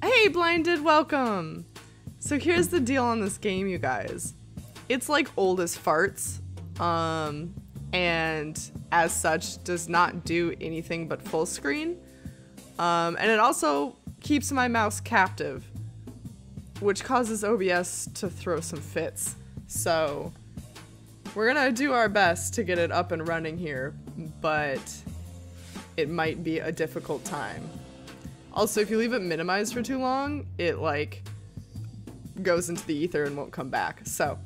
Hey, Blinded, welcome! So here's the deal on this game, you guys. It's like old as farts, and as such does not do anything but full screen. And it also keeps my mouse captive, which causes OBS to throw some fits. So we're gonna do our best to get it up and running here, but it might be a difficult time. Also, if you leave it minimized for too long, it like goes into the ether and won't come back. So,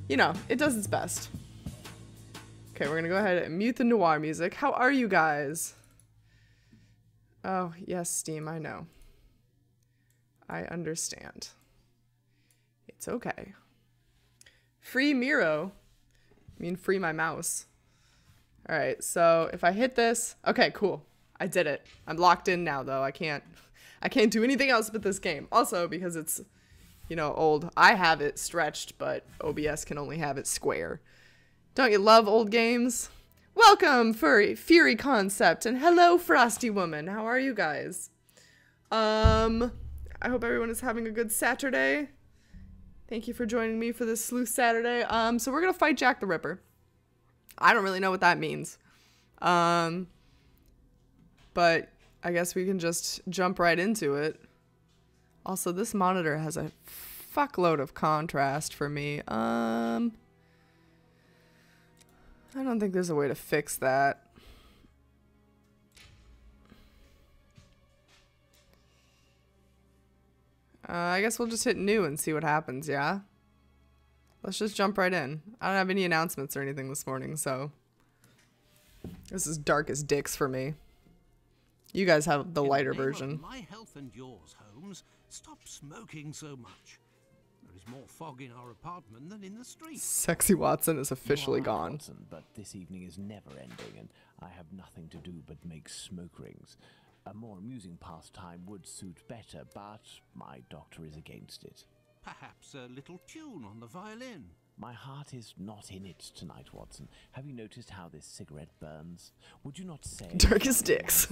you know, it does its best. Okay, we're gonna go ahead and mute the noir music. How are you guys? Oh, yes, Steam, I know. I understand. It's okay. Free Miro. I mean, free my mouse. Alright, so if I hit this... Okay, cool. I did it. I'm locked in now, though. I can't do anything else but this game. Also, because it's, you know, old. I have it stretched, but OBS can only have it square. Don't you love old games? Welcome, Fury Concept, and hello, Frosty Woman. How are you guys? I hope everyone is having a good Saturday. Thank you for joining me for this Sleuth Saturday. So we're gonna fight Jack the Ripper. I don't really know what that means. But I guess we can just jump right into it. Also, this monitor has a fuckload of contrast for me. I don't think there's a way to fix that. I guess we'll just hit new and see what happens, yeah? Let's just jump right in. I don't have any announcements or anything this morning, so... This is dark as dicks for me. You guys have the lighter version. My health and yours, Holmes. Stop smoking so much. There is more fog in our apartment than in the street. Sexy Watson is officially gone. Watson, but this evening is never ending, and I have nothing to do but make smoke rings. A more amusing pastime would suit better, but my doctor is against it. Perhaps a little tune on the violin. My heart is not in it tonight, Watson. Have you noticed how this cigarette burns? Would you not say... Dark as dicks.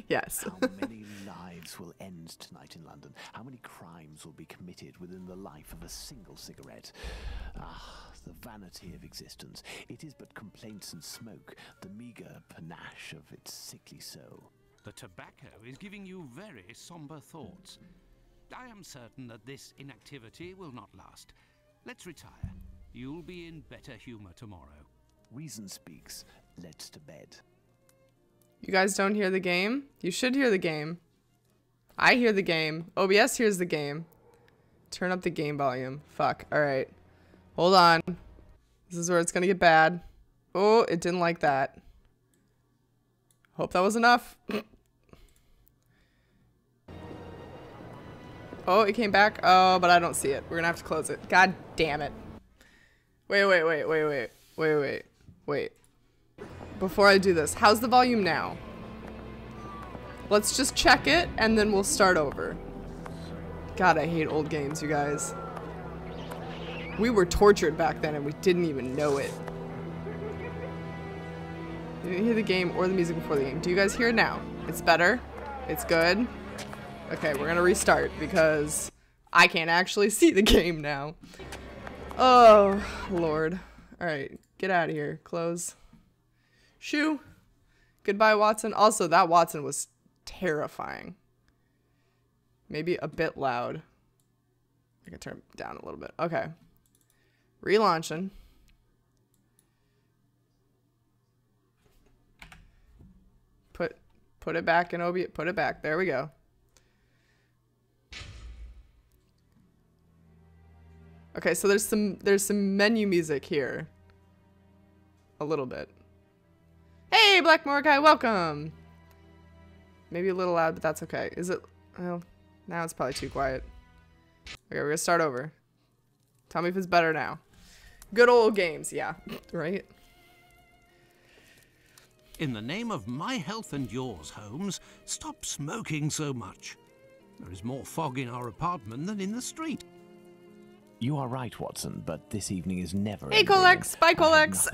Yes. How many lives will end tonight in London? How many crimes will be committed within the life of a single cigarette? Ah, the vanity of existence. It is but complaints and smoke, the meagre panache of its sickly soul. The tobacco is giving you very somber thoughts. I am certain that this inactivity will not last. Let's retire. You'll be in better humor tomorrow. Reason speaks. Let's to bed. You guys don't hear the game? You should hear the game. I hear the game. OBS hears the game. Turn up the game volume. Fuck. Alright. Hold on. This is where it's gonna get bad. Oh, it didn't like that. Hope that was enough. Oh, it came back. Oh, but I don't see it. We're gonna have to close it. God damn it. Wait. Before I do this, how's the volume now? Let's just check it, and then we'll start over. God, I hate old games, you guys. We were tortured back then, and we didn't even know it. You didn't hear the game or the music before the game. Do you guys hear it now? It's better? It's good? Okay, we're gonna restart because I can't actually see the game now. Oh, Lord. Alright, get out of here. Close. Shoo. Goodbye, Watson. Also, that Watson was terrifying. Maybe a bit loud. I can turn it down a little bit. Okay. Relaunching. Put it back in OBS. Put it back. There we go. Okay, so there's some menu music here. A little bit. Hey, Black Mordecai, welcome! Maybe a little loud, but that's okay. Is it? Well, now it's probably too quiet. Okay, we're gonna start over. Tell me if it's better now. Good old games, yeah. Right? In the name of my health and yours, Holmes, stop smoking so much. There is more fog in our apartment than in the street. You are right, Watson, but this evening is never Hey, ending. Colex! Bye, Colex!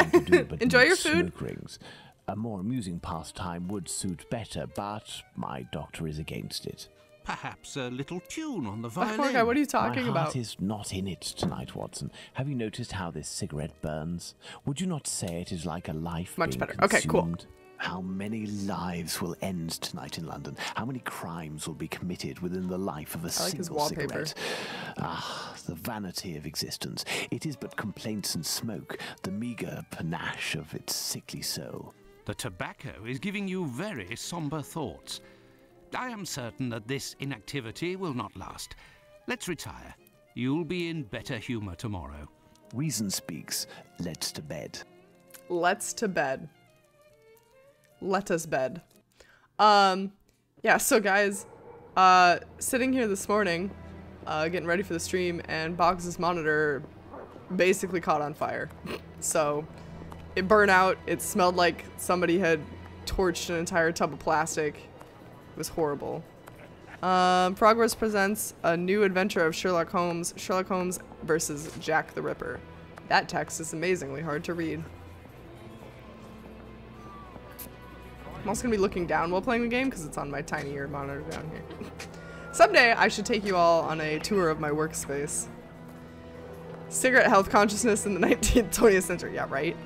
Enjoy your food. Smoke rings. A more amusing pastime would suit better, but my doctor is against it. Perhaps a little tune on the Poor violin. guy, what are you talking My heart about? is not in it tonight, Watson. Have you noticed how this cigarette burns? Would you not say it is like a life Much being better. consumed? Okay, cool. How many lives will end tonight in London? How many crimes will be committed within the life of a I like his single wallpaper. cigarette? Ah, the vanity of existence. It is but complaints and smoke, the meagre panache of its sickly soul. The tobacco is giving you very somber thoughts. I am certain that this inactivity will not last. Let's retire. You'll be in better humor tomorrow. Reason speaks. Let's to bed. Let's to bed. Let us bed. Yeah, so guys, sitting here this morning, getting ready for the stream, and Boggs' monitor basically caught on fire. So, it burned out, it smelled like somebody had torched an entire tub of plastic. It was horrible. Progress presents a new adventure of Sherlock Holmes versus Jack the Ripper. That text is amazingly hard to read. I'm also gonna be looking down while playing the game because it's on my tinier monitor down here. Someday I should take you all on a tour of my workspace. Cigarette health consciousness in the 19th, 20th century. Yeah, right?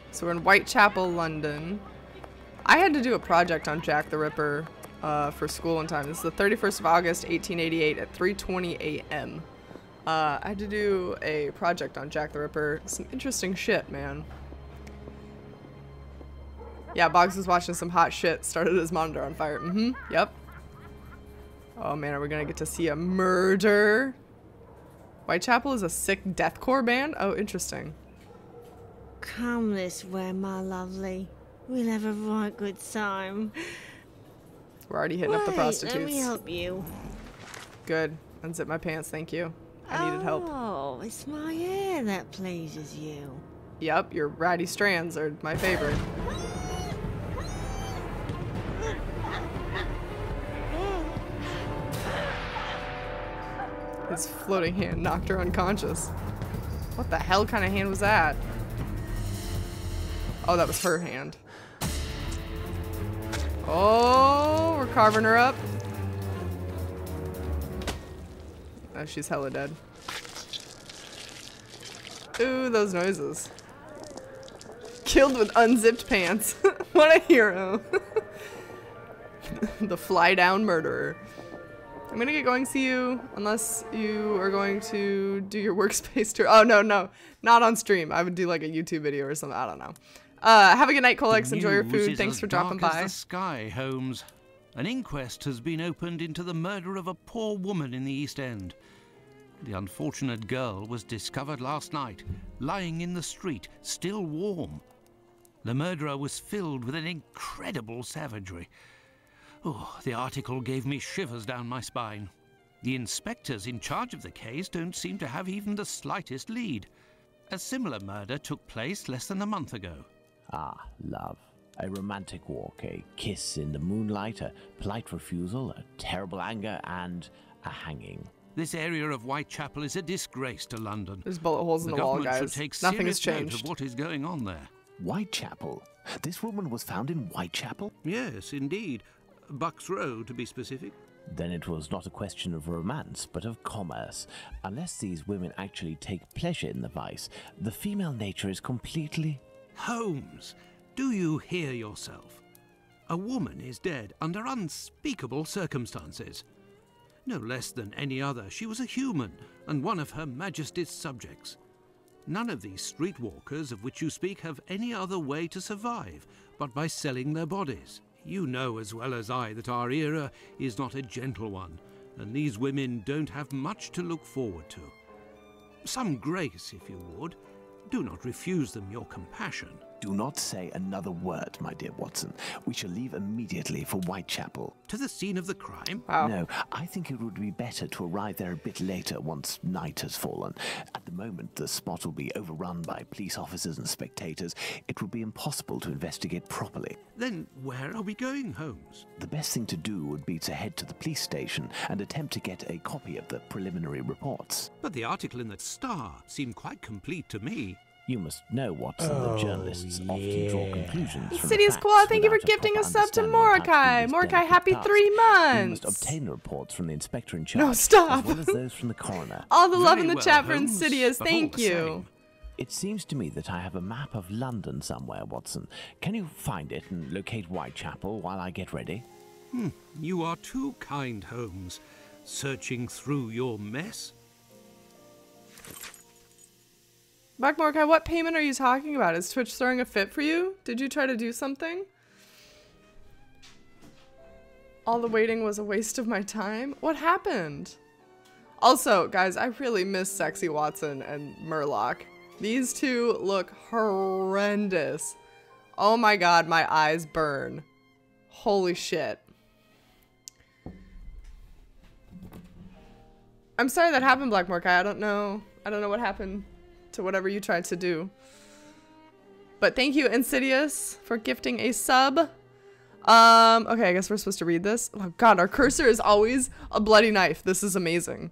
So we're in Whitechapel, London. I had to do a project on Jack the Ripper for school one time. This is the 31st of August, 1888 at 3:20 a.m. I had to do a project on Jack the Ripper. Some interesting shit, man. Yeah, Boggs was watching some hot shit. Started his monitor on fire. Yep. Oh man, are we gonna get to see a murder? Whitechapel is a sick deathcore band? Oh, interesting. Come this way, my lovely. We'll have a right good time. We're already hitting up the prostitutes. Let me help you. Good. Unzip my pants, thank you. I needed help. Oh, it's my hair that pleases you. Yep, your ratty strands are my favorite. His floating hand knocked her unconscious. What the hell kind of hand was that? Oh, that was her hand. Oh, we're carving her up. Oh, she's hella dead. Ooh, those noises. Killed with unzipped pants. What a hero. The fly down murderer. I'm gonna get going, see you, unless you are going to do your workspace tour. Oh, no, not on stream. I would do like a YouTube video or something. I don't know. Have a good night, Colex. Enjoy your food. Thanks for dropping by. The sky, Holmes. An inquest has been opened into the murder of a poor woman in the East End. The unfortunate girl was discovered last night, lying in the street, still warm. The murderer was filled with an incredible savagery. Oh, the article gave me shivers down my spine. The inspectors in charge of the case don't seem to have even the slightest lead. A similar murder took place less than a month ago. Ah, love. A romantic walk, a kiss in the moonlight, a polite refusal, a terrible anger, and a hanging. This area of Whitechapel is a disgrace to London. There's bullet holes in the wall, government guys. should take Nothing has serious note changed. of what is going on there. Whitechapel? This woman was found in Whitechapel? Yes, indeed. Bucks Row, to be specific. Then it was not a question of romance, but of commerce. Unless these women actually take pleasure in the vice, the female nature is completely... Holmes, do you hear yourself? A woman is dead under unspeakable circumstances. No less than any other, she was a human and one of Her Majesty's subjects. None of these streetwalkers of which you speak have any other way to survive but by selling their bodies. You know as well as I that our era is not a gentle one, and these women don't have much to look forward to. Some grace, if you would. Do not refuse them your compassion. Do not say another word, my dear Watson. We shall leave immediately for Whitechapel. To the scene of the crime? Wow. No, I think it would be better to arrive there a bit later once night has fallen. At the moment, the spot will be overrun by police officers and spectators. It would be impossible to investigate properly. Then where are we going, Holmes? The best thing to do would be to head to the police station and attempt to get a copy of the preliminary reports. But the article in the Star seemed quite complete to me. You must know, Watson, that journalists often draw conclusions from the Insidious facts Claw, thank you for without a gifting proper a sub to understanding of how to do Mordecai. this Mordecai, delicate happy task. 3 We months. must obtain the reports from the inspector in charge, No, stop. as well as those from the coroner. All the love Very in the well, chat for Holmes, Insidious, but all thank the you. same. It seems to me that I have a map of London somewhere, Watson. Can you find it and locate Whitechapel while I get ready? You are too kind, Holmes. Searching through your mess? Black Mordecai, what payment are you talking about? Is Twitch throwing a fit for you? Did you try to do something? All the waiting was a waste of my time? What happened? Also, guys, I really miss Sexy Watson and Murloc. These two look horrendous. Oh my god, my eyes burn. Holy shit. I'm sorry that happened, Black Mordecai. I don't know what happened to whatever you tried to do. But thank you, Insidious, for gifting a sub. Okay, I guess we're supposed to read this. Oh god, our cursor is always a bloody knife. This is amazing.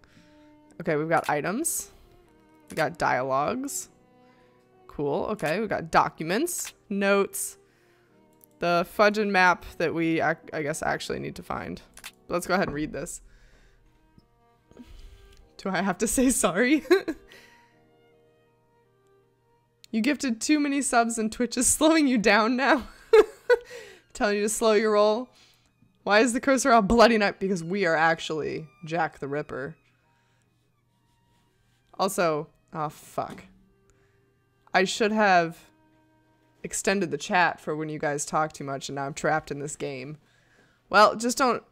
Okay, we've got items. We got dialogues. Cool. Okay, we got documents, notes, the fudging map that we, I guess, actually need to find. Let's go ahead and read this. Do I have to say sorry? You gifted too many subs and Twitch is slowing you down now. Telling you to slow your roll. Why is the cursor all bloody knife? Because we are actually Jack the Ripper. Also, oh fuck. I should have extended the chat for when you guys talk too much and now I'm trapped in this game. Well, just don't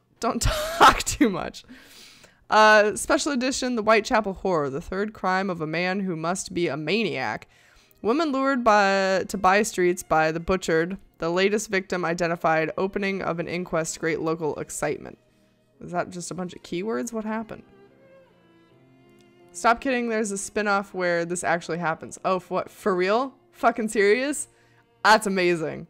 talk too much. Special edition, The Whitechapel Horror, the third crime of a man who must be a maniac. Woman lured to by streets by the butchered. The latest victim identified. Opening of an inquest. Great local excitement. Is that just a bunch of keywords? What happened? Stop kidding. There's a spin-off where this actually happens. Oh, what? For real? Fucking serious? That's amazing.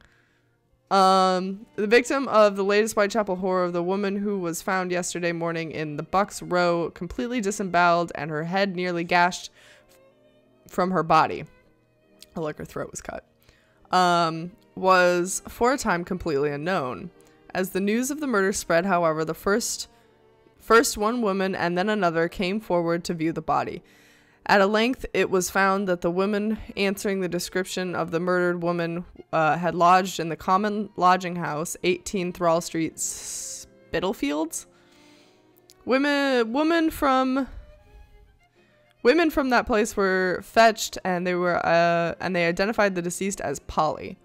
The victim of the latest Whitechapel horror, the woman who was found yesterday morning in the Bucks Row, completely disemboweled and her head nearly gashed from her body. Like her throat was cut. Was for a time completely unknown. As the news of the murder spread, however, the first one woman and then another came forward to view the body. At a length, it was found that the woman answering the description of the murdered woman had lodged in the common lodging house, 18 Thrall Street, Spitalfields. Women from that place were fetched, and they identified the deceased as Polly,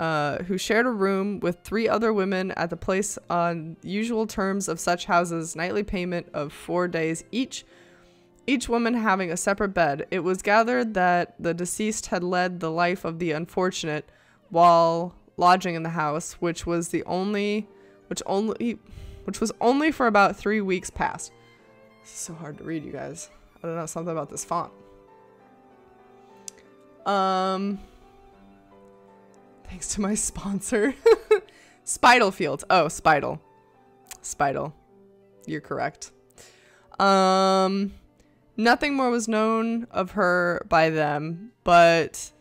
who shared a room with 3 other women at the place on usual terms of such houses, nightly payment of 4 days each woman having a separate bed. It was gathered that the deceased had led the life of the unfortunate while lodging in the house, which was only for about 3 weeks past. This is so hard to read, you guys. I don't know, something about this font. Thanks to my sponsor. Spitalfields. Oh, Spital. You're correct. Nothing more was known of her by them, but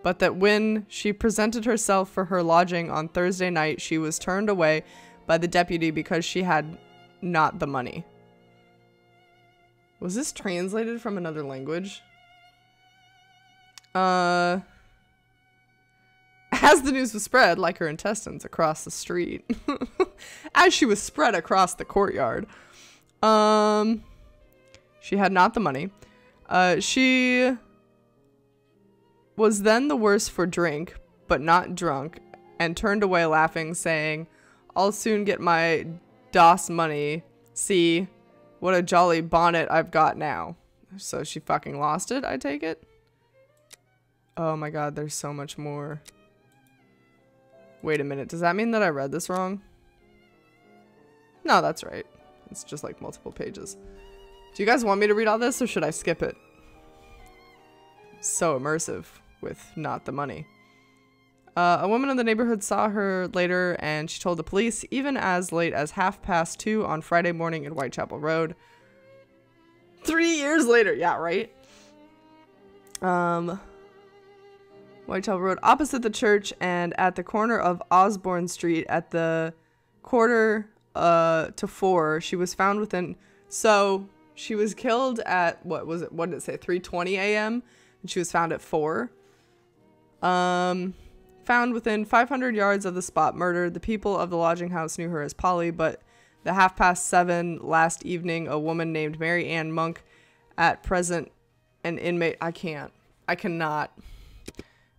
that when she presented herself for her lodging on Thursday night, she was turned away by the deputy because she had not the money. Was this translated from another language? As the news was spread, like her intestines, across the street. As she was spread across the courtyard. She had not the money. She was then the worse for drink, but not drunk, and turned away laughing, saying, "I'll soon get my DOS money. See, what a jolly bonnet I've got now." So she fucking lost it, I take it? Oh my god, there's so much more. Wait a minute, does that mean that I read this wrong? No, that's right. It's just like multiple pages. Do you guys want me to read all this, or should I skip it? So immersive with not the money. A woman in the neighborhood saw her later, and she told the police, even as late as 2:30 on Friday morning in Whitechapel Road. 3 years later, yeah, right? Whitechapel Road, opposite the church and at the corner of Osborne Street at the quarter to 4. She was found within... So, she was killed at, what did it say, 3:20 a.m.? And she was found at 4. Found within 500 yards of the spot, murdered. The people of the lodging house knew her as Polly, but the 7:30 last evening, a woman named Mary Ann Monk, at present an inmate... I cannot...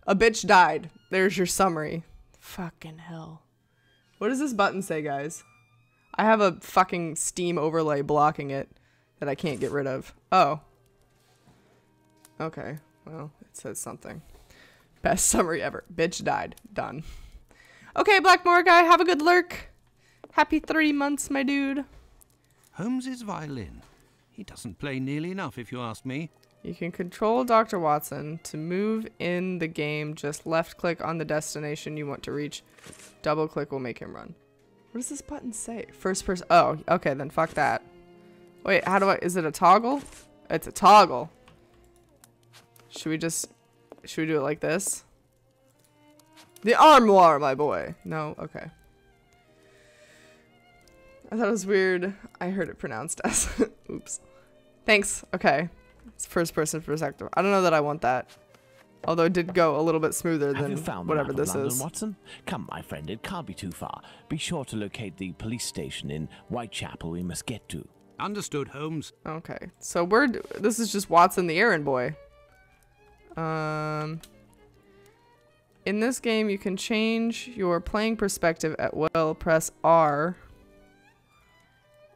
A bitch died. There's your summary. Fucking hell. What does this button say, guys? I have a fucking Steam overlay blocking it that I can't get rid of. Oh. Okay. Well, it says something. Best summary ever. Bitch died. Done. Okay, Blackmore guy, have a good lurk. Happy 3 months, my dude. Holmes's violin. He doesn't play nearly enough, if you ask me. You can control Dr. Watson to move in the game. Just left click on the destination you want to reach. Double click will make him run. What does this button say? First person. Oh, okay, then fuck that. Wait, is it a toggle? It's a toggle. Should we do it like this? The armoire, my boy. No, okay. I thought it was weird. I heard it pronounced as. Oops. Thanks. Okay. It's first person perspective. I don't know that I want that. Although it did go a little bit smoother than whatever this is. Watson? Come, my friend, it can't be too far. Be sure to locate the police station in Whitechapel we must get to. Understood, Holmes. Okay. So this is just Watson the errand boy. In this game you can change your playing perspective at will. Press R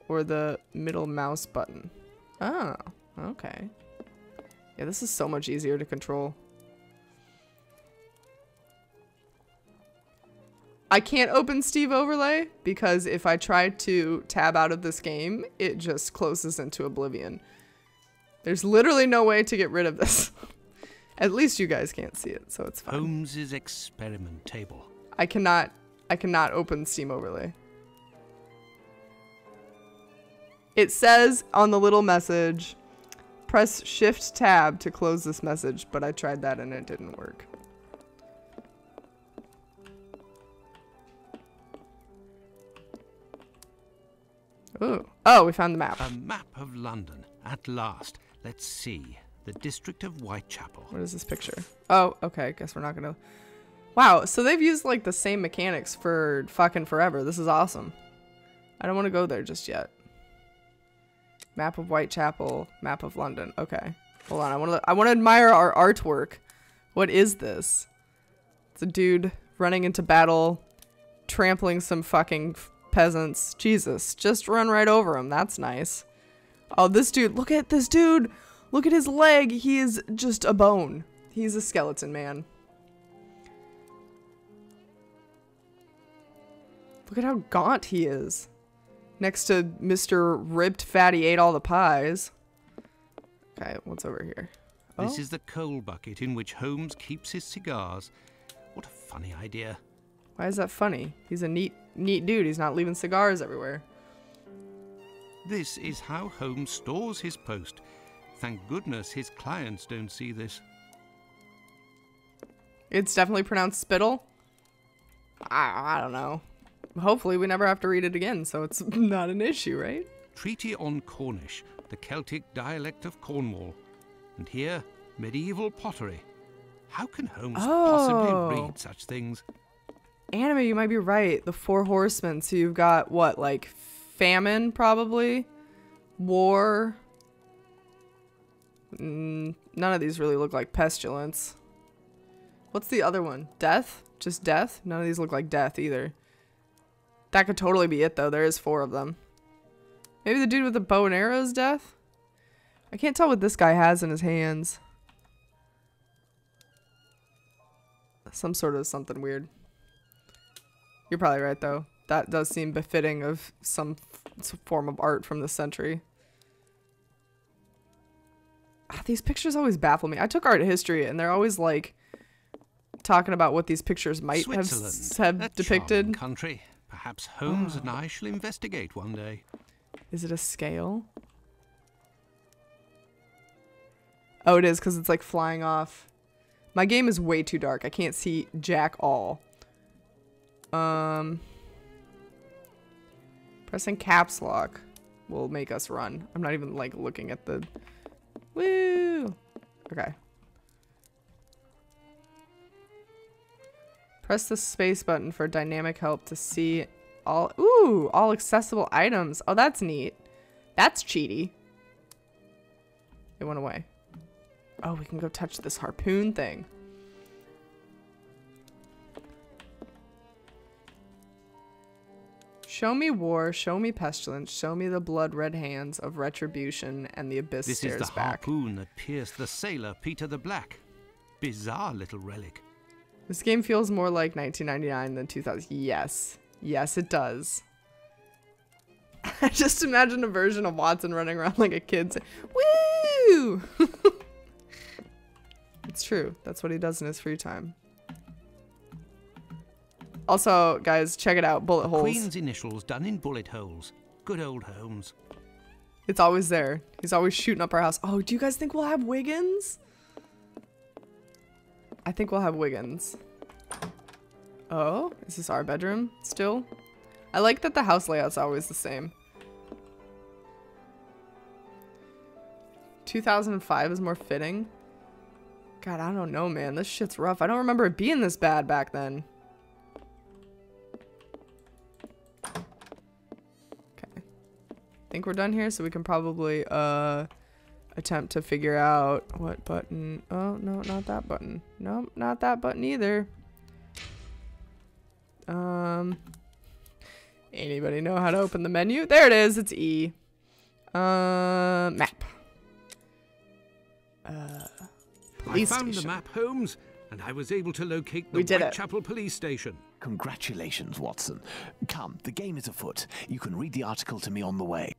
or the middle mouse button. Oh, okay. Yeah, this is so much easier to control. I can't open Steve Overlay because if I try to tab out of this game, it just closes into oblivion. There's literally no way to get rid of this. At least you guys can't see it, so it's fine. Holmes's experiment table. I cannot open Steam Overlay. It says on the little message, press Shift Tab to close this message, but I tried that and it didn't work. Ooh. Oh, we found the map. A map of London, at last. Let's see. The district of Whitechapel. What is this picture? Oh, okay. Guess we're not gonna... Wow, so they've used like the same mechanics for fucking forever. This is awesome. I don't want to go there just yet. Map of Whitechapel, map of London. Okay. Hold on. I want to admire our artwork. What is this? It's a dude running into battle, trampling some fucking peasants. Jesus, just run right over him. That's nice. Oh, this dude. Look at this dude. Look at his leg. He is just a bone. He's a skeleton man. Look at how gaunt he is. Next to Mr. Ripped Fatty Ate All the Pies. Okay, what's over here? Oh? This is the coal bucket in which Holmes keeps his cigars. What a funny idea. Why is that funny? He's a neat dude. He's not leaving cigars everywhere. This is how Holmes stores his post. Thank goodness his clients don't see this. It's definitely pronounced spittle. I don't know. Hopefully we never have to read it again, so it's not an issue, right? Treaty on Cornish, the Celtic dialect of Cornwall. And here, medieval pottery. How can Holmes possibly read such things? Anime, you might be right. The Four Horsemen. So you've got, what, like famine, probably? War. None of these really look like pestilence. What's the other one? Death? Just death? None of these look like death either. That could totally be it, though. There is 4 of them. Maybe the dude with the bow and arrow is death? I can't tell what this guy has in his hands. Some sort of something weird. You're probably right, though. That does seem befitting of some form of art from this century. These pictures always baffle me. I took art history, and they're always, like, talking about what these pictures might have depicted. Country. Perhaps Holmes and I shall investigate one day. Is it a scale? Oh, it is because it's like flying off. My game is way too dark. I can't see jack all. Pressing caps lock will make us run. I'm not even like looking at the... Woo! Okay. Press the space button for dynamic help to see all... Ooh! All accessible items. Oh, that's neat. That's cheaty. It went away. Oh, we can go touch this harpoon thing. Show me war, show me pestilence, show me the blood-red hands of retribution, and the abyss This stares is the back. harpoon that pierced the sailor Peter the Black. Bizarre little relic. This game feels more like 1999 than 2000. Yes. Yes, it does. I just imagine a version of Watson running around like a kid saying, woo! It's true. That's what he does in his free time. Also, guys, check it out. Bullet holes. Queen's initials done in bullet holes. Good old Holmes. It's always there. He's always shooting up our house. Oh, do you guys think we'll have Wiggins? I think we'll have Wiggins. Oh, is this our bedroom still? I like that the house layout's always the same. 2005 is more fitting. God, I don't know, man. This shit's rough. I don't remember it being this bad back then. Okay. I think we're done here, so we can probably attempt to figure out what button. Oh, no, not that button. Nope, not that button either. Anybody know how to open the menu? There it is. It's E. Map. I found the map, Holmes, and I was able to locate the Whitechapel police station. Congratulations, Watson. Come, the game is afoot. You can read the article to me on the way.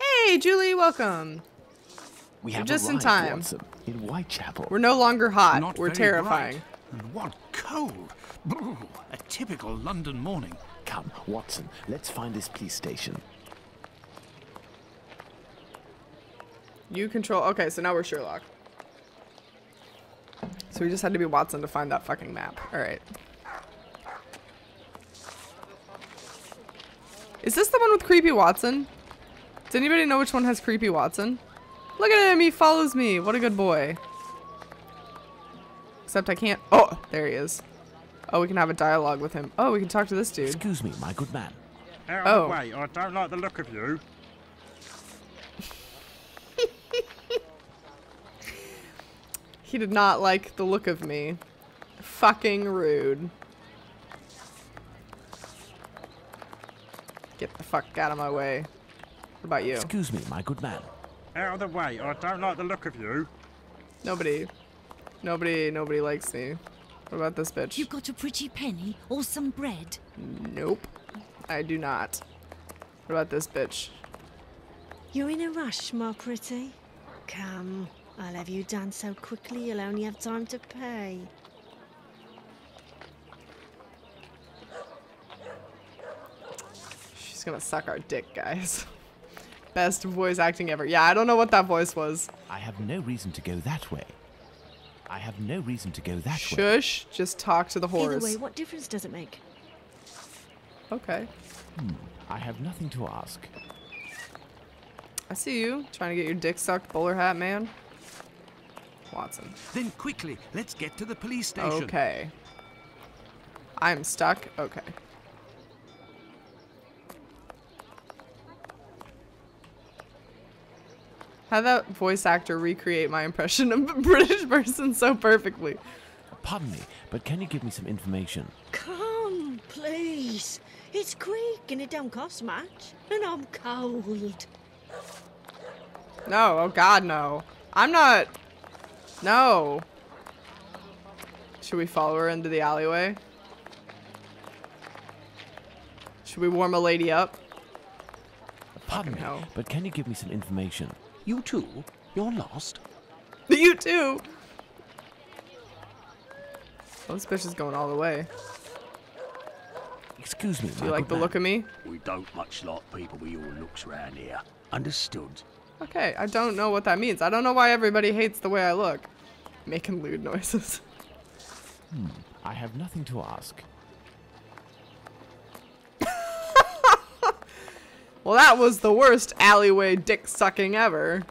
Hey, Julie, welcome. We have just in arrived, time. Watson, in Whitechapel. We're no longer hot. Not We're very terrifying. bright. And what cold. Brr, a typical London morning. Come, Watson, let's find this police station. You control. Okay, so now we're Sherlock. So we just had to be Watson to find that fucking map. Alright. Is this the one with Creepy Watson? Does anybody know which one has Creepy Watson? Look at him, he follows me. What a good boy. Except I can't. Oh, there he is. Oh, we can have a dialogue with him. Oh, we can talk to this dude. Excuse me, my good man. Out of the way, I don't like the look of you. He did not like the look of me. Fucking rude. Get the fuck out of my way. What about you? Excuse me, my good man. Out of the way, I don't like the look of you. Nobody likes me. What about this bitch? You got a pretty penny or some bread? Nope. I do not. What about this bitch? You're in a rush, my pretty. Come, I'll have you done so quickly you'll only have time to pay. She's gonna suck our dick, guys. Best voice acting ever. Yeah, I don't know what that voice was. I have no reason to go that way. I have no reason to go that way. Shush. Just talk to the horse. Either way, what difference does it make? Okay. I have nothing to ask. I see you. Trying to get your dick sucked, bowler hat man. Watson. Then quickly, let's get to the police station. Okay. I'm stuck. Okay. How'd that voice actor recreate my impression of a British person so perfectly? Pardon me, but can you give me some information? Come, please. It's quick and it don't cost much. And I'm cold. No, oh god, no. I'm not. No. Should we follow her into the alleyway? Should we warm a lady up? Pardon me, hell. but can you give me some information? You too? You're lost? You too. Oh, this bitch is going all the way. Excuse me, Do you like the look of me? We don't much like people with your looks round here. Understood? Okay, I don't know what that means. I don't know why everybody hates the way I look. Making lewd noises. I have nothing to ask. Well, that was the worst alleyway dick sucking ever.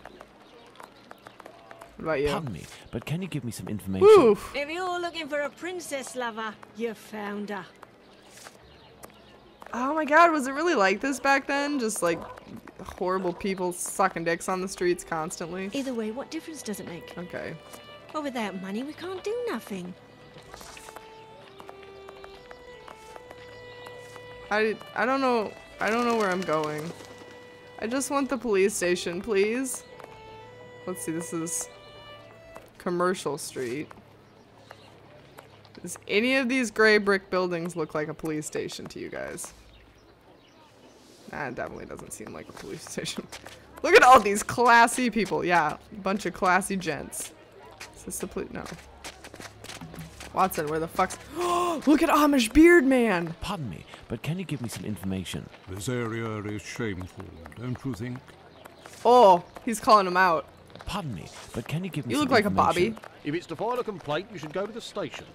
What about you? Pardon me, but can you give me some information? Oof. If you're looking for a princess lover, you found her. Oh my god, was it really like this back then? Just like horrible people sucking dicks on the streets constantly? Either way, what difference does it make? Okay. Well, without money, we can't do nothing. I don't know. I don't know where I'm going. I just want the police station, please. Let's see, this is Commercial Street. Does any of these gray brick buildings look like a police station to you guys? Nah, it definitely doesn't seem like a police station. Look at all these classy people. Yeah, bunch of classy gents. Is this the police? No. Watson, where the fuck's... Look at Amish Beard Man! Pardon me, but can you give me some information? This area is shameful, don't you think? Oh, he's calling him out. Pardon me, but can you give me You some look like a information? Bobby. If it's to file a complaint, you should go to the station.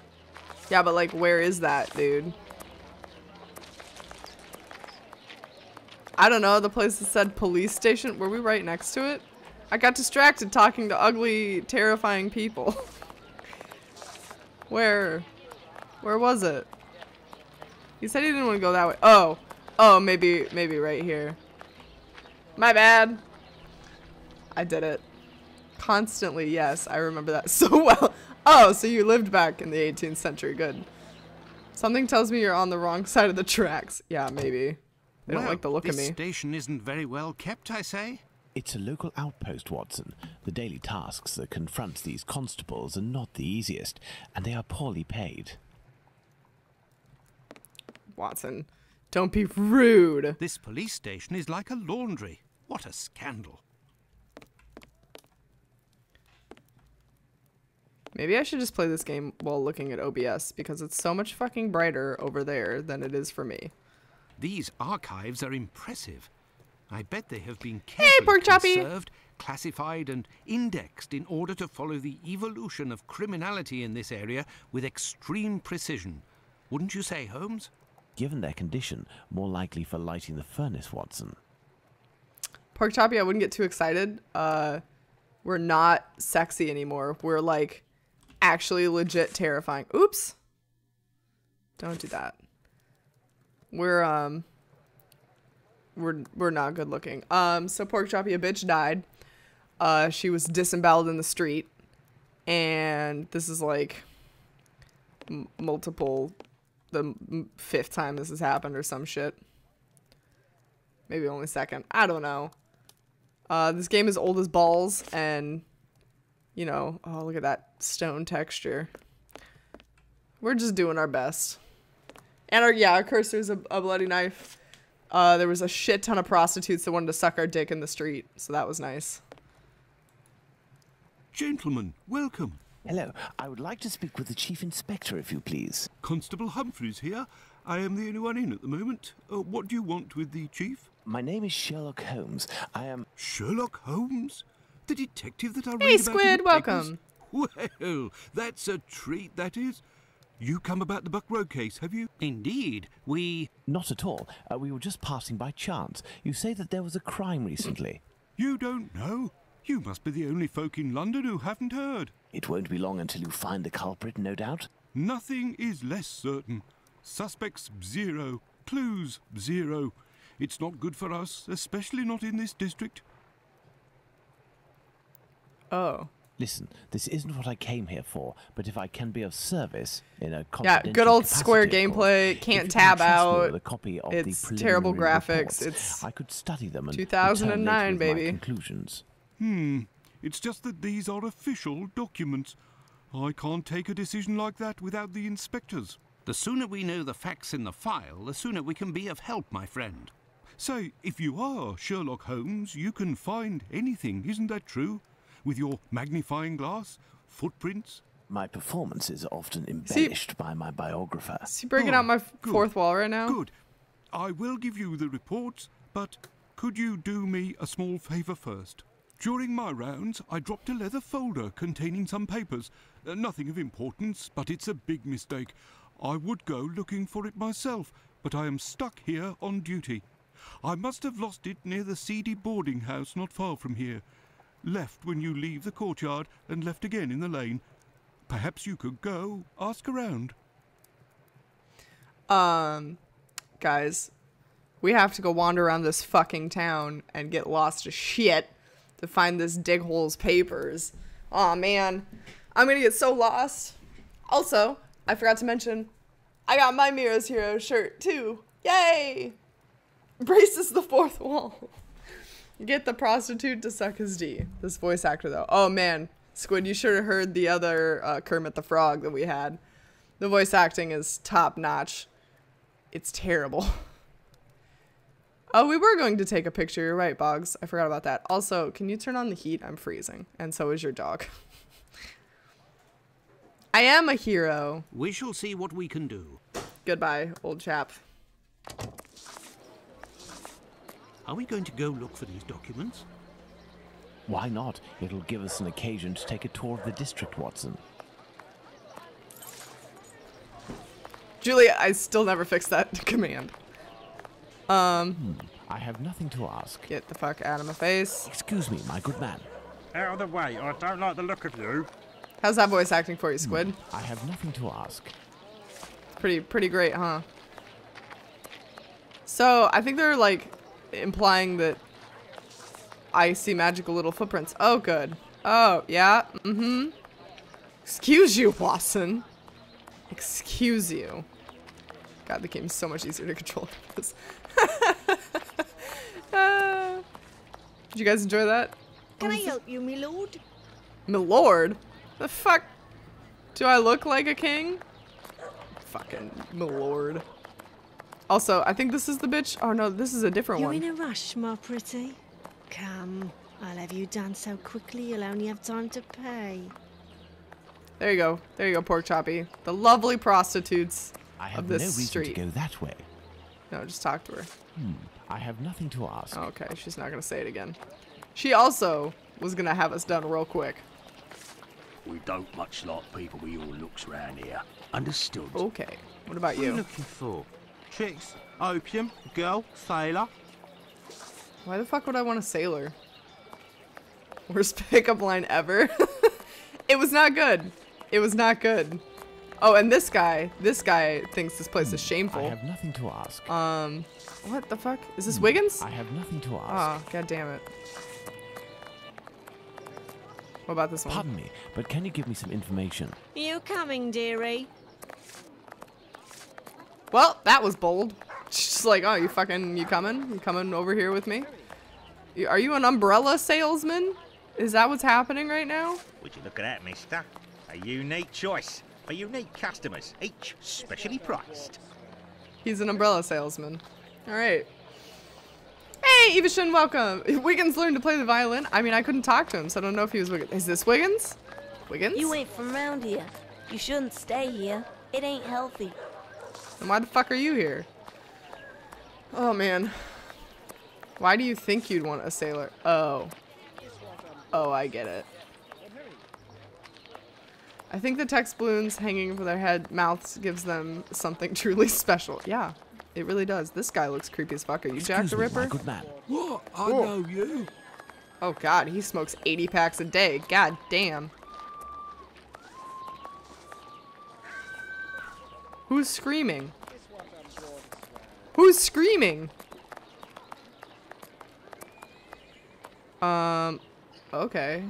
Yeah, but like, where is that, dude? I don't know, the place that said police station. Were we right next to it? I got distracted talking to ugly, terrifying people. Where was it? He said he didn't want to go that way. Oh, maybe right here. My bad. I did it. Constantly, yes, I remember that so well. Oh, so you lived back in the 18th century, good. Something tells me you're on the wrong side of the tracks. Yeah, maybe. They don't like the look of me. This station isn't very well kept, I say. It's a local outpost, Watson. The daily tasks that confront these constables are not the easiest, and they are poorly paid. Watson, don't be rude. This police station is like a laundry. What a scandal. Maybe I should just play this game while looking at OBS, because it's so much fucking brighter over there than it is for me. These archives are impressive. I bet they have been Hey, carefully pork choppy! conserved, classified and indexed in order to follow the evolution of criminality in this area with extreme precision. Wouldn't you say, Holmes? Given their condition, more likely for lighting the furnace, Watson. Pork choppy, I wouldn't get too excited. We're not sexy anymore. We're like actually legit terrifying. Oops. Don't do that. We're not good looking. So Pork Choppy, a bitch died. She was disemboweled in the street, and this is like the fifth time this has happened or some shit. Maybe only second. I don't know. This game is old as balls, and you know, oh, look at that stone texture. We're just doing our best. And our cursor's a bloody knife. There was a shit ton of prostitutes that wanted to suck our dick in the street, so that was nice. Gentlemen, welcome. Hello, I would like to speak with the Chief Inspector, if you please. Constable Humphreys here. I am the only one in at the moment. What do you want with the chief? My name is Sherlock Holmes. I am... Sherlock Holmes? The detective that I read Hey, about in Squid, the welcome. papers? Well, that's a treat, that is. You come about the Buck Road case, have you? Indeed. Not at all. We were just passing by chance. You say that there was a crime recently. You don't know? You must be the only folk in London who haven't heard. It won't be long until you find the culprit, no doubt. Nothing is less certain. Suspects, 0. Clues, 0. It's not good for us, especially not in this district. Oh. Listen, this isn't what I came here for, but if I can be of service in a Yeah, good old Square gameplay, can't tab out. A copy of It's the terrible preliminary graphics. reports, It's I could study them and 2009, return later with my baby. conclusions. It's just that these are official documents. I can't take a decision like that without the inspectors. The sooner we know the facts in the file, the sooner we can be of help, my friend. So, if you are Sherlock Holmes, you can find anything, isn't that true? With your magnifying glass, footprints. My performance is often embellished by my biographer. Is he breaking out my good. fourth wall right now? Good. I will give you the reports, but could you do me a small favour first? During my rounds, I dropped a leather folder containing some papers. Nothing of importance, but it's a big mistake. I would go looking for it myself, but I am stuck here on duty. I must have lost it near the seedy boarding house not far from here. Left when you leave the courtyard and left again in the lane. Perhaps you could go ask around. Guys, we have to go wander around this fucking town and get lost as shit to find this Dighole's papers. Aw, man. I'm gonna get so lost. Also, I forgot to mention, I got my Miro's Hero shirt, too. Yay! Braces the fourth wall. Get the prostitute to suck his D. This voice actor, though. Oh, man. Squid, you should have heard the other Kermit the Frog that we had. The voice acting is top-notch. It's terrible. Oh, we were going to take a picture. You're right, Boggs. I forgot about that. Also, can you turn on the heat? I'm freezing. And so is your dog. I am a hero. We shall see what we can do. Goodbye, old chap. Are we going to go look for these documents? Why not? It'll give us an occasion to take a tour of the district, Watson. Julia, I still never fixed that command. I have nothing to ask. Get the fuck out of my face. Excuse me, my good man. Out of the way, I don't like the look of you. How's that voice acting for you, Squid? I have nothing to ask. Pretty great, huh? So, I think they're, like, implying that I see magical little footprints. Oh, good. Oh, yeah, Excuse you, Watson. Excuse you. God, the game's so much easier to control than this. Did you guys enjoy that? Can I help you, my lord? My lord? The fuck? Do I look like a king? Fucking my lord. Also, I think this is the bitch. Oh no, this is a different You're one. in a rush, my pretty. Come, I'll have you done so quickly you'll only have time to pay. There you go. There you go, Pork Choppy. The lovely prostitutes I have of no this reason street. to go that way. No, just talk to her. I have nothing to ask. Okay, she's not gonna say it again. She also was gonna have us done real quick. We don't much like people with your looks round here. Understood? Okay. What about What are you you? looking for? Chicks, opium, girl, sailor. Why the fuck would I want a sailor? Worst pickup line ever. It was not good. It was not good. Oh, and this guy thinks this place is shameful. I have nothing to ask. What the fuck? Is this Wiggins? I have nothing to ask. Ah, god damn it. What about this one? Pardon me, but can you give me some information? You coming, dearie? Well, that was bold. She's like, oh, you coming? You coming over here with me? Are you an umbrella salesman? Is that what's happening right now? Would you look at that, mister? A unique choice. For unique customers, each specially priced. He's an umbrella salesman. Alright. Hey, Evashin, welcome. Wiggins learned to play the violin. I mean, I couldn't talk to him, so I don't know if he was Wiggins. Is this Wiggins? Wiggins? You ain't from around here. You shouldn't stay here. It ain't healthy. Then why the fuck are you here? Oh, man. Why do you think you'd want a sailor? Oh. Oh, I get it. I think the text balloons hanging over their head mouths gives them something truly special. Yeah, it really does. This guy looks creepy as fuck. Are you Jack the Ripper? My good man. What? I know you. Oh god, he smokes 80 packs a day. God damn. Who's screaming? Who's screaming? Okay.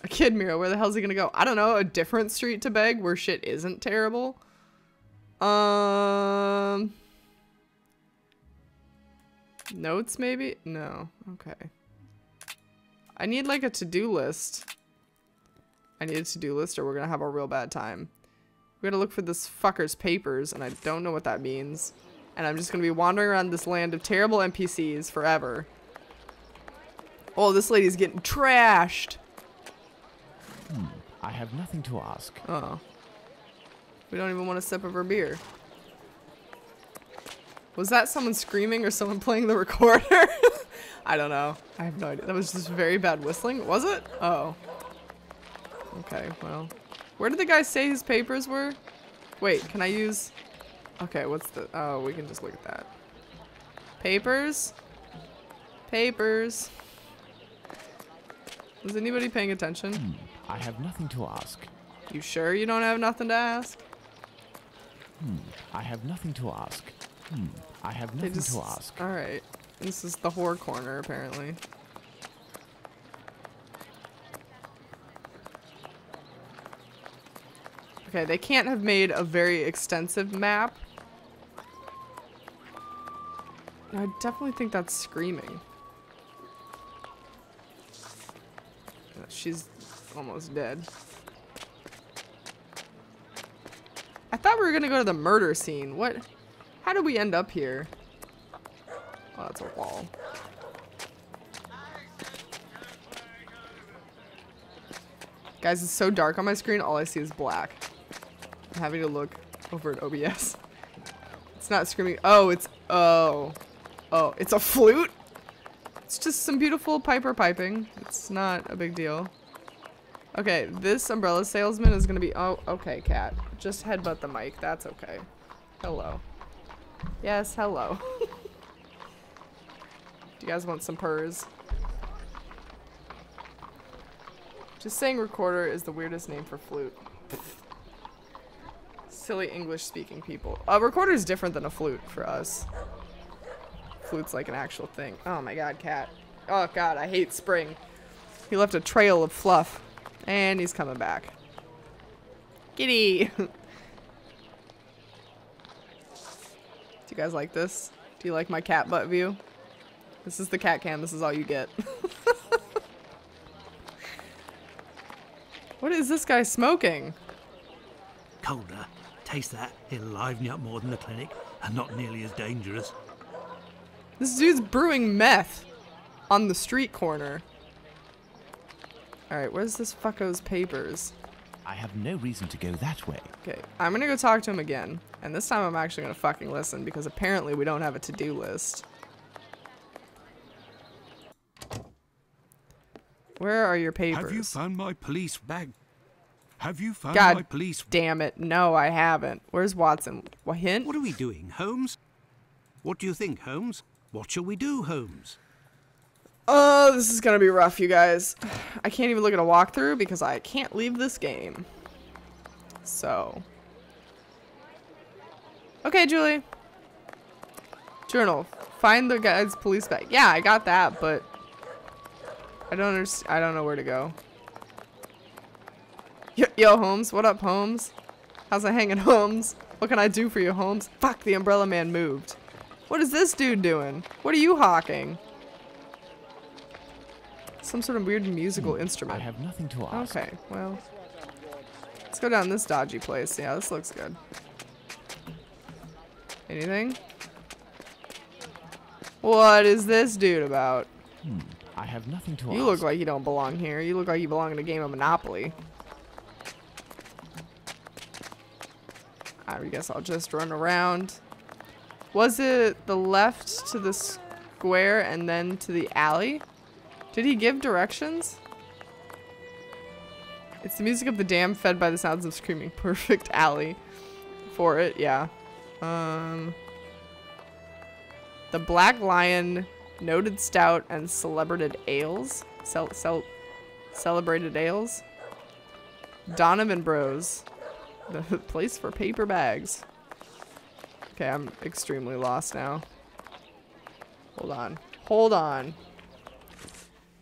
A kid Miro, where the hell's he gonna go? I don't know, a different street to beg where shit isn't terrible? Notes maybe? No. Okay. I need like a to-do list. I need a to-do list or we're gonna have a real bad time. We gotta look for this fucker's papers and I don't know what that means. And I'm just gonna be wandering around this land of terrible NPCs forever. Oh, this lady's getting trashed. I have nothing to ask. Oh. We don't even want a sip of her beer. Was that someone screaming or someone playing the recorder? I don't know. I have no idea. That was just very bad whistling. Was it? Oh. Okay, well. Where did the guy say his papers were? Wait, can I use... Okay, what's the... Oh, we can just look at that. Papers? Papers. Is anybody paying attention? I have nothing to ask. You sure you don't have nothing to ask? I have nothing to ask. I have nothing to ask. Alright. This is the whore corner, apparently. Okay, they can't have made a very extensive map. I definitely think that's screaming. She's almost dead. I thought we were gonna go to the murder scene. What? How did we end up here? Oh, that's a wall. Guys, it's so dark on my screen, all I see is black. I'm having to look over at OBS. It's not screaming. Oh, it's... Oh. Oh, it's a flute? It's just some beautiful Piper piping. It's not a big deal. Okay, this umbrella salesman is gonna be... Oh, okay, cat. Just headbutt the mic. That's okay. Hello. Yes, hello. Do you guys want some purrs? Just saying recorder is the weirdest name for flute. Silly English-speaking people. A recorder is different than a flute for us. Flute's like an actual thing. Oh my god, cat. Oh god, I hate spring. He left a trail of fluff. And he's coming back. Kitty! Do you guys like this? Do you like my cat butt view? This is the cat cam. This is all you get. What is this guy smoking? Colder. Taste that. It'll liven you up more than the clinic, and not nearly as dangerous. This dude's brewing meth on the street corner. Alright, where's this fucko's papers? I have no reason to go that way. Okay, I'm gonna go talk to him again. And this time I'm actually gonna fucking listen, because apparently we don't have a to-do list. Where are your papers? Have you found my police bag? Have you found God my police... damn it. No, I haven't. Where's Watson? What, hint? What are we doing, Holmes? What do you think, Holmes? What shall we do, Holmes? Oh, this is gonna be rough, you guys. I can't even look at a walkthrough because I can't leave this game. So. Okay, Julie. Journal. Find the guy's police bag. Yeah, I got that, but I don't understand. I don't know where to go. Yo, Holmes. What up, Holmes? How's it hanging, Holmes? What can I do for you, Holmes? Fuck, the umbrella man moved. What is this dude doing? What are you hawking? Some sort of weird musical instrument. I have nothing to ask. Okay, well. Let's go down this dodgy place. Yeah, this looks good. Anything? What is this dude about? I have nothing to ask. You look like you don't belong here. You look like you belong in a game of Monopoly. I guess I'll just run around. Was it the left to the square and then to the alley? Did he give directions? It's the music of the dam fed by the sounds of screaming. Perfect alley for it, yeah. The Black Lion, Noted Stout, and Celebrated Ales. Celebrated Ales. Donovan Bros. The place for paper bags. Okay, I'm extremely lost now. Hold on. Hold on.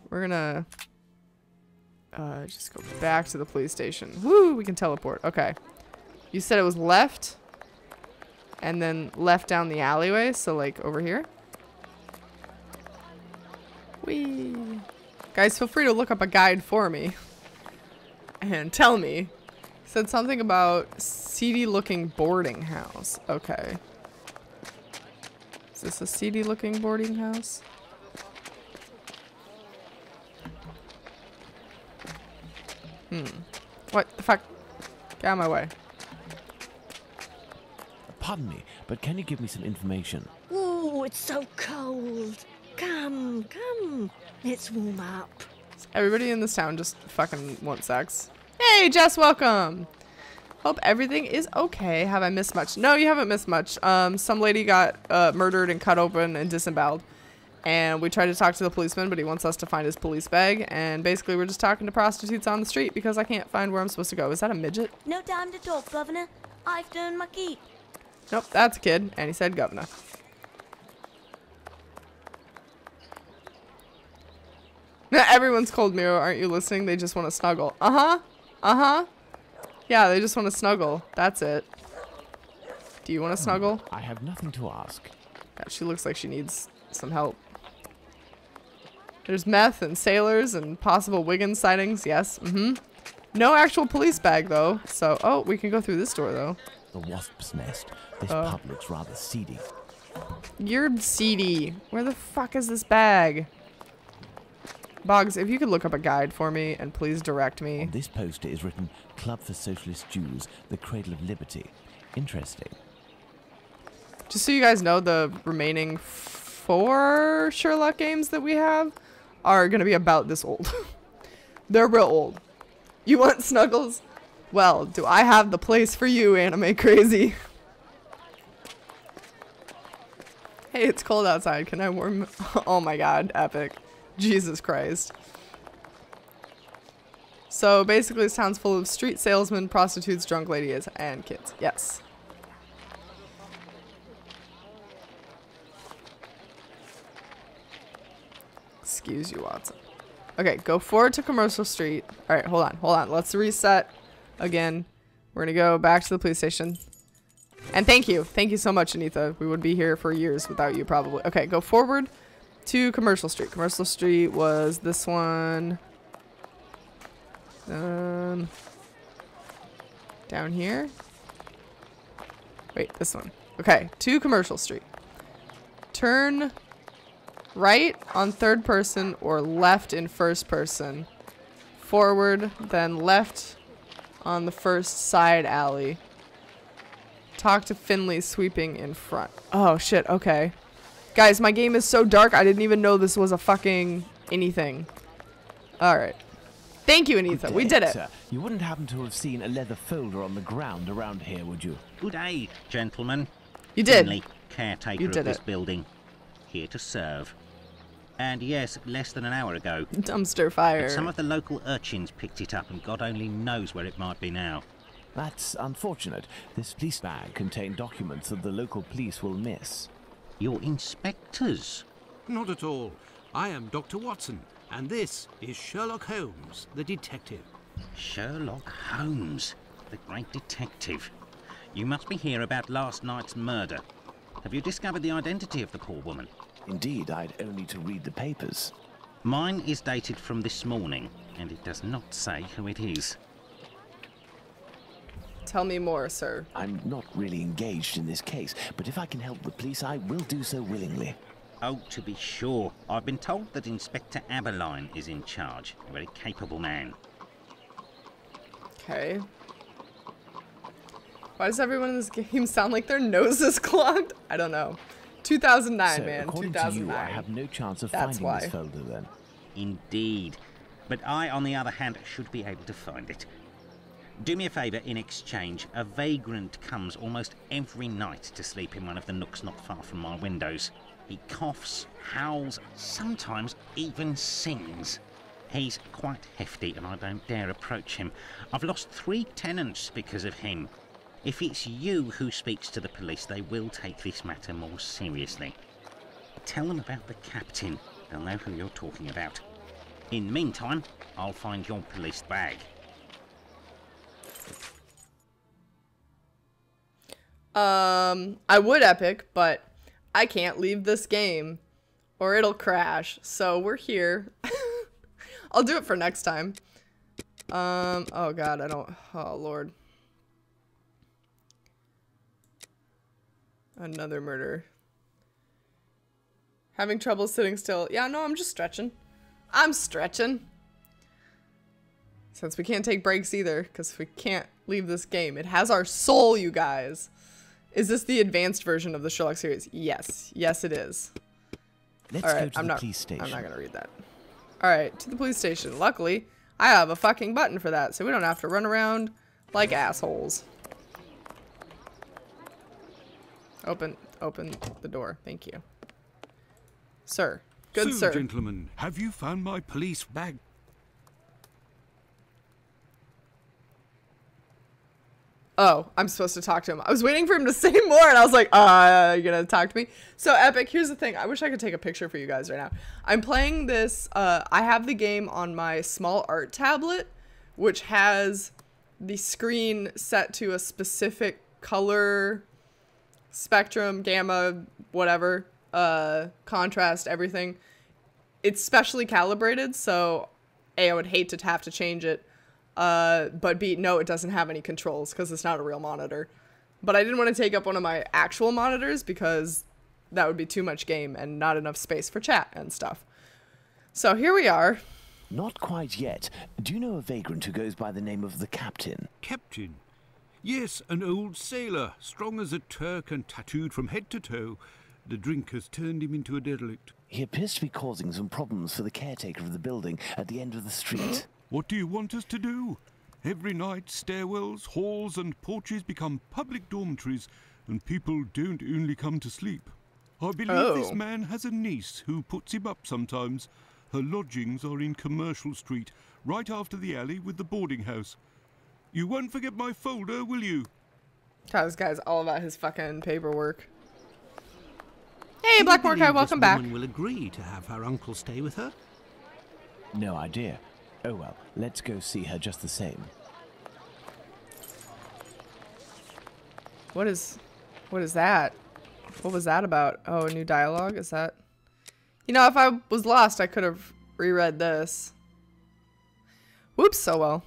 We're gonna just go back to the police station. Woo! We can teleport. Okay. You said it was left. And then left down the alleyway. So, like, over here. Whee! Guys, feel free to look up a guide for me. And tell me. Said something about seedy looking boarding house. Okay. Is this a seedy looking boarding house? What the fuck? Get out of my way. Pardon me, but can you give me some information? Ooh, it's so cold. Come, come. Let's warm up. Everybody in this town just fucking wants sex. Hey, Jess, welcome. Hope everything is okay. Have I missed much? No, you haven't missed much. Some lady got murdered and cut open and disemboweled. And we tried to talk to the policeman, but he wants us to find his police bag. And basically, we're just talking to prostitutes on the street because I can't find where I'm supposed to go. Is that a midget? No time to talk, Governor. I've done my keep. Nope, that's a kid. And he said governor. Everyone's cold mirror. Aren't you listening? They just want to snuggle. Uh-huh. Uh-huh. Yeah, they just want to snuggle. That's it. Do you want to snuggle? I have nothing to ask. God, she looks like she needs some help. There's meth and sailors and possible Wiggins sightings. Yes. Mm-hmm. No actual police bag, though. So, oh, we can go through this door, though. The wasp's nest. This pub looks rather seedy. You're seedy. Where the fuck is this bag? Boggs, if you could look up a guide for me and please direct me. On this poster is written, Club for Socialist Jews, the Cradle of Liberty. Interesting. Just so you guys know, the remaining 4 Sherlock games that we have are going to be about this old. They're real old. You want snuggles? Well, do I have the place for you, anime crazy? Hey, it's cold outside. Can I warm? Oh my god, epic. Jesus Christ. So basically this town's full of street salesmen, prostitutes, drunk ladies, and kids. Yes. Excuse you, Watson. Okay, go forward to Commercial Street. Alright, hold on. Let's reset again. We're gonna go back to the police station. And thank you. Thank you so much, Anita. We would be here for years without you, probably. Okay, go forward to Commercial Street. Commercial Street was this one. Down here. Wait, this one. Okay, to Commercial Street. Turn right on third person or left in first person. Forward, then left on the first side alley. Talk to Finley sweeping in front. Oh shit, okay. Guys, my game is so dark I didn't even know this was a fucking anything. Alright. Thank you, Anita. We did it. Sir. You wouldn't happen to have seen a leather folder on the ground around here, would you? Good day, gentlemen. You did. Finley, caretaker of this building. Here to serve. And yes, less than an hour ago. Dumpster fire. But some of the local urchins picked it up and God only knows where it might be now. That's unfortunate. This police bag contained documents that the local police will miss. You're inspectors? Not at all. I am Dr. Watson, and this is Sherlock Holmes, the detective. Sherlock Holmes, the great detective. You must be here about last night's murder. Have you discovered the identity of the poor woman? Indeed, I'd only to read the papers. Mine is dated from this morning, and it does not say who it is. Tell me more, sir. I'm not really engaged in this case, but if I can help the police, I will do so willingly. Oh, to be sure. I've been told that Inspector Aberline is in charge. A very capable man. Okay. Why does everyone in this game sound like their nose is clogged? I don't know. 2009, so, man. According 2009. to you, I have no chance of That's finding why. this folder then. Indeed. But I, on the other hand, should be able to find it. Do me a favour in exchange. A vagrant comes almost every night to sleep in one of the nooks not far from my windows. He coughs, howls, sometimes even sings. He's quite hefty and I don't dare approach him. I've lost 3 tenants because of him. If it's you who speaks to the police, they will take this matter more seriously. Tell them about the captain. They'll know who you're talking about. In the meantime, I'll find your police bag. I would Epic, but I can't leave this game or it'll crash. So we're here. I'll do it for next time. Oh god, oh lord. Another murder. Having trouble sitting still. Yeah, no, I'm just stretching. I'm stretching. Since we can't take breaks either, because we can't leave this game. It has our soul, you guys. Is this the advanced version of the Sherlock series? Yes. Yes, it is. Let's All go right, to the police station. I'm not gonna read that. All right, to the police station. Luckily, I have a fucking button for that, so we don't have to run around like assholes. Open the door. Thank you. Sir. Good so, sir. Gentlemen, have you found my police bag? Oh, I'm supposed to talk to him. I was waiting for him to say more, and I was like, you're gonna talk to me? So, Epic, here's the thing. I wish I could take a picture for you guys right now. I'm playing this, I have the game on my small art tablet, which has the screen set to a specific color spectrum, gamma, whatever, contrast, everything. It's specially calibrated, so A, I would hate to have to change it. But B, no, it doesn't have any controls because it's not a real monitor. But I didn't want to take up one of my actual monitors because that would be too much game and not enough space for chat and stuff. So here we are. Not quite yet. Do you know a vagrant who goes by the name of the Captain? Captain? Yes, an old sailor, strong as a Turk and tattooed from head to toe. The drink has turned him into a derelict. He appears to be causing some problems for the caretaker of the building at the end of the street. What do you want us to do? Every night, stairwells, halls and porches become public dormitories, and people don't only come to sleep. I believe this man has a niece who puts him up sometimes. Her lodgings are in Commercial Street, right after the alley with the boarding house. You won't forget my folder, will you? God, this guy's all about his fucking paperwork. Hey, Black Mordecai, welcome back. Woman will agree to have her uncle stay with her? No idea. Oh well, let's go see her just the same. What is that? What was that about? Oh, a new dialogue? Is that? You know, if I was lost, I could have reread this. Whoops, so well.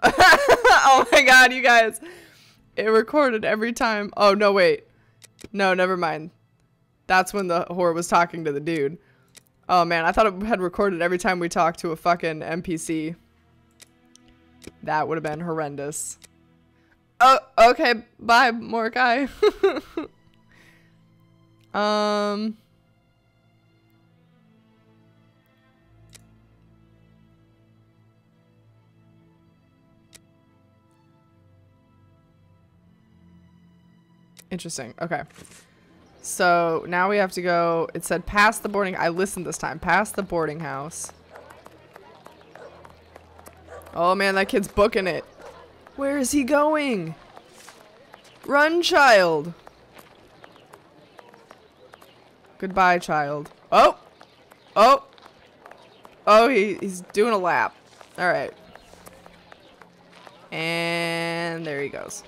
Oh my god, you guys. It recorded every time. Oh, no, wait. No, never mind. That's when the whore was talking to the dude. Oh man, I thought it had recorded every time we talked to a fucking NPC. That would have been horrendous. Oh, okay. Bye, Mordecai. Interesting. Okay. So now we have to go. It said past the boarding. I listened this time. Past the boarding house. Oh man, that kid's booking it. Where is he going? Run, child. Goodbye, child. Oh. Oh. Oh, he's doing a lap. All right. And there he goes.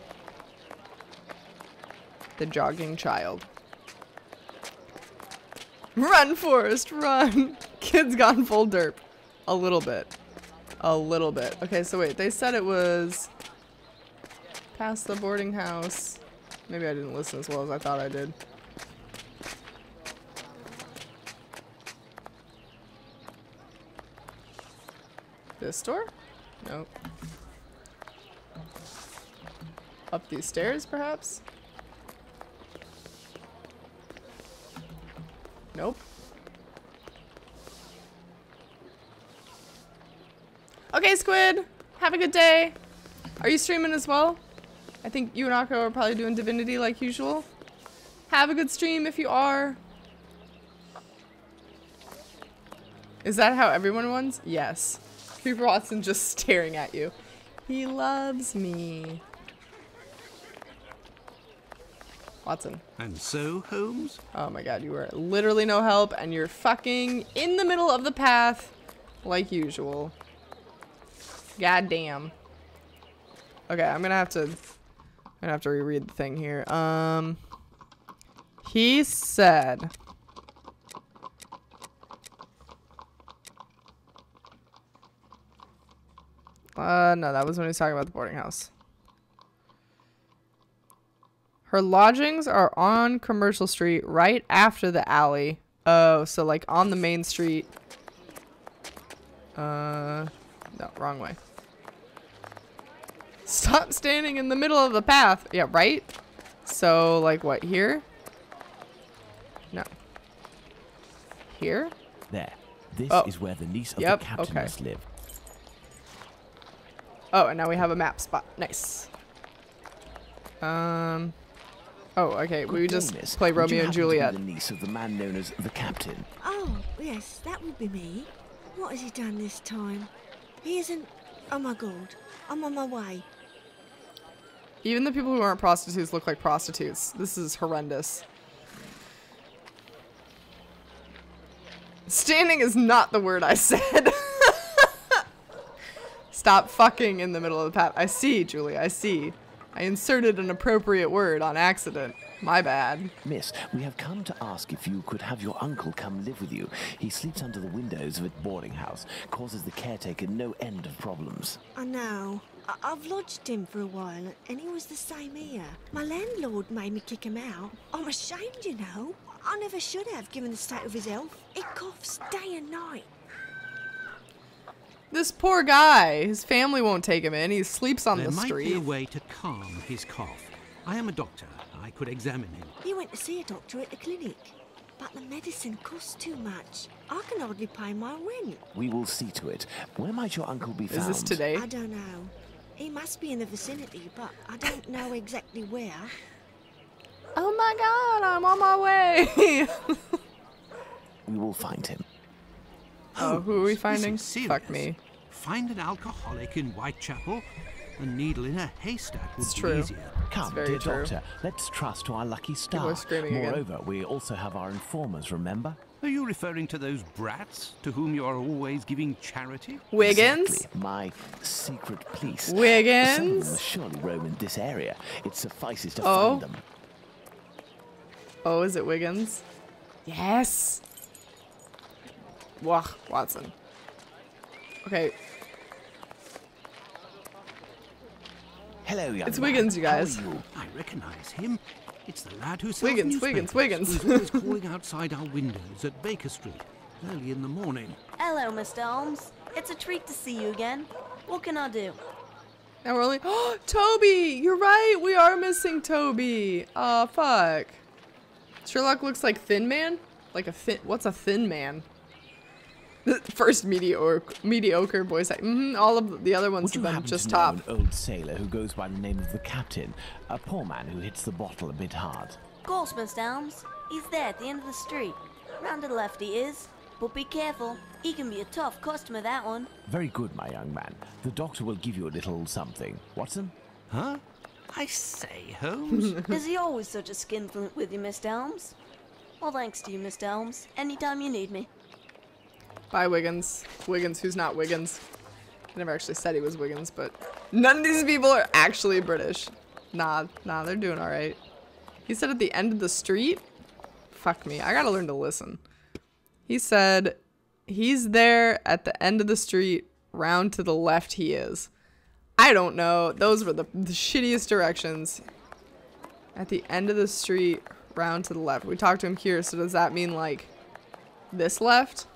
The jogging child. Run, Forrest, run! Kid's gone full derp. A little bit. A little bit. Okay, so wait, they said it was past the boarding house. Maybe I didn't listen as well as I thought I did. This door? Nope. Up these stairs, perhaps? Nope. Okay, Squid. Have a good day. Are you streaming as well? I think you and Akko are probably doing Divinity like usual. Have a good stream if you are. Is that how everyone runs? Yes. Creeper Watson just staring at you. He loves me. Watson. And so, Holmes? Oh my god, you were literally no help, and you're fucking in the middle of the path, like usual. God damn. Okay, I'm gonna have to reread the thing here. He said... no, that was when he was talking about the boarding house. Her lodgings are on Commercial Street, right after the alley. Oh, so like on the main street. No, wrong way. Stop standing in the middle of the path. Yeah, right? So, like what, here? Here? There. This is where the niece of the captain must live. Oh, and now we have a map spot. Nice. Oh, okay. We just play Romeo and Juliet. The niece of the man known as the captain. Oh, yes, that would be me. What has he done this time? He isn't... Oh my god. I'm on my way. Even the people who aren't prostitutes look like prostitutes. This is horrendous. Standing is not the word I said. Stop fucking in the middle of the path. I see, Julie, I see. I inserted an appropriate word on accident. My bad. Miss, we have come to ask if you could have your uncle come live with you. He sleeps under the windows of a boarding house, causes the caretaker no end of problems. I know. I've lodged him for a while, and he was the same here. My landlord made me kick him out. I'm ashamed, you know. I never should have, given the state of his health. He coughs day and night. This poor guy. His family won't take him in. He sleeps on the street. There might be a way to calm his cough. I am a doctor. I could examine him. He went to see a doctor at the clinic, but the medicine costs too much. I can hardly pay my rent. We will see to it. Where might your uncle be found? Is this today? I don't know. He must be in the vicinity, but I don't know exactly where. Oh my god, I'm on my way. We will find him. Oh, who are we finding? Fuck me. Find an alcoholic in Whitechapel. A needle in a haystack would be easier. Come, dear doctor, let's trust to our lucky star. Moreover, again. we also have our informers, remember? Are you referring to those brats to whom you are always giving charity? Wiggins? Exactly. My secret police. Wiggins? Some of them must surely roam in this area. It suffices to find them. Oh, is it Wiggins? Yes! Wah, Watson. Okay. Hello, young It's Wiggins, you guys. I recognize him. It's the lad who sells Wiggins, newspapers, Wiggins. who's always calling outside our windows at Baker Street early in the morning. Hello, Mr. Holmes. It's a treat to see you again. What can I do? Now we're only... Oh, Toby! You're right! We are missing Toby! Aw, fuck. Sherlock looks like Thin Man? Like a thin... What's a thin man? First mediocre voice act. All of the other ones have been just top. An old sailor who goes by the name of the captain, a poor man who hits the bottle a bit hard. Of course, Mr. Holmes. He's there at the end of the street. Round to the left he is. But be careful. He can be a tough customer, that one. Very good, my young man. The doctor will give you a little something. Watson? Huh? I say, Holmes? Is he always such a skinflint with you, Mr. Holmes? Well, thanks to you, Mr. Holmes. Anytime you need me. Bye, Wiggins. Wiggins, who's not Wiggins. I never actually said he was Wiggins, but none of these people are actually British. Nah, they're doing alright. He said at the end of the street? Fuck me, I gotta learn to listen. He said, he's there at the end of the street, round to the left he is. I don't know, those were the shittiest directions. At the end of the street, round to the left. We talked to him here, so does that mean like this left?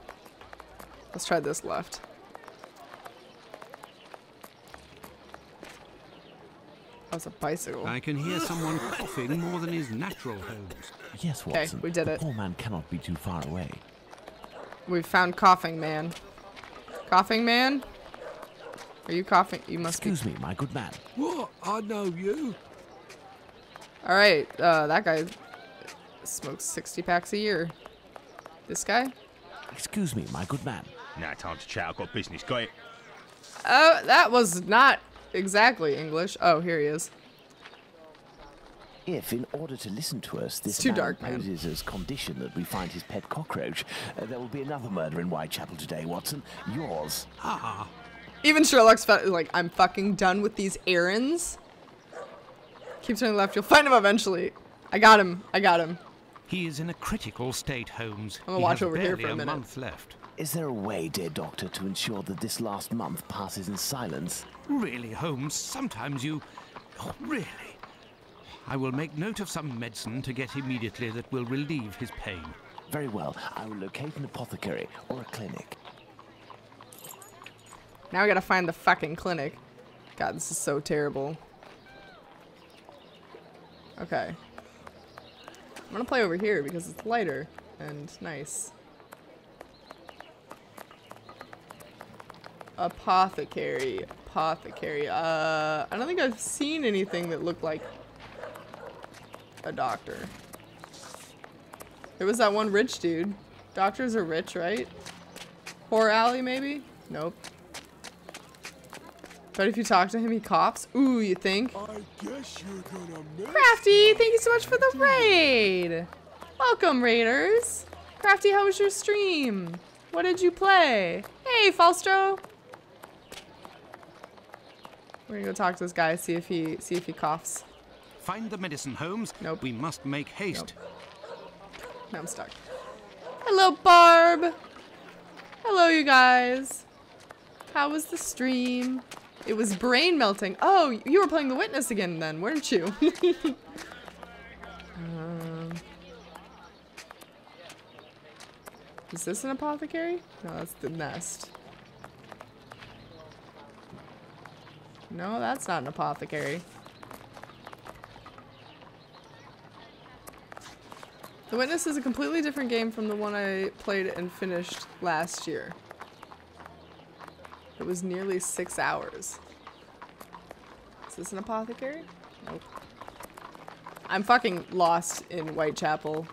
Let's try this left. Oh, it's a bicycle. I can hear someone coughing more than is natural, Holmes. Yes, Watson. Okay, we did it. The poor man cannot be too far away. We've found Coughing Man. Coughing Man? Are you coughing? You must Excuse me, my good man. What? I know you. Alright, that guy smokes 60 packs a year. This guy? Excuse me, my good man. Now, time to chat. I've got business. Got it? Oh, that was not exactly English. Oh, here he is. If, in order to listen to us, this too man dark, man. imposes as condition that we find his pet cockroach, there will be another murder in Whitechapel today, Watson. Yours. Ah. Even Sherlock's like, I'm fucking done with these errands. Keep turning left. You'll find him eventually. I got him. I got him. He is in a critical state, Holmes. I'm gonna watch over here for a minute. Month left. Is there a way, dear doctor, to ensure that this last month passes in silence? Really, Holmes, sometimes you... Oh, really? I will make note of some medicine to get immediately that will relieve his pain. Very well. I will locate an apothecary or a clinic. Now we gotta find the fucking clinic. God, this is so terrible. Okay. I'm gonna play over here because it's lighter and nice. Apothecary. Apothecary. I don't think I've seen anything that looked like a doctor. There was that one rich dude. Doctors are rich, right? Horror Alley, maybe? Nope. But if you talk to him, he coughs. Ooh, you think? I guess you're gonna miss Crafty, thank you so much for the raid. Welcome, raiders. Crafty, how was your stream? What did you play? Hey, Falstro. We're gonna go talk to this guy, see if he coughs. Find the medicine, Holmes. Nope. We must make haste. Nope. Now I'm stuck. Hello, Barb. Hello, you guys. How was the stream? It was brain melting. Oh, you were playing The Witness again then, weren't you? Is this an apothecary? No, that's the nest. No, that's not an apothecary. The Witness is a completely different game from the one I played and finished last year. It was nearly 6 hours. Is this an apothecary? Nope. I'm fucking lost in Whitechapel.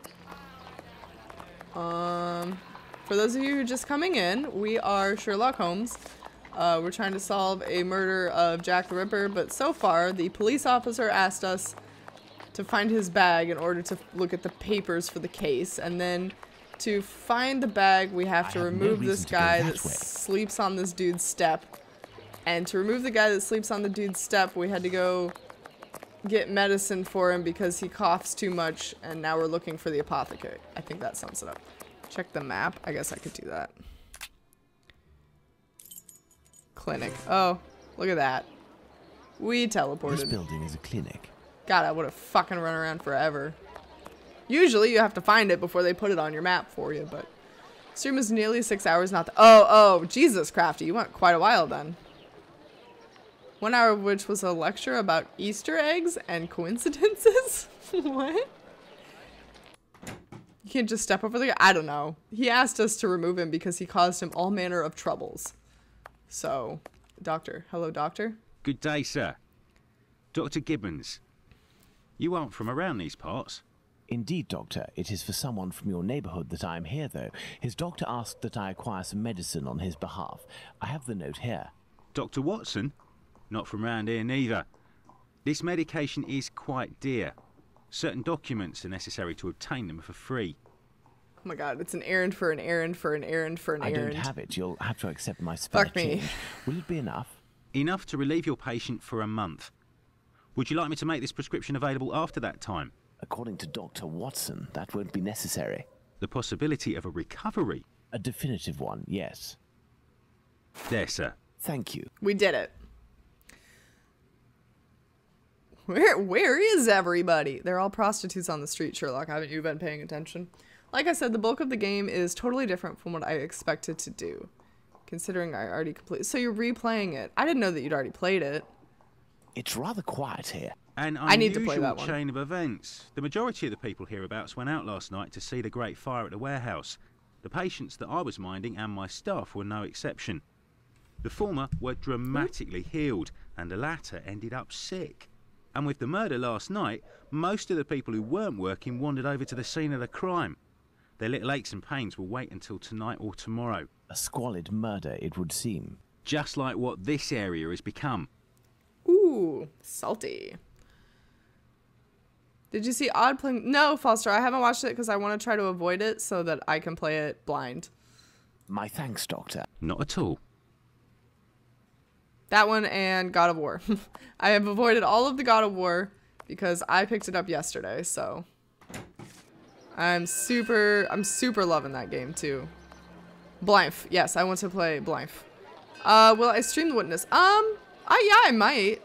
For those of you who are just coming in, we are Sherlock Holmes. We're trying to solve a murder of Jack the Ripper, but so far the police officer asked us to find his bag in order to look at the papers for the case, and then to find the bag we have to remove this guy that sleeps on this dude's step, and to remove the guy that sleeps on the dude's step we had to go get medicine for him because he coughs too much, and now we're looking for the apothecary. I think that sums it up. Check the map. I guess I could do that. Clinic. Oh, look at that. We teleported. This building is a clinic. God, I would have fucking run around forever. Usually you have to find it before they put it on your map for you, but stream is nearly 6 hours, not the— Oh, Jesus, Crafty, you went quite a while then. 1 hour of which was a lecture about Easter eggs and coincidences? What? You can't just step over the guy? I don't know. He asked us to remove him because he caused him all manner of troubles. So, doctor. Hello, doctor. Good day, sir. Dr. Gibbons. You aren't from around these parts. Indeed, Doctor. It is for someone from your neighborhood that I am here, though. His doctor asked that I acquire some medicine on his behalf. I have the note here. Dr. Watson? Not from round here neither. This medication is quite dear. Certain documents are necessary to obtain them for free. Oh my god, it's an errand for an errand for an errand for an errand. I don't have it. You'll have to accept my spare change. Will it be enough? Enough to relieve your patient for a month. Would you like me to make this prescription available after that time? According to Dr. Watson, that won't be necessary. The possibility of a recovery? A definitive one, yes. There, sir. Thank you. We did it. Where is everybody? They're all prostitutes on the street, Sherlock. Haven't you been paying attention? Like I said, the bulk of the game is totally different from what I expected to do, considering I already completed. So you're replaying it. I didn't know that you'd already played it. It's rather quiet here. An I need to play that unusual one. chain of events. The majority of the people hereabouts went out last night to see the great fire at the warehouse. The patients that I was minding and my staff were no exception. The former were dramatically healed, and the latter ended up sick. And with the murder last night, most of the people who weren't working wandered over to the scene of the crime. Their little aches and pains will wait until tonight or tomorrow. A squalid murder, it would seem. Just like what this area has become. Ooh, salty. Did you see Odd playing? No, Foster, I haven't watched it because I want to try to avoid it so that I can play it blind. My thanks, Doctor. Not at all. That one and God of War. I have avoided all of the God of War because I picked it up yesterday, so I'm super loving that game too. Blymph. Yes, I want to play Blymph. Will I stream The Witness? Yeah, I might.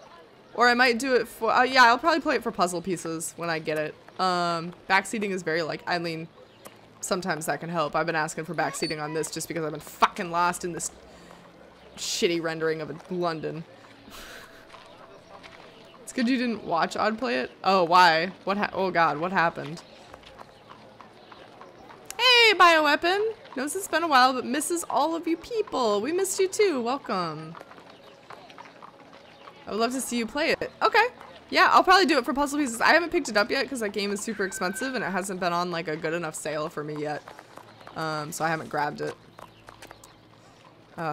Or I might do it for, yeah, I'll probably play it for puzzle pieces when I get it. Backseating is very, like, I mean, sometimes that can help. I've been asking for backseating on this just because I've been fucking lost in this shitty rendering of London. It's good you didn't watch Odd play it. Oh, why? Oh god, what happened? Hey, bioweapon! Knows it's been a while, but misses all of you people. We missed you too. Welcome. I would love to see you play it. Okay. Yeah, I'll probably do it for puzzle pieces. I haven't picked it up yet because that game is super expensive and it hasn't been on like a good enough sale for me yet. So I haven't grabbed it.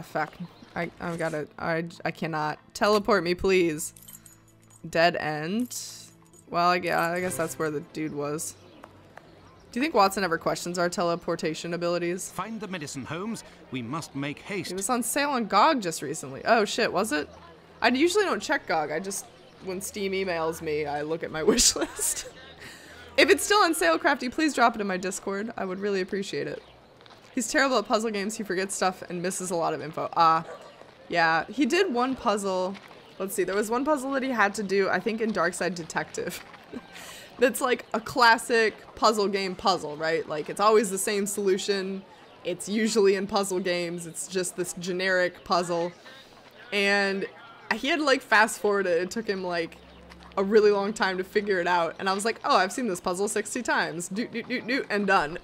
Fuck. I cannot. Teleport me, please. Dead end. Well, I guess that's where the dude was. Do you think Watson ever questions our teleportation abilities? Find the medicine, Holmes. We must make haste. It was on sale on GOG just recently. Oh shit, was it? I usually don't check GOG. I just, when Steam emails me, I look at my wish list. If it's still on sale, Crafty, please drop it in my Discord. I would really appreciate it. He's terrible at puzzle games. He forgets stuff and misses a lot of info. Yeah. He did one puzzle. Let's see. There was one puzzle that he had to do, I think, in Darkside Detective. That's like a classic puzzle game puzzle, right? Like, it's always the same solution. It's usually in puzzle games. It's just this generic puzzle. And he had to, like, fast forward it. It took him, like, a really long time to figure it out. And I was like, oh, I've seen this puzzle 60 times. Do, and done.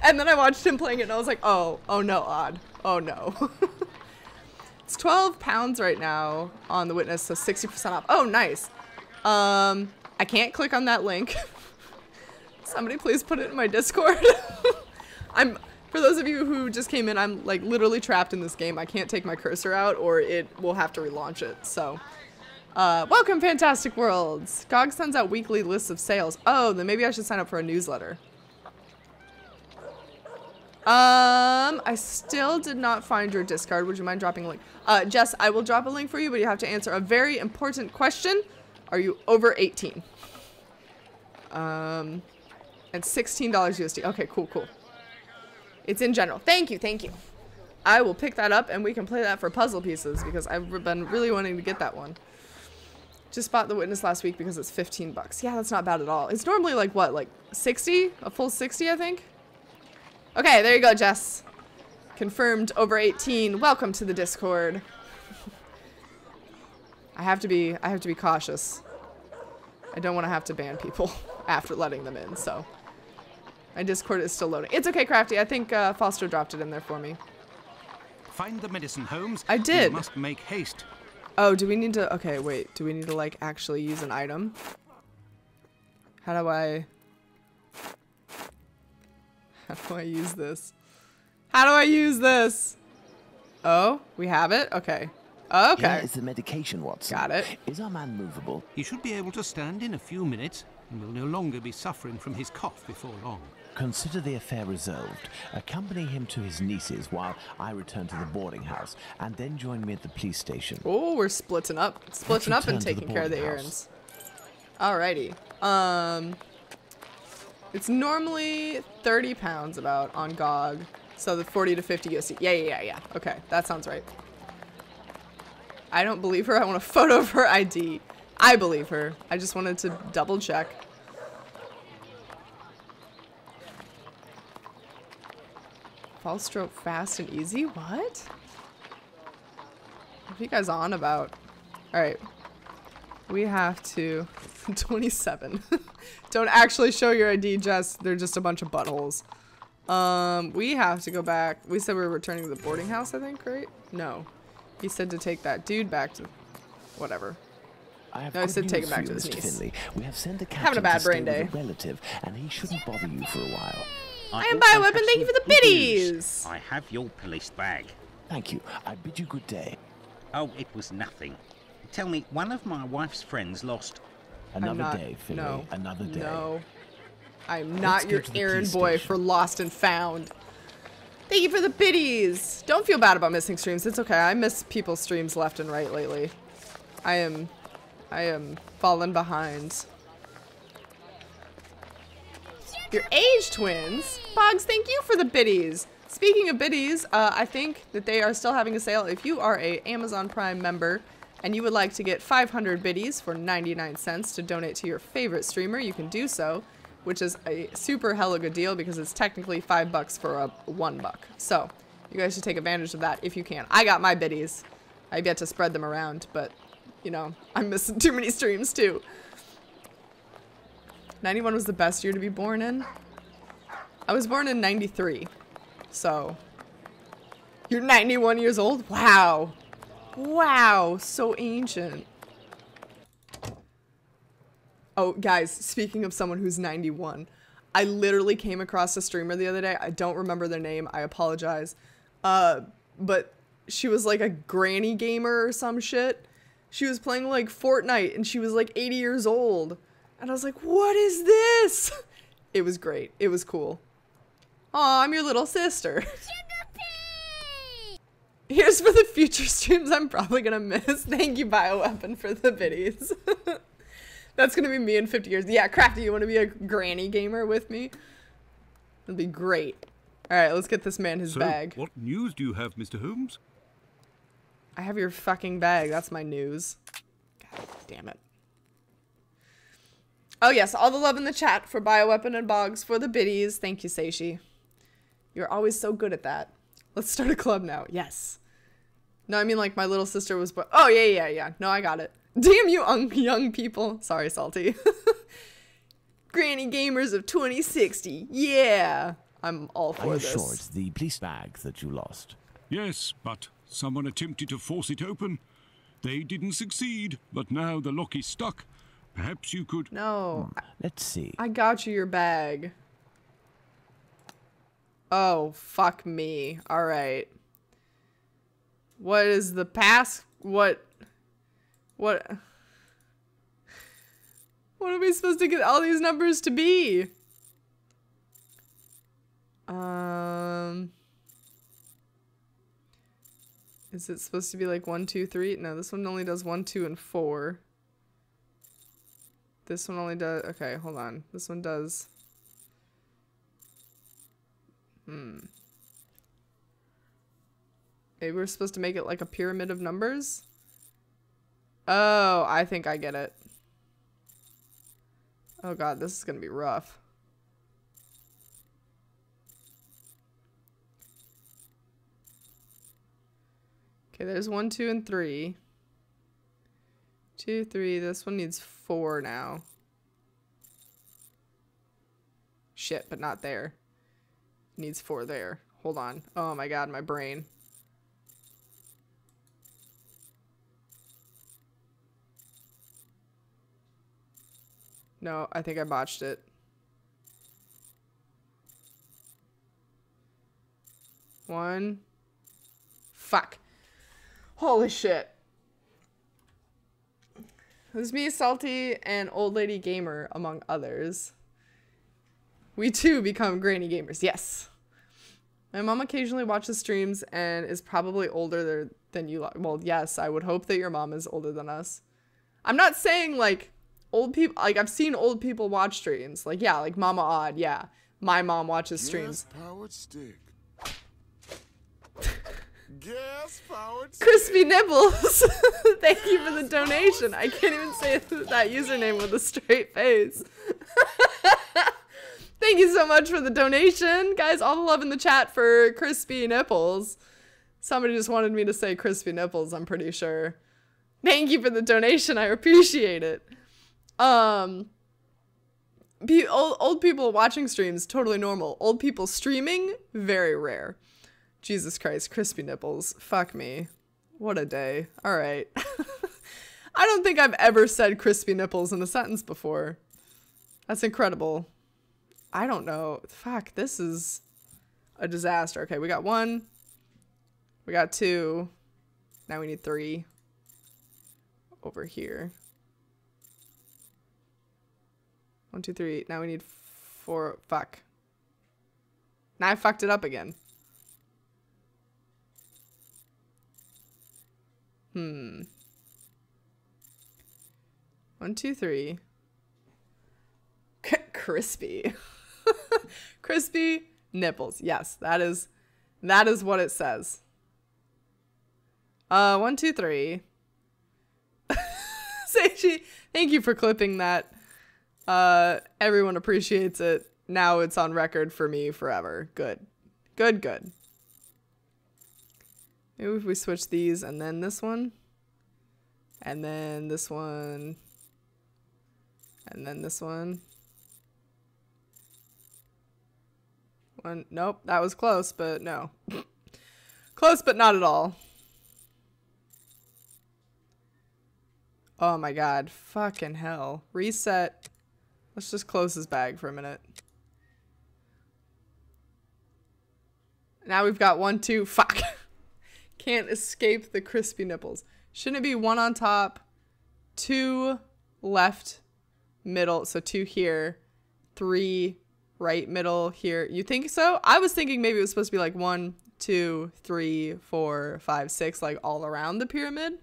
And then I watched him playing it and I was like, oh no, Odd. Oh no. It's £12 right now on the Witness, so 60% off. Oh, nice. I can't click on that link. Somebody please put it in my Discord. For those of you who just came in, I'm like literally trapped in this game. I can't take my cursor out or it will have to relaunch it. So, welcome Fantastic Worlds. GOG sends out weekly lists of sales. Oh, then maybe I should sign up for a newsletter. I still did not find your Discord. Would you mind dropping a link? Jess, I will drop a link for you, but you have to answer a very important question. Are you over 18? And $16 USD. Okay, cool. It's in general. Thank you. I will pick that up and we can play that for puzzle pieces because I've been really wanting to get that one. Just bought The Witness last week because it's 15 bucks. Yeah, that's not bad at all. It's normally like what, like 60? A full 60, I think? Okay, there you go, Jess. Confirmed over 18. Welcome to the Discord. I have to be cautious. I don't want to have to ban people after letting them in, so. My Discord is still loading. It's okay, Crafty. I think Foster dropped it in there for me. Find the medicine, Holmes. I did. We must make haste. Oh, do we need to... Okay, wait. Do we need to, like, actually use an item? How do I use this? How do I use this? Oh, we have it? Okay. Okay. Here is the medication, Watson. Got it. Is our man movable? He should be able to stand in a few minutes and will no longer be suffering from his cough before long. Consider the affair resolved. Accompany him to his niece's while I return to the boarding house, and then join me at the police station. Oh, we're splitting up and taking care of the errands. Alrighty. It's normally £30 about on GOG, so the 40 to 50 USD. Yeah. Okay, that sounds right. I don't believe her. I want a photo of her ID. I believe her. I just wanted to double check. Fall stroke fast and easy? What? What are you guys on about? Alright. We have to... 27. Don't actually show your ID, Jess. They're just a bunch of buttholes. We have to go back. We said we were returning to the boarding house, I think, right? No. He said to take that dude back to... whatever. No, I said take him back to his niece. Finley. We have sent a having a bad brain day. A relative, and he shouldn't bother you for a while. I am Bioweapon, thank you for the biddies! I have your police bag. Thank you. I bid you good day. Oh, it was nothing. Tell me, one of my wife's friends lost... Another day, Finley. No. Another day. No. I'm not your errand boy for Lost and Found. Thank you for the biddies! Don't feel bad about missing streams. It's okay. I miss people's streams left and right lately. I am falling behind. Your age twins? Boggs, thank you for the biddies. Speaking of biddies, I think that they are still having a sale. If you are a Amazon Prime member and you would like to get 500 biddies for 99 cents to donate to your favorite streamer, you can do so, which is a super hella good deal because it's technically $5 for a $1. So you guys should take advantage of that if you can. I got my biddies. I've yet to spread them around, but you know, I'm missing too many streams too. 91 was the best year to be born in. I was born in 93. So, you're 91 years old? Wow. Wow, so ancient. Oh, guys, speaking of someone who's 91, I literally came across a streamer the other day. I don't remember their name. I apologize. But she was like a granny gamer or some shit. She was playing like Fortnite and she was like 80 years old. And I was like, what is this? It was great. It was cool. Aw, I'm your little sister. Here's for the future streams I'm probably gonna miss. Thank you, Bioweapon, for the biddies. That's gonna be me in 50 years. Yeah, Crafty, you wanna be a granny gamer with me? That'd be great. Alright, let's get this man his bag. What news do you have, Mr. Holmes? I have your fucking bag. That's my news. God damn it. Oh yes, all the love in the chat for Bioweapon and Boggs for the biddies. Thank you, Seishi. You're always so good at that. Let's start a club now. Yes. No, I mean like my little sister was... Oh, yeah. No, I got it. Damn you young people. Sorry, Salty. Granny gamers of 2060. Yeah. I'm all for this. Are you sure it's the police bag that you lost? Yes, but someone attempted to force it open. They didn't succeed, but now the lock is stuck. Perhaps you could... No. Let's see. I got you your bag. Oh, fuck me. Alright. What is the pass? What are we supposed to get all these numbers to be? Is it supposed to be like 1, 2, 3? No, this one only does 1, 2, and 4. This one only does... Okay, hold on. This one does... Maybe we're supposed to make it like a pyramid of numbers? Oh, I think I get it. Oh god, this is gonna be rough. Okay, there's 1, 2, and 3. 2, 3. This one needs 4 now. Shit, but not there. Needs 4 there. Hold on. Oh my god, my brain. No, I think I botched it. One. Fuck. Holy shit. This is me, Salty, and Old Lady Gamer, among others. We too become granny gamers. Yes. My mom occasionally watches streams and is probably older than you. Well, yes, I would hope that your mom is older than us. I'm not saying like old people, like I've seen old people watch streams. Like, yeah, like Mama Odd. Yeah. My mom watches streams. Gas-powered stick. Gas-powered stick. Crispy Nibbles. Thank you for the donation. I can't even say that username with a straight face. Thank you so much for the donation. Guys, all the love in the chat for Crispy Nipples. Somebody just wanted me to say Crispy Nipples, I'm pretty sure. Thank you for the donation. I appreciate it. Old people watching streams, totally normal. Old people streaming, very rare. Jesus Christ, Crispy Nipples. Fuck me. What a day. All right. I don't think I've ever said Crispy Nipples in a sentence before. That's incredible. I don't know. Fuck, this is a disaster. Okay, we got 1. We got 2. Now we need 3. Over here. 1, 2, 3. Now we need 4. Fuck. Now I fucked it up again. 1, 2, 3. Crispy. Crispy Nipples. Yes, that is what it says. 1, 2, 3. Seishi, thank you for clipping that. Everyone appreciates it. Now it's on record for me forever. Good. Good, good. Maybe if we switch these and then this one. And then this one. And then this one. One, nope, that was close, but no. Close, but not at all. Oh my god, fucking hell. Reset. Let's just close his bag for a minute. Now we've got 1, 2, fuck. Can't escape the crispy nipples. Shouldn't it be 1 on top, 2 left, middle, so 2 here, 3 right, middle, here. You think so? I was thinking maybe it was supposed to be like 1, 2, 3, 4, 5, 6, like all around the pyramid.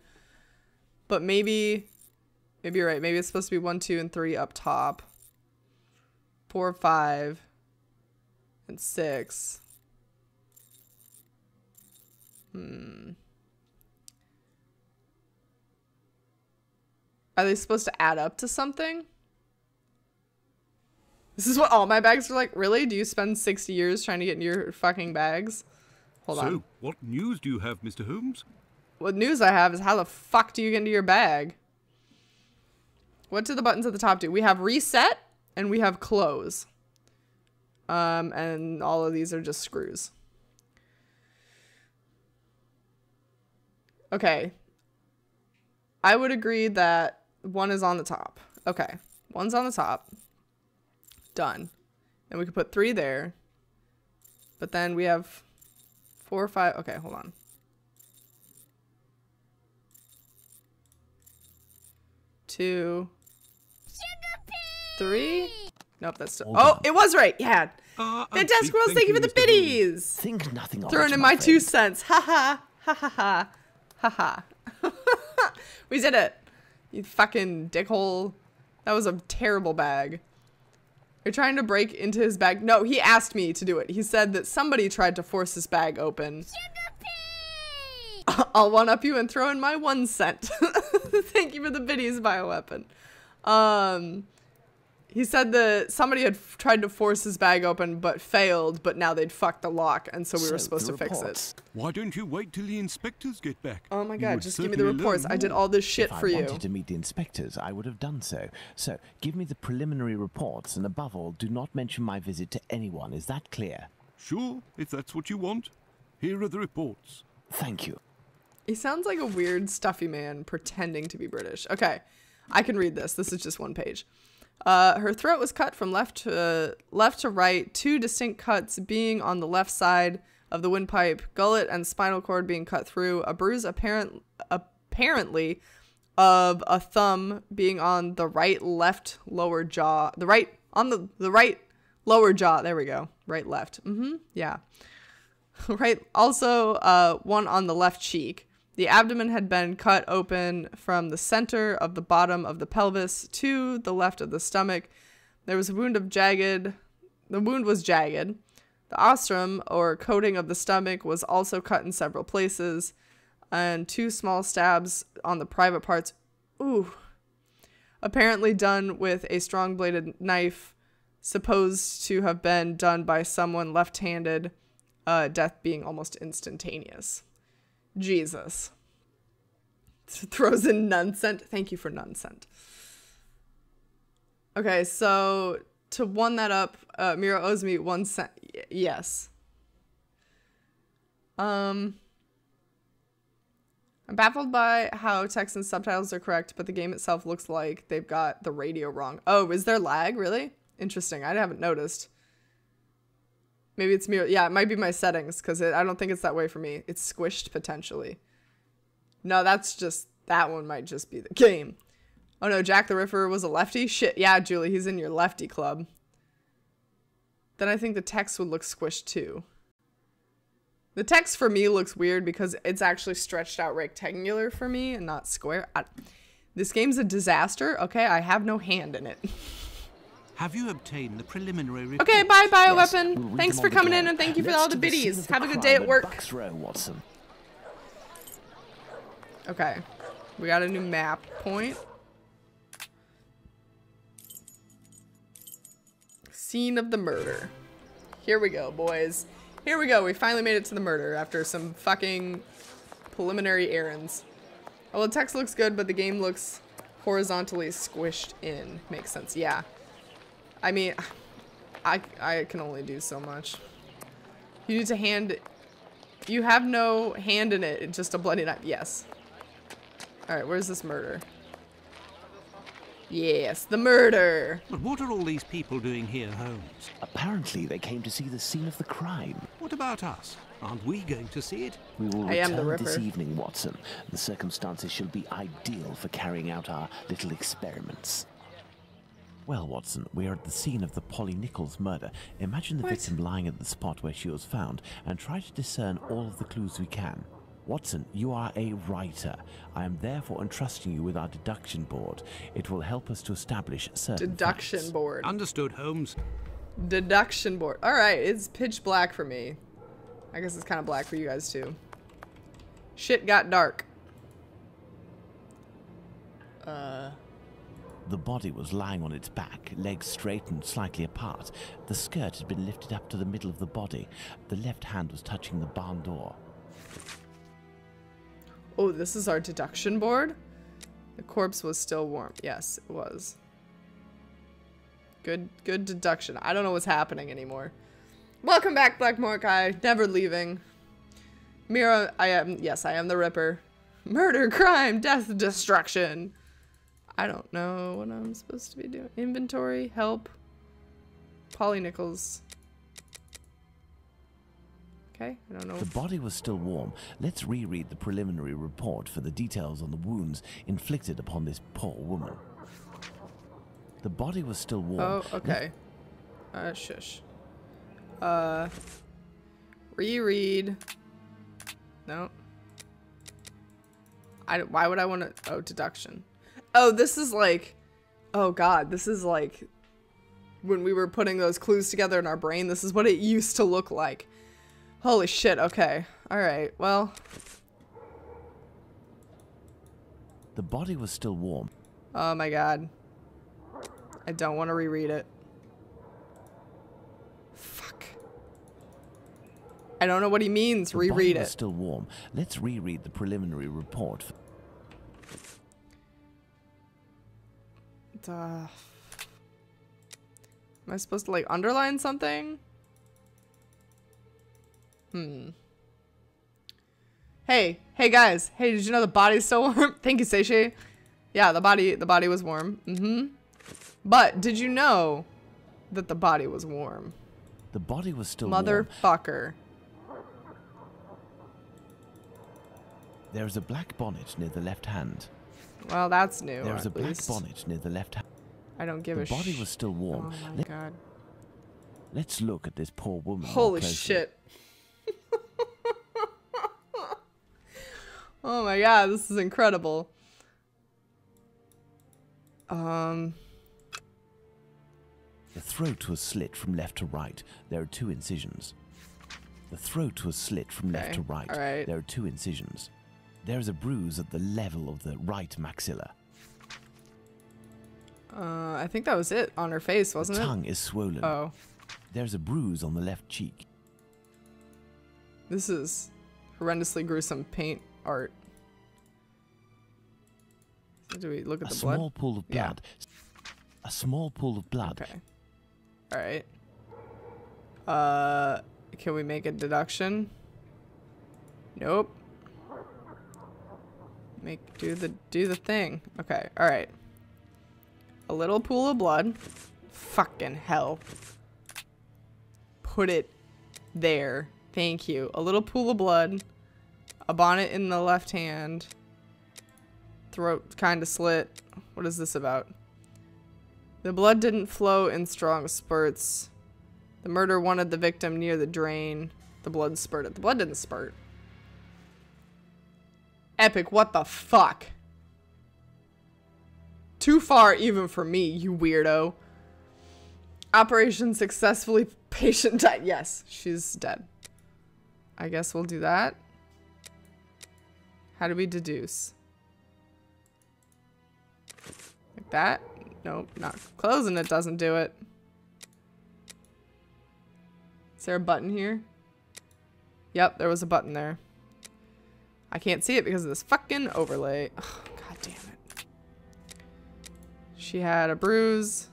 But maybe you're right. Maybe it's supposed to be 1, 2, and 3 up top. 4, 5, and 6. Are they supposed to add up to something? This is what all my bags are like? Really? Do you spend 60 years trying to get into your fucking bags? Hold on. So, what news do you have, Mr. Holmes? What news I have is how the fuck do you get into your bag? What do the buttons at the top do? We have reset and we have close. And all of these are just screws. Okay. I would agree that 1 is on the top. Okay. 1's on the top. Done. And we could put 3 there. But then we have 4, 5. Okay, hold on. 2, 3. Nope, that's still. Oh, it was right. Yeah. Fantastic Worlds, thank you for the biddies. Think nothing of Throwing it, in my my 2 friend. cents. Ha ha. Ha ha ha. Ha ha. We did it. You fucking dickhole. That was a terrible bag. You're trying to break into his bag. No, he asked me to do it. He said that somebody tried to force his bag open. I'll one-up you and throw in my 1 cent. Thank you for the biddies, bioweapon. He said that somebody had tried to force his bag open but failed, but now they'd fucked the lock, and so we were supposed to fix it. Why don't you wait till the inspectors get back? Oh my You god, would just give me the certainly reports. learn I did more. all this shit for If I you. wanted to meet the inspectors, I would have done so. So, give me the preliminary reports, and above all, do not mention my visit to anyone. Is that clear? Sure, if that's what you want. Here are the reports. Thank you. He sounds like a weird, stuffy man pretending to be British. Okay, I can read this. This is just 1 page. Her throat was cut from left to right, 2 distinct cuts being on the left side of the windpipe, gullet and spinal cord being cut through, a bruise apparently of a thumb being on the right lower jaw. The right lower jaw. There we go. Right, left. Yeah. Right. Also, 1 on the left cheek. The abdomen had been cut open from the center of the bottom of the pelvis to the left of the stomach. There was a wound of jagged. The wound was jagged. The ostrum, or coating of the stomach, was also cut in several places, and 2 small stabs on the private parts. Ooh. Apparently done with a strong-bladed knife, supposed to have been done by someone left-handed, death being almost instantaneous. Jesus. Throws in none cent. Thank you for none cent. Okay, so to one that up, Miro owes me 1 cent. Yes. I'm baffled by how text and subtitles are correct, but the game itself looks like they've got the radio wrong. Oh, is there lag? Really? Interesting. I haven't noticed. Maybe it's me. Yeah, it might be my settings, because I don't think it's that way for me. It's squished, potentially. No, that one might just be the game. Oh no, Jack the Ripper was a lefty? Shit, yeah, Julie, he's in your lefty club. Then I think the text would look squished too. The text for me looks weird because it's actually stretched out rectangular for me and not square. This game's a disaster, okay? I have no hand in it. Have you obtained the preliminary report? Okay, bye, bioweapon. Yes, we'll Thanks read for them on coming the in, go. and thank you for Let's all the to the scene biddies. of the Have a good crime day at work. Bucks Row, Watson. Okay, we got a new map point. Scene of the murder. Here we go, boys. Here we go. We finally made it to the murder after some fucking preliminary errands. Well, the text looks good, but the game looks horizontally squished in. Makes sense. Yeah. I mean, I can only do so much. You need to hand... You have no hand in it. It's just a bloody knife. Yes. Alright, where's this murder? Yes, the murder! But what are all these people doing here, Holmes? Apparently they came to see the scene of the crime. What about us? Aren't we going to see it? We will I am the return this Ripper. evening, Watson. The circumstances should be ideal for carrying out our little experiments. Well, Watson, we are at the scene of the Polly Nichols murder. Imagine the victim lying at the spot where she was found and try to discern all of the clues we can. Watson, you are a writer. I am therefore entrusting you with our deduction board. It will help us to establish certain Deduction facts. board. Understood, Holmes. Deduction board. Alright, it's pitch black for me. I guess it's kind of black for you guys too. Shit got dark. The body was lying on its back, legs straightened slightly apart. The skirt had been lifted up to the middle of the body. The left hand was touching the barn door. Oh, this is our deduction board? The corpse was still warm. Yes, it was. Good deduction. I don't know what's happening anymore. Welcome back, Black Mordecai. Never leaving. Mira, yes, I am the Ripper. Murder, crime, death, destruction. I don't know what I'm supposed to be doing. Inventory, help. Polly Nichols. Okay, I don't know. The body was still warm. Let's reread the preliminary report for the details on the wounds inflicted upon this poor woman. The body was still warm. Oh, okay. Shush. Reread. No. Why would I want to... Oh, deduction. Oh, this is like... Oh, God. This is like... When we were putting those clues together in our brain, this is what it used to look like. Holy shit, okay. Alright, well... The body was still warm. Oh my god. I don't want to reread it. Fuck. I don't know what he means. Reread the body was it. Still warm. Let's reread the preliminary report. Am I supposed to like underline something? Hey guys. Hey, did you know the body's still warm? Thank you, Seishi. Yeah, the body was warm. But did you know that the body was warm? The body was still warm. Motherfucker. There is a black bonnet near the left hand. Well, that's new. There is a black bonnet near the left hand. I don't give a shit. The body was still warm. Oh my god. Let's look at this poor woman. Holy shit. Oh my god, this is incredible. The throat was slit from left to right. There are 2 incisions. The throat was slit from left to right. Alright. There are 2 incisions. There is a bruise at the level of the right maxilla. I think that was it on her face, wasn't it? The tongue is swollen. Oh. There's a bruise on the left cheek. This is horrendously gruesome paint art. So do we look at the blood? A small pool of blood. Yeah. A small pool of blood. Okay. Alright. Can we make a deduction? Nope. Do the thing. Okay, alright. A little pool of blood. Fucking hell. Put it there. Thank you. A little pool of blood. A bonnet in the left hand. Throat kind of slit. What is this about? The blood didn't flow in strong spurts. The murderer wanted the victim near the drain. The blood spurted. The blood didn't spurt. Epic, what the fuck? Too far even for me, you weirdo. Operation successfully. Patient died. Yes, she's dead. I guess we'll do that. How do we deduce? Like that? Nope, not closing it doesn't do it. Is there a button here? Yep, there was a button there. I can't see it because of this fucking overlay. Oh, god damn it. She had a bruise.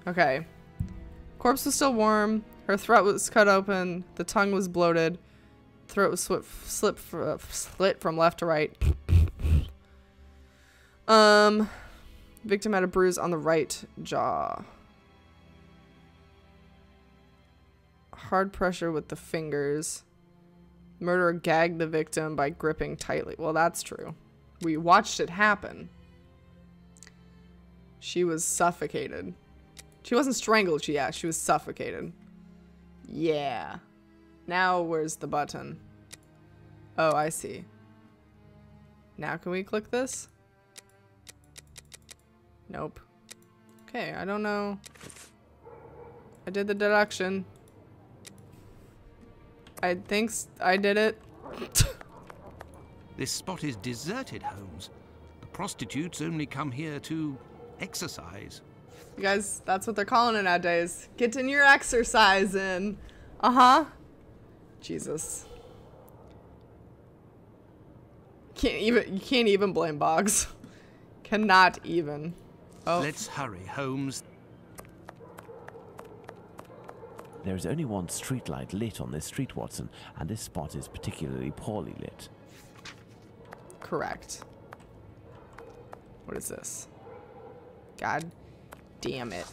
Okay. Corpse was still warm. Her throat was cut open. The tongue was bloated. Throat was slit from left to right. Victim had a bruise on the right jaw. Hard pressure with the fingers. Murderer gagged the victim by gripping tightly. Well, that's true. We watched it happen. She was suffocated. She wasn't strangled, she was suffocated. Yeah. Now where's the button? Oh, I see. Now can we click this? Nope. Okay, I don't know. I did the deduction. I think I did it. This spot is deserted, Holmes. The prostitutes only come here to exercise. You guys, that's what they're calling it nowadays. Getting your exercise in. Uh-huh. Jesus. You can't even blame Boggs. Cannot even. Oh. Let's hurry, Holmes. There is only one streetlight lit on this street, Watson, and this spot is particularly poorly lit. Correct. What is this? God damn it.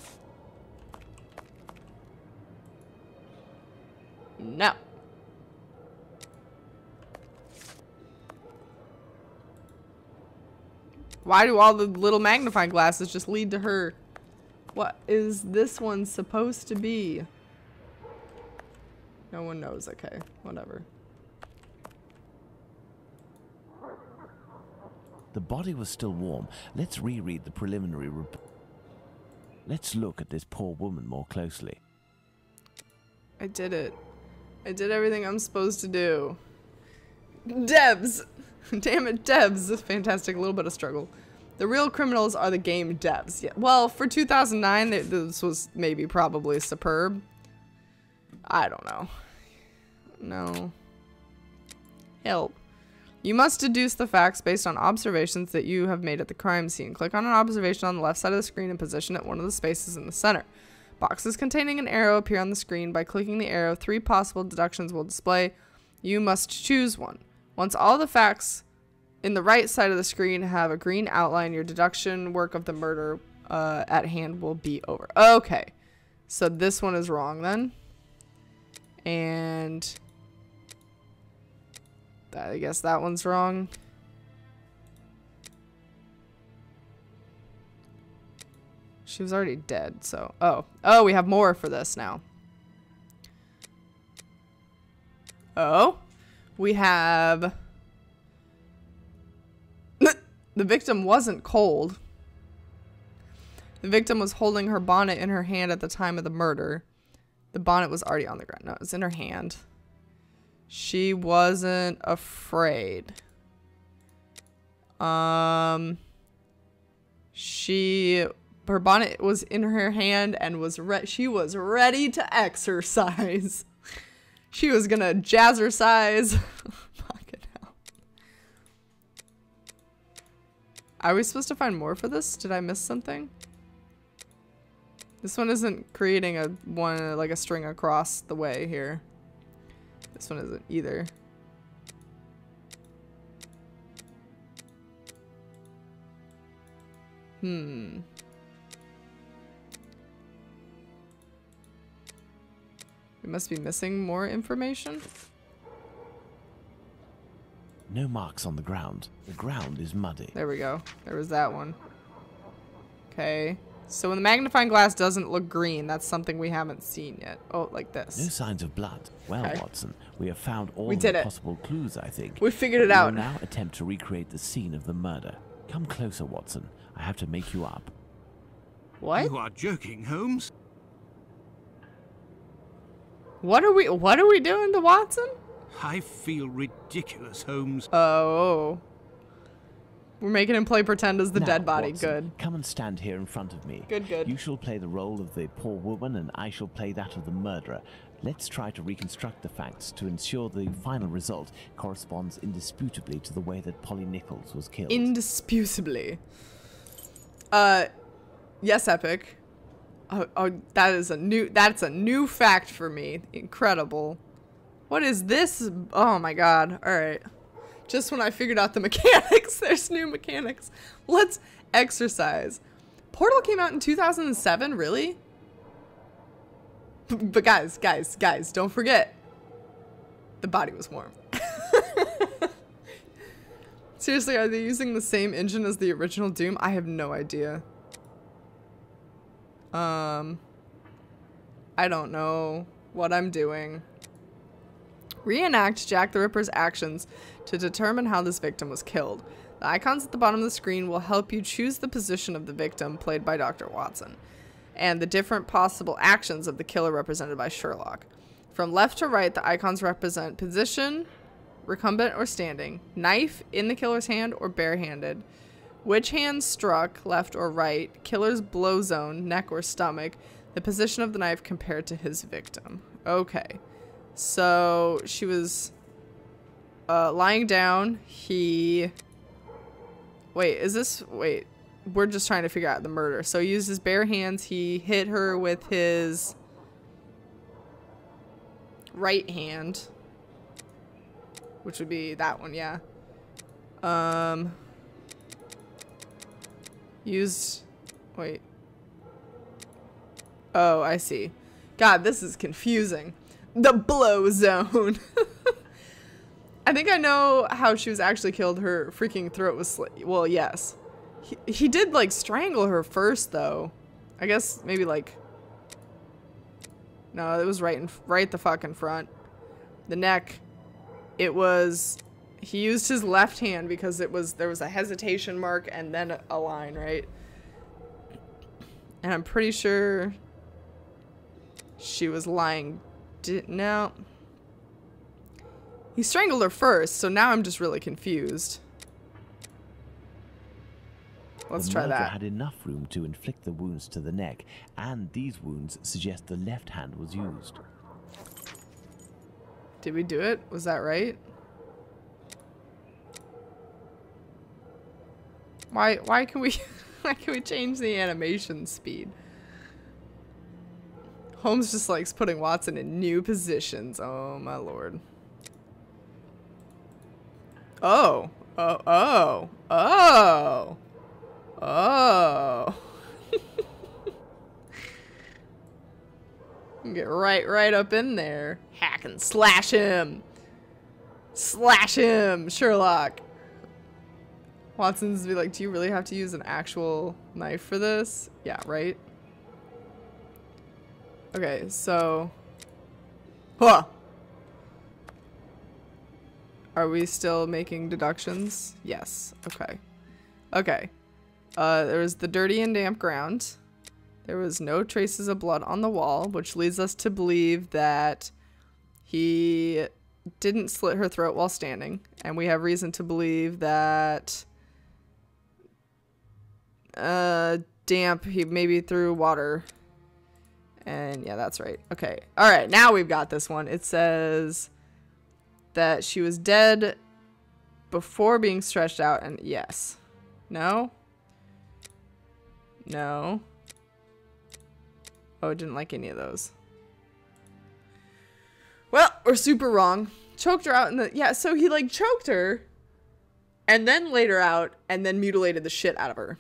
No. Why do all the little magnifying glasses just lead to her? What is this one supposed to be? No one knows. Okay, whatever. The body was still warm. Let's reread the preliminary report. Let's look at this poor woman more closely. I did it. I did everything I'm supposed to do. Devs! Damn it, devs. Fantastic, a little bit of struggle. The real criminals are the game devs. Yeah. Well, for 2009, this was maybe probably superb. I don't know. No. Help. You must deduce the facts based on observations that you have made at the crime scene. Click on an observation on the left side of the screen and position it one of the spaces in the center. Boxes containing an arrow appear on the screen. By clicking the arrow, 3 possible deductions will display. You must choose one. Once all the facts in the right side of the screen have a green outline, your deduction work of the murder at hand will be over. Okay. So this one is wrong then. And I guess that one's wrong. She was already dead, so... Oh, we have more for this now. Oh. We have... The victim wasn't cold. The victim was holding her bonnet in her hand at the time of the murder. The bonnet was already on the ground. No, it was in her hand. She wasn't afraid. Her bonnet was in her hand and she was ready to exercise. She was gonna jazzercise. Fucking hell. Are we supposed to find more for this? Did I miss something? This one isn't creating like a string across the way here. This one isn't either. We must be missing more information. No marks on the ground. The ground is muddy. There we go. There was that one. Okay. So when the magnifying glass doesn't look green, that's something we haven't seen yet. Oh, like this. No signs of blood. Well, okay. Watson, we have found all the possible clues, I think. We figured it out. We will now attempt to recreate the scene of the murder. Come closer, Watson. I have to make you up. What? You are joking, Holmes. What are we doing to Watson? I feel ridiculous, Holmes. Oh. We're making him play pretend as the now, dead body. Watson, Good. Come and stand here in front of me. Good. You shall play the role of the poor woman and I shall play that of the murderer. Let's try to reconstruct the facts to ensure the final result corresponds indisputably to the way that Polly Nichols was killed. Indisputably. Yes, Epic. that's a new fact for me. Incredible. What is this? Oh my god. All right. Just when I figured out the mechanics, there's new mechanics. Let's exercise. Portal came out in 2007, really? But guys, don't forget. The body was warm. Seriously, are they using the same engine as the original Doom? I have no idea. I don't know what I'm doing. Reenact Jack the Ripper's actions to determine how this victim was killed. The icons at the bottom of the screen will help you choose the position of the victim, played by Dr. Watson, and the different possible actions of the killer represented by Sherlock. From left to right, the icons represent position, recumbent or standing, knife in the killer's hand or barehanded, which hand struck, left or right, killer's blow zone, neck or stomach, the position of the knife compared to his victim. Okay. So she was lying down. Wait, we're just trying to figure out the murder. So he used his bare hands. He hit her with his right hand, which would be that one, yeah. Wait. Oh, I see. God, this is confusing. The blow zone. I think I know how she was actually killed. Her freaking throat was slit. Well, yes. He did, like, strangle her first, though. I guess maybe, like... No, it was right the fuck in front. The neck. It was... He used his left hand because there was a hesitation mark and then a line, right? And I'm pretty sure she was lying... No. He strangled her first, so now I'm just really confused. Let's try that. The murderer had enough room to inflict the wounds to the neck, and these wounds suggest the left hand was used. Did we do it? Was that right? Why can we why can we change the animation speed? Holmes just likes putting Watson in new positions. Oh my lord. Oh. Oh. Oh. Oh. Oh. Get right up in there. Hack and slash him. Slash him, Sherlock. Watson's be like, do you really have to use an actual knife for this? Yeah, right? Okay, so... Huh! Are we still making deductions? Yes. Okay. Okay. There was the dirty and damp ground. There was no traces of blood on the wall, which leads us to believe that he didn't slit her throat while standing. And we have reason to believe that... damp, he maybe threw water. And yeah, that's right. Okay. All right. Now we've got this one. It says that she was dead before being stretched out. And yes. No. No. Oh, I didn't like any of those. Well, we're super wrong. Choked her out in the... Yeah, so he like choked her and then laid her out and then mutilated the shit out of her.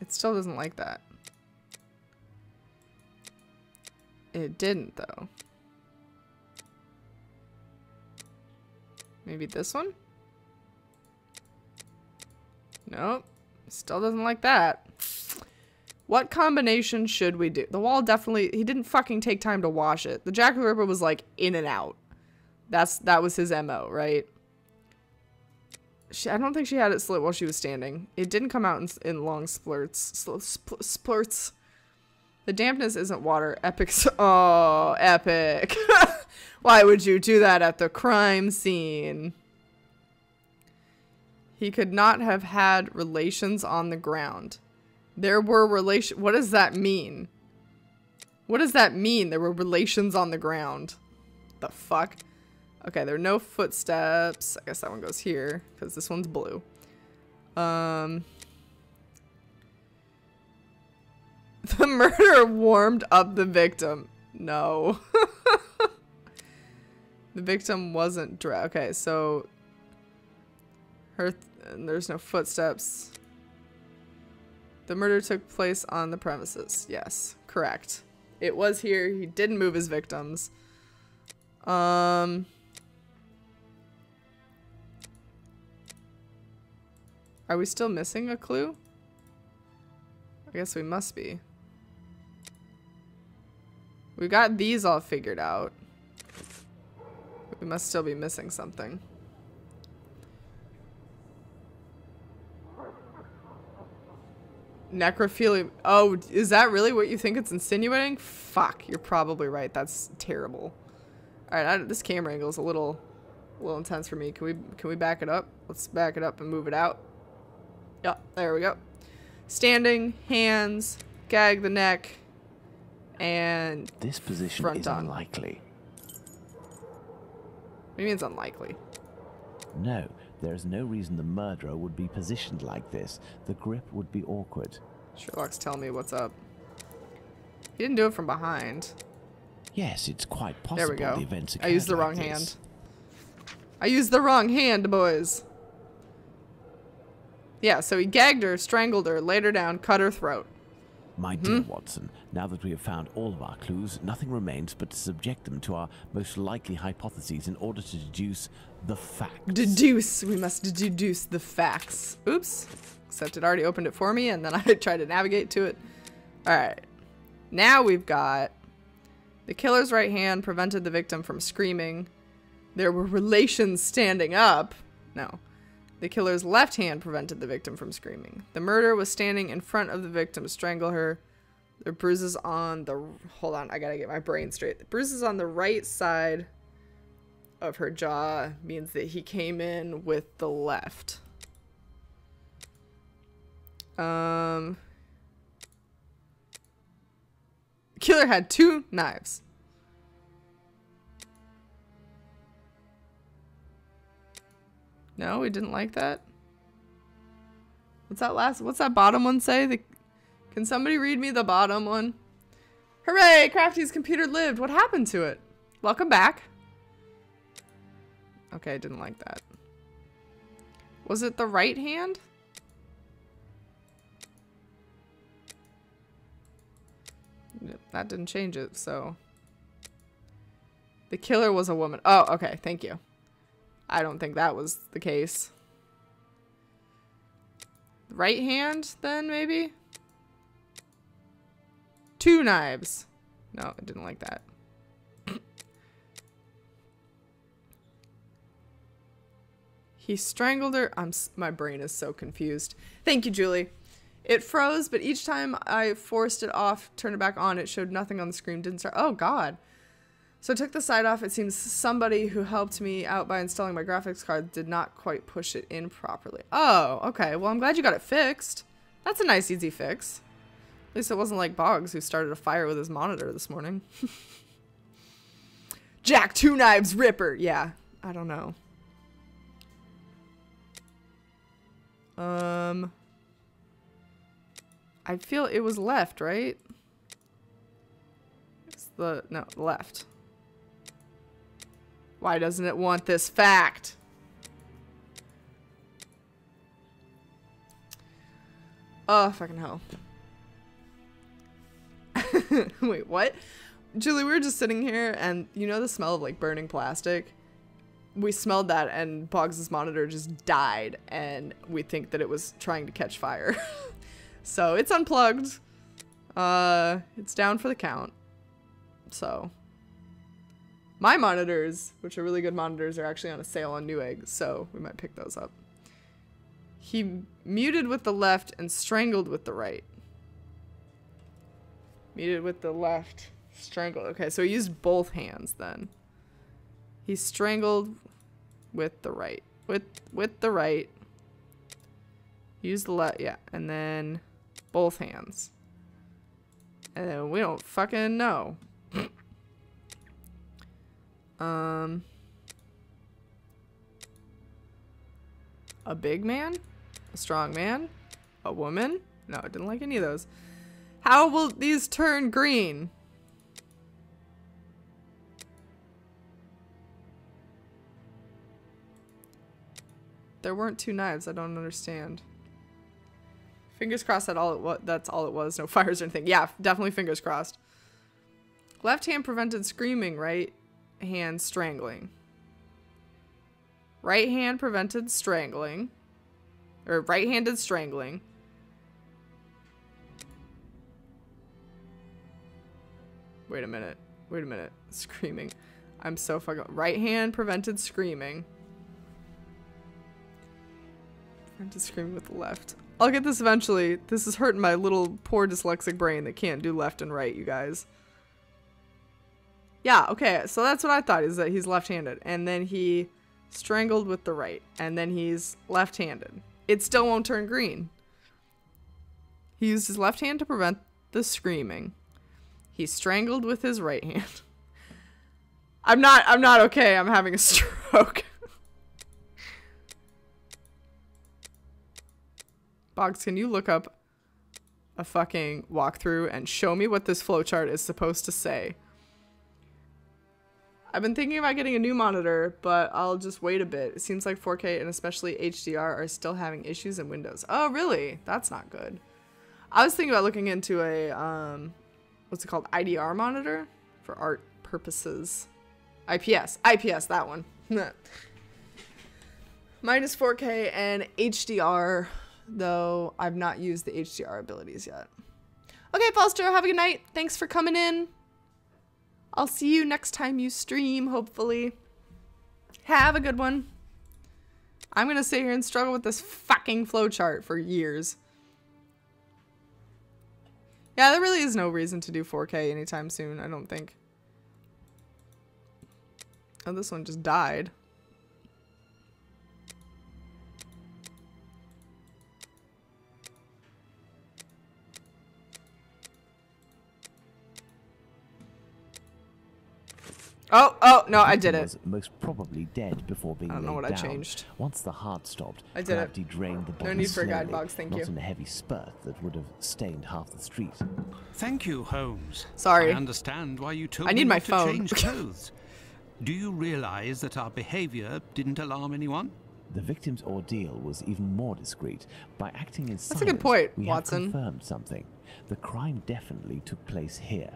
It still doesn't like that. It didn't, though. Maybe this one? Nope. Still doesn't like that. What combination should we do? The wall definitely... He didn't fucking take time to wash it. The Jack the Ripper was, like, in and out. That was his MO, right? I don't think she had it slit while she was standing. It didn't come out in long splurts. Splurts. The dampness isn't water. Epic. Oh, epic. Why would you do that at the crime scene? He could not have had relations on the ground. There were what does that mean? What does that mean? There were relations on the ground. The fuck? Okay, there are no footsteps. I guess that one goes here because this one's blue. The murderer warmed up the victim. No. The victim wasn't okay, so there's no footsteps. The murder took place on the premises. Yes, correct. It was here. He didn't move his victims. Are we still missing a clue? I guess we must be. We got these all figured out. We must still be missing something. Necrophilia. Oh, is that really what you think it's insinuating? Fuck, you're probably right. That's terrible. All right, this camera angle is a little intense for me. Can we back it up? Let's back it up and move it out. Yeah, there we go. Standing, hands, gag the neck, and this position front is on. unlikely. What do you mean it's unlikely? No, there is no reason the murderer would be positioned like this. The grip would be awkward. Sherlock's telling me what's up. He didn't do it from behind. Yes, it's quite possible. There we go. The events I used the wrong hand. I used the wrong hand, boys. Yeah, so he gagged her, strangled her, laid her down, cut her throat. My dear Watson, now that we have found all of our clues, nothing remains but to subject them to our most likely hypotheses in order to deduce the facts. Deduce. We must deduce the facts. Oops. Except it already opened it for me, and then I tried to navigate to it. Alright. Now we've got the killer's right hand prevented the victim from screaming. There were relations standing up. No. The killer's left hand prevented the victim from screaming. The murderer was standing in front of the victim to strangle her. The bruises on the... Hold on, I gotta get my brain straight. The bruises on the right side of her jaw means that he came in with the left. The killer had 2 knives. No, we didn't like that. What's that bottom one say? Can somebody read me the bottom one? Hooray! Crafty's computer lived. What happened to it? Welcome back. Okay, I didn't like that. Was it the right hand? That didn't change it, so. The killer was a woman. Oh, okay, thank you. I don't think that was the case. Right hand, then, maybe? 2 knives. No, I didn't like that. He strangled her. My brain is so confused. Thank you, Julie. It froze, but each time I forced it off, turned it back on, it showed nothing on the screen. Didn't start. Oh, God. So I took the side off. It seems somebody who helped me out by installing my graphics card did not quite push it in properly. Oh, okay. Well, I'm glad you got it fixed. That's a nice, easy fix. At least it wasn't like Boggs, who started a fire with his monitor this morning. Jack 2 Knives Ripper. Yeah, I don't know. I feel it was left, right? It's no, left. Why doesn't it want this fact? Oh, fucking hell. Wait, what? Julie, we were just sitting here and you know the smell of like burning plastic? We smelled that and Boggs' monitor just died and we think that it was trying to catch fire. So it's unplugged. It's down for the count. So my monitors, which are really good monitors, are actually on a sale on Newegg, so we might pick those up. He muted with the left and strangled with the right. Muted with the left, strangled. Okay, so he used both hands then. He strangled with the right. With the right. Use the left, yeah, and then both hands. And then we don't fucking know. A big man? A strong man? A woman? No, I didn't like any of those. How will these turn green? There weren't two knives. I don't understand. Fingers crossed that that's all it was. No fires or anything. Yeah, definitely fingers crossed. Left hand prevented screaming, right hand strangling. Right hand prevented strangling. Or right-handed strangling. Wait a minute. Wait a minute. Screaming. I'm so fucking... Right hand prevented screaming. Prevented screaming with the left. I'll get this eventually. This is hurting my little poor dyslexic brain that can't do left and right, you guys. Yeah, okay. So that's what I thought, is that he's left-handed. And then he strangled with the right. And then he's left-handed. It still won't turn green. He used his left hand to prevent the screaming. He strangled with his right hand. I'm not okay. I'm having a stroke. Boggs, can you look up a fucking walkthrough and show me what this flowchart is supposed to say? I've been thinking about getting a new monitor, but I'll just wait a bit. It seems like 4K and especially HDR are still having issues in Windows. Oh, really? That's not good. I was thinking about looking into a, what's it called? IDR monitor for art purposes. IPS, that one. Mine is 4K and HDR, though I've not used the HDR abilities yet. Okay, Foster, have a good night. Thanks for coming in. I'll see you next time you stream, hopefully. Have a good one. I'm gonna sit here and struggle with this fucking flowchart for years. Yeah, there really is no reason to do 4K anytime soon, I don't think. Oh, this one just died. Oh, no, I did it. Was most probably dead before being laid down. I don't know what I changed. Once the heart stopped, I did gravity drained the body No need for a slowly, guide, Boggs, thank you. not in a heavy spurt that would have stained half the street. Thank you, Holmes. Sorry. I understand why you told I need me my not to phone. change clothes. Do you realize that our behavior didn't alarm anyone? The victim's ordeal was even more discreet. By acting in silence, That's a good point, we Watson. have confirmed something. The crime definitely took place here.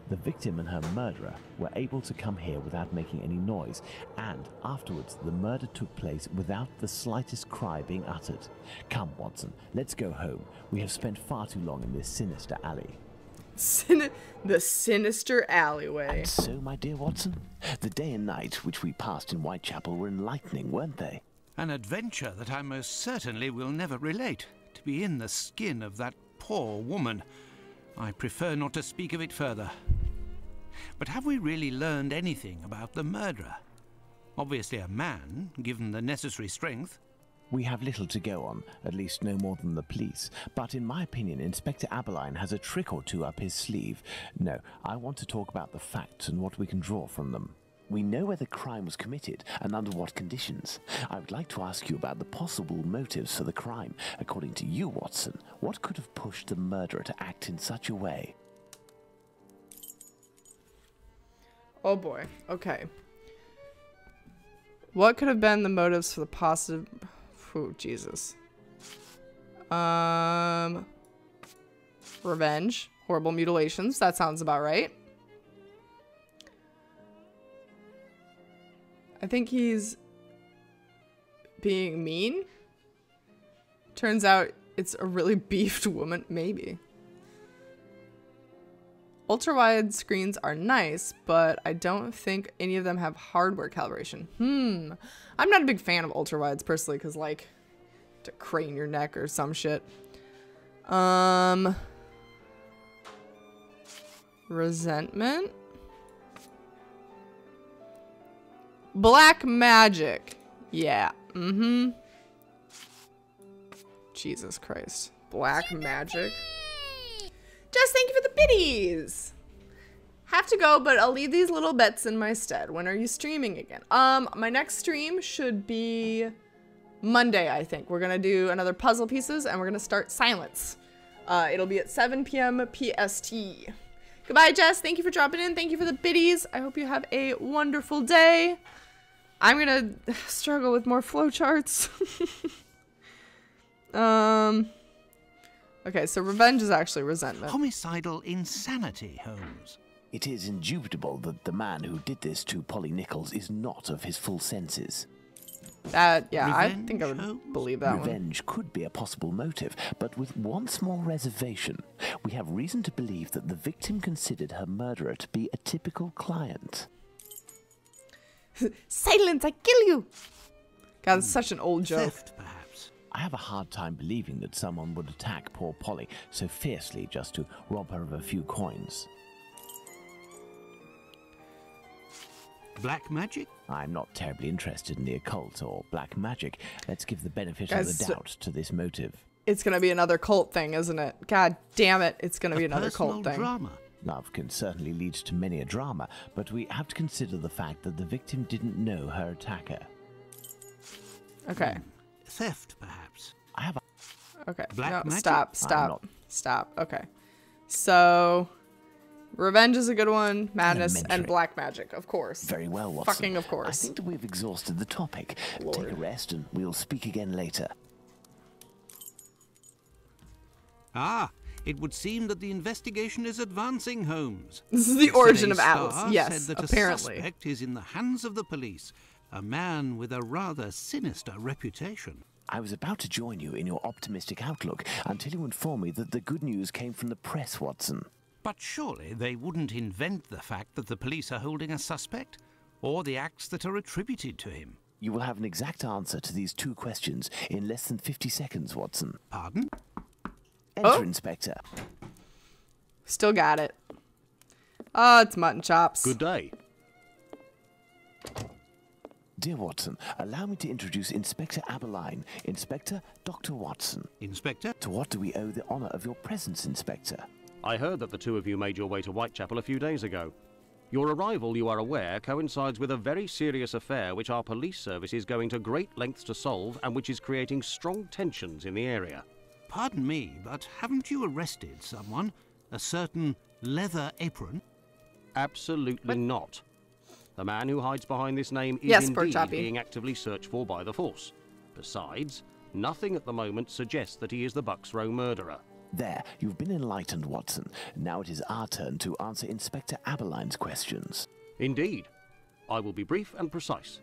The victim and her murderer were able to come here without making any noise, and afterwards the murder took place without the slightest cry being uttered. Come, Watson, let's go home. We have spent far too long in this sinister alley. The sinister alleyway. And so, my dear Watson, the day and night which we passed in Whitechapel were enlightening, weren't they? An adventure that I most certainly will never relate. To be in the skin of that poor woman. I prefer not to speak of it further. But have we really learned anything about the murderer? Obviously a man, given the necessary strength. We have little to go on, at least no more than the police. But in my opinion, Inspector Aberline has a trick or two up his sleeve. No, I want to talk about the facts and what we can draw from them. We know where the crime was committed and under what conditions. I would like to ask you about the possible motives for the crime. According to you, Watson, what could have pushed the murderer to act in such a way? Oh boy. Okay. What could have been the motives for the positive... Oh, Jesus. Revenge. Horrible mutilations. That sounds about right. I think he's being mean. Turns out it's a really beefed woman. Maybe. Ultra-wide screens are nice, but I don't think any of them have hardware calibration. I'm not a big fan of ultra-wides personally, because like to crane your neck or some shit. Resentment. Black magic. Yeah. Jesus Christ. Black magic. Just thank you for the biddies. Have to go, but I'll leave these little bets in my stead. When are you streaming again? My next stream should be Monday, I think. We're gonna do another puzzle pieces, and we're gonna start Silence. It'll be at 7 p.m. PST. Goodbye, Jess. Thank you for dropping in. Thank you for the biddies. I hope you have a wonderful day. I'm gonna struggle with more flowcharts. Okay, so revenge is actually resentment. Homicidal insanity, Holmes. It is indubitable that the man who did this to Polly Nichols is not of his full senses. That, yeah, Revenge, I think I would believe that one. Revenge could be a possible motive, but with one small reservation. We have reason to believe that the victim considered her murderer to be a typical client. Silence, I kill you! God, it's such an old joke. Theft, perhaps. I have a hard time believing that someone would attack poor Polly so fiercely just to rob her of a few coins. Black magic? I'm not terribly interested in the occult or black magic. Let's give the benefit Guys, of the doubt to this motive. It's gonna be another cult thing, isn't it? God damn it, it's gonna be another cult thing. Drama. Love can certainly lead to many a drama, but we have to consider the fact that the victim didn't know her attacker. Okay. Theft, perhaps. I have a... Okay, Black no, magic? stop. Okay. So, revenge is a good one, madness, and black magic, of course. Very well, Watson. Fucking of course. I think that we've exhausted the topic. Lord. Take a rest and we'll speak again later. Ah, it would seem that the investigation is advancing, Holmes. This is the origin of Today's Atlas. Star Yes, said that apparently. A suspect is in the hands of the police, a man with a rather sinister reputation. I was about to join you in your optimistic outlook until you informed me that the good news came from the press, Watson. But surely they wouldn't invent the fact that the police are holding a suspect, or the acts that are attributed to him. You will have an exact answer to these two questions in less than 50 seconds, Watson. Pardon? Enter, Inspector. Still got it. Oh, it's mutton chops. Good day. Dear Watson, allow me to introduce Inspector Aberline, Inspector Dr. Watson. Inspector? To what do we owe the honour of your presence, Inspector? I heard that the two of you made your way to Whitechapel a few days ago. Your arrival, you are aware, coincides with a very serious affair which our police service is going to great lengths to solve and which is creating strong tensions in the area. Pardon me, but haven't you arrested someone? A certain Leather Apron? Absolutely not. The man who hides behind this name is Yes, indeed Choppy. being actively searched for by the force. Besides, nothing at the moment suggests that he is the Bucks Row murderer. There, you've been enlightened, Watson. Now it is our turn to answer Inspector Aberline's questions. Indeed. I will be brief and precise.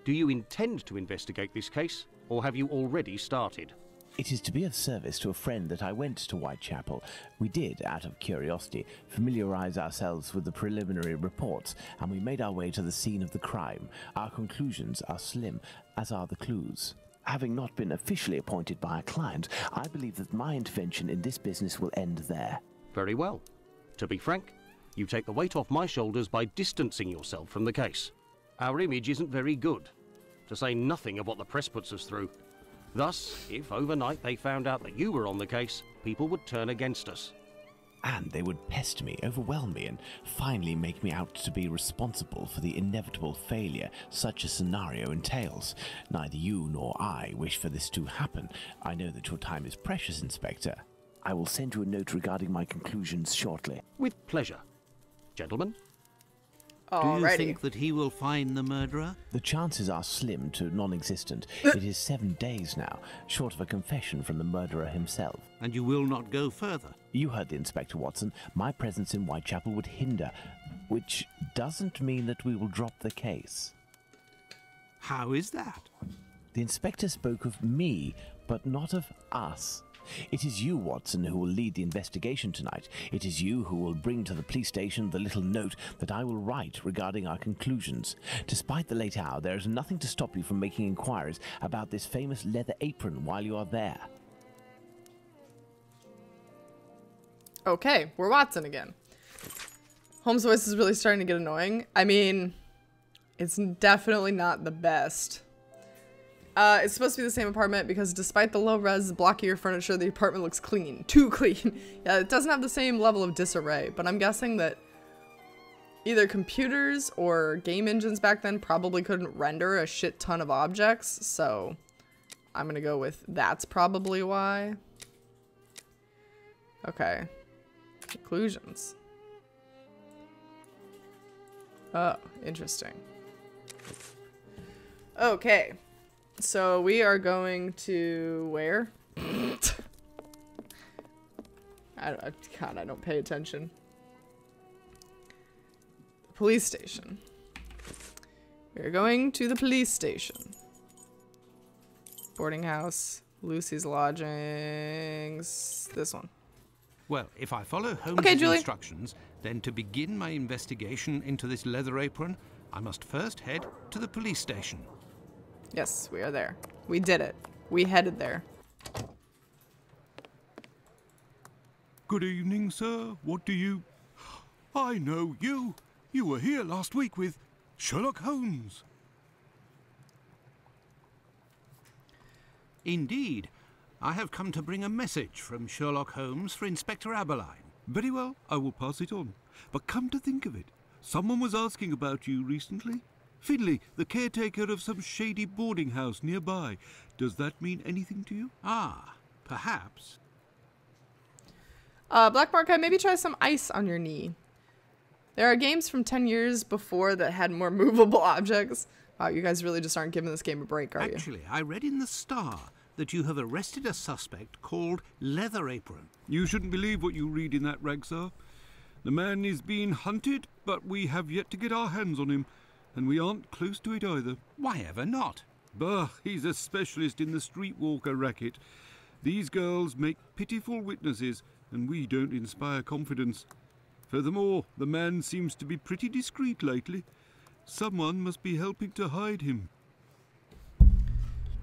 Do you intend to investigate this case, or have you already started? It is to be of service to a friend that I went to Whitechapel. We did, out of curiosity, familiarise ourselves with the preliminary reports, and we made our way to the scene of the crime. Our conclusions are slim, as are the clues. Having not been officially appointed by a client, I believe that my intervention in this business will end there. Very well. To be frank, you take the weight off my shoulders by distancing yourself from the case. Our image isn't very good, to say nothing of what the press puts us through. Thus, if overnight they found out that you were on the case, people would turn against us. And they would pester me, overwhelm me, and finally make me out to be responsible for the inevitable failure such a scenario entails. Neither you nor I wish for this to happen. I know that your time is precious, Inspector. I will send you a note regarding my conclusions shortly. With pleasure. Gentlemen? Do you think that he will find the murderer? The chances are slim to non-existent. It is 7 days now, short of a confession from the murderer himself. And you will not go further? You heard the Inspector, Watson. My presence in Whitechapel would hinder, which doesn't mean that we will drop the case. How is that? The Inspector spoke of me, but not of us. It is you, Watson, who will lead the investigation tonight. It is you who will bring to the police station the little note that I will write regarding our conclusions. Despite the late hour, there is nothing to stop you from making inquiries about this famous leather apron while you are there. Okay, we're Watson again. Holmes' voice is really starting to get annoying. I mean, it's definitely not the best. It's supposed to be the same apartment because despite the low-res, blockier furniture, the apartment looks clean. Too clean. Yeah, it doesn't have the same level of disarray, but I'm guessing that either computers or game engines back then probably couldn't render a shit ton of objects, so I'm gonna go with that's probably why. Okay. Conclusions. Oh, interesting. Okay. So we are going to where? God, I don't pay attention. Police station. We're going to the police station. Boarding house. Lucy's lodgings. This one. Well, if I follow Holmes' instructions, then to begin my investigation into this leather apron, I must first head to the police station. Yes, we are there. We did it. We headed there. Good evening, sir. What do you... I know you. You were here last week with Sherlock Holmes. Indeed. I have come to bring a message from Sherlock Holmes for Inspector Aberline. Very well, I will pass it on. But come to think of it, someone was asking about you recently. Finley, the caretaker of some shady boarding house nearby. Does that mean anything to you? Ah, perhaps. Black Marca, maybe try some ice on your knee. There are games from 10 years before that had more movable objects. Wow, you guys really just aren't giving this game a break, are you? Actually, I read in the Star that you have arrested a suspect called Leather Apron. You shouldn't believe what you read in that rag, sir. The man is being hunted, but we have yet to get our hands on him, and we aren't close to it either. Why ever not? Bah, he's a specialist in the streetwalker racket. These girls make pitiful witnesses, and we don't inspire confidence. Furthermore, the man seems to be pretty discreet lately. Someone must be helping to hide him.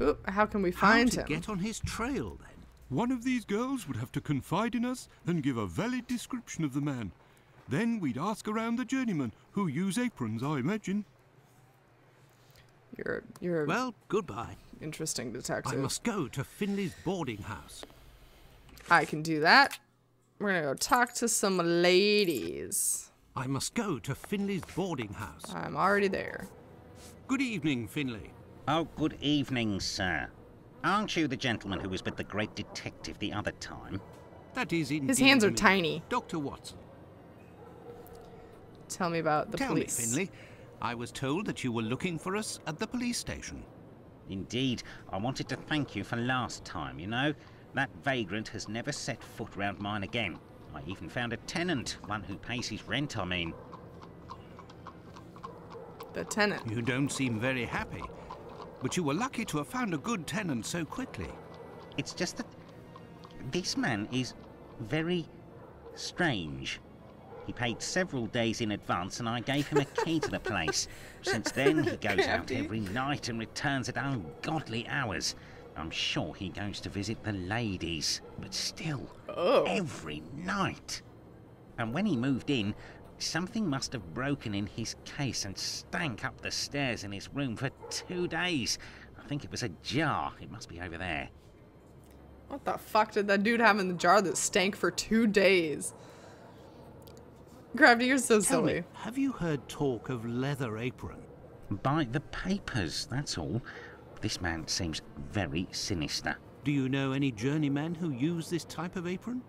Oop, how can we find him? How to get on his trail, then? One of these girls would have to confide in us and give a valid description of the man. Then we'd ask around the journeymen, who use aprons, I imagine. You're well, goodbye. Interesting detective. I must go to Finley's boarding house. I can do that. We're gonna go talk to some ladies. I must go to Finley's boarding house. I'm already there. Good evening, Finley. Oh, good evening, sir. Aren't you the gentleman who was with the great detective the other time? That is indeed. His hands are me. tiny. Dr. Watson. Tell me about the police. Tell me, Finley. I was told that you were looking for us at the police station. Indeed. I wanted to thank you for last time, you know. That vagrant has never set foot round mine again. I even found a tenant, one who pays his rent, I mean. The tenant? You don't seem very happy. But you were lucky to have found a good tenant so quickly. It's just that this man is very strange. He paid several days in advance and I gave him a key to the place. Since then, he goes out every night and returns at ungodly hours. I'm sure he goes to visit the ladies, but still, every night. And when he moved in, something must have broken in his case and stank up the stairs in his room for 2 days. I think it was a jar. It must be over there. What the fuck did that dude have in the jar that stank for 2 days? Gravity, you're so silly. Tell me, have you heard talk of Leather Apron? By the papers, that's all. This man seems very sinister. Do you know any journeymen who use this type of apron?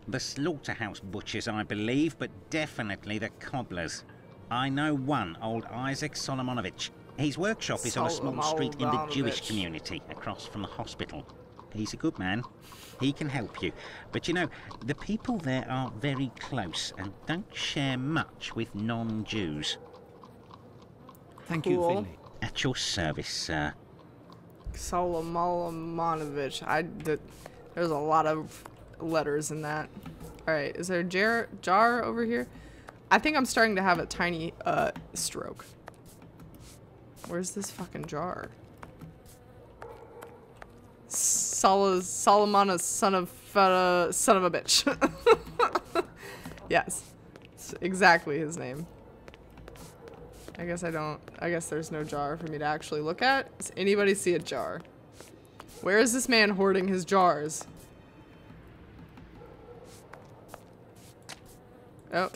The slaughterhouse butchers, I believe, but definitely the cobblers. I know one, old Isaac Solomonovich. His workshop is on a small street in the Jewish community, across from the hospital. He's a good man. He can help you. But you know, the people there are very close and don't share much with non-Jews. Thank you, Finley. At your service, sir. Solomonovich. There's a lot of letters in that. Alright, is there a jar over here? I think I'm starting to have a tiny stroke. Where's this fucking jar? Solomona's son of a bitch. Yes. It's exactly his name. I guess there's no jar for me to actually look at. Does anybody see a jar? Where is this man hoarding his jars? Oh.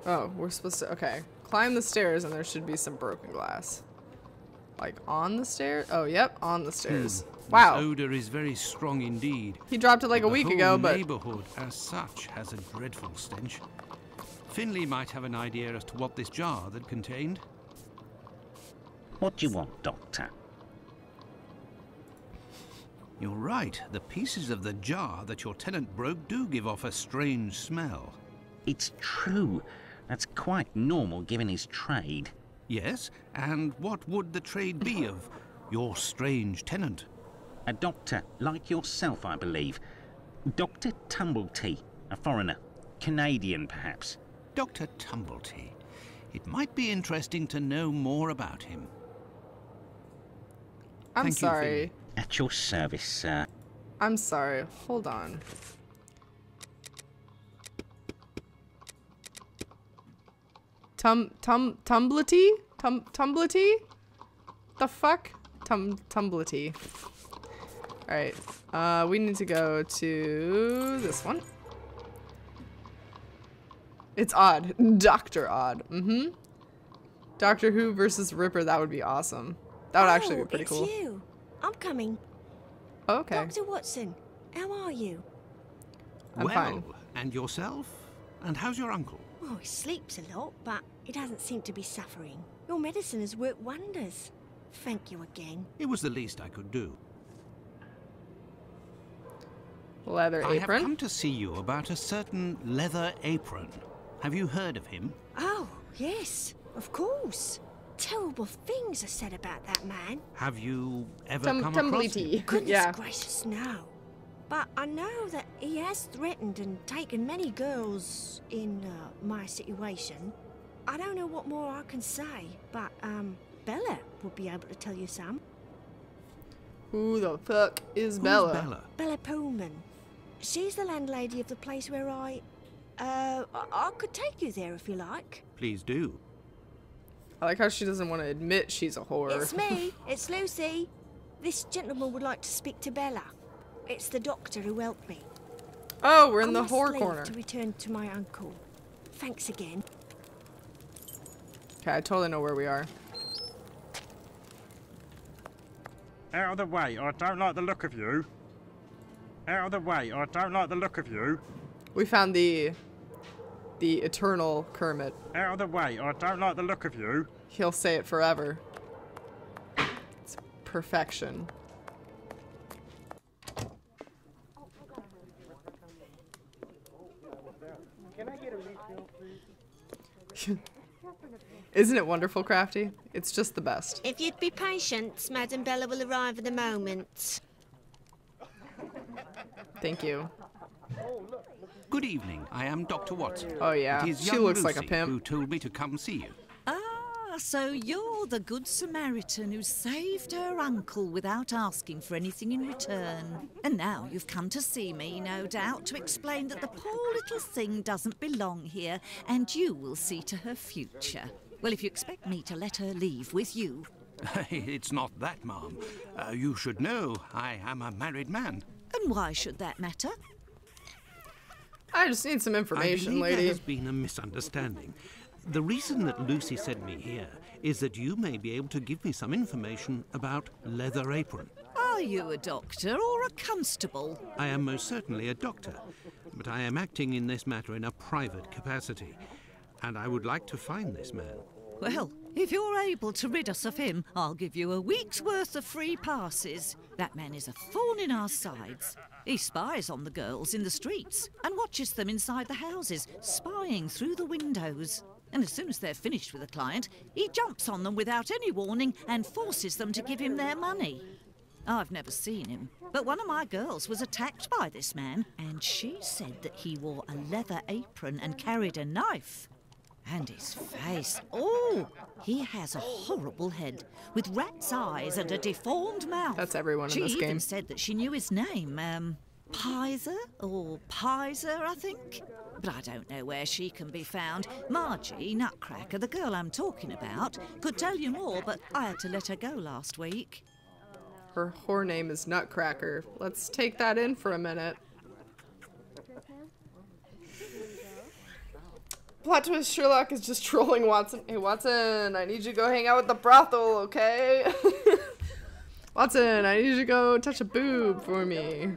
Oh, we're supposed to... Okay. Climb the stairs and there should be some broken glass. Like on the stairs? Oh, yep, on the stairs. Wow. This odor is very strong indeed. He dropped it like a week ago, but... The neighborhood as such has a dreadful stench. Finley might have an idea as to what this jar that contained. What do you want, Doctor? You're right. The pieces of the jar that your tenant broke do give off a strange smell. It's true. That's quite normal given his trade. Yes, and what would the trade be of your strange tenant? A doctor, like yourself, I believe. Dr. Tumblety, a foreigner. Canadian, perhaps. Dr. Tumblety. It might be interesting to know more about him. I'm sorry. At your service, sir. I'm sorry. Hold on. Tumblety? Tumblety? The fuck? Tumblety. Alright. We need to go to this one. It's Odd. Dr. Odd. Mm-hmm. Doctor Who versus Ripper. That would be awesome. That would actually be pretty cool. It's you. I'm coming. Oh, okay. Dr. Watson, how are you? I'm fine. And yourself? And how's your uncle? Oh, he sleeps a lot, but he doesn't seem to be suffering. Your medicine has worked wonders. Thank you again. It was the least I could do. Leather apron? I have come to see you about a certain Leather Apron. Have you heard of him? Oh, yes, of course. Terrible things are said about that man. Have you ever come across him? Goodness gracious, no. But I know that he has threatened and taken many girls in my situation. I don't know what more I can say, but Bella would be able to tell you some. Who the fuck is Who's Bella? Bella? Bella Pullman. She's the landlady of the place where I could take you there if you like. Please do. I like how she doesn't want to admit she's a whore. It's me. It's Lucy. This gentleman would like to speak to Bella. It's the doctor who helped me. Oh, we're in the I must whore leave corner. to return to my uncle. Thanks again. Okay, I totally know where we are. Out of the way, I don't like the look of you. Out of the way, I don't like the look of you. We found the eternal Kermit. Out of the way, I don't like the look of you. He'll say it forever. It's perfection. Can I get a refill, please? Isn't it wonderful, Crafty? It's just the best. If you'd be patient, Madam Bella will arrive in a moment. Thank you. Good evening. I am Dr. Watson. Oh yeah, It is she young looks like a Lucy pimp. who told me to come see you. Ah, so you're the Good Samaritan who saved her uncle without asking for anything in return. And now you've come to see me, no doubt, to explain that the poor little thing doesn't belong here, and you will see to her future. Well, if you expect me to let her leave with you... It's not that, Ma'am. You should know I am a married man. And why should that matter? I just need some information, I believe lady. there has been a misunderstanding. The reason that Lucy sent me here is that you may be able to give me some information about Leather Apron. Are you a doctor or a constable? I am most certainly a doctor, but I am acting in this matter in a private capacity, and I would like to find this man. Well, if you're able to rid us of him, I'll give you a week's worth of free passes. That man is a thorn in our sides. He spies on the girls in the streets and watches them inside the houses, spying through the windows. And as soon as they're finished with a client, he jumps on them without any warning and forces them to give him their money. I've never seen him, but one of my girls was attacked by this man, and she said that he wore a leather apron and carried a knife. And his face, oh, he has a horrible head with rat's eyes and a deformed mouth. That's everyone in this She game. even said that she knew his name, Pizer or Pizer, I think. But I don't know where she can be found. Margie Nutcracker, the girl I'm talking about, could tell you more, but I had to let her go last week. Her whore name is Nutcracker. Let's take that in for a minute. Plot twist, Sherlock is just trolling Watson. Hey, Watson, I need you to go hang out with the brothel, okay? Watson, I need you to go touch a boob for me.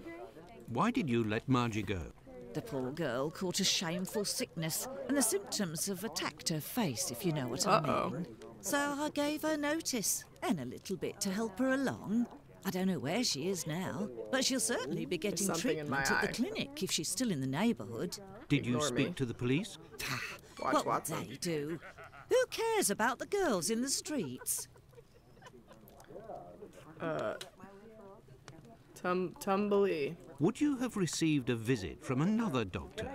Why did you let Margie go? The poor girl caught a shameful sickness, and the symptoms have attacked her face, if you know what I mean. So I gave her notice, and a little bit to help her along. I don't know where she is now, but she'll certainly be getting treatment at the clinic if she's still in the neighbourhood. Did you speak to the police? What would they do? Who cares about the girls in the streets? Tumbly. Would you have received a visit from another doctor,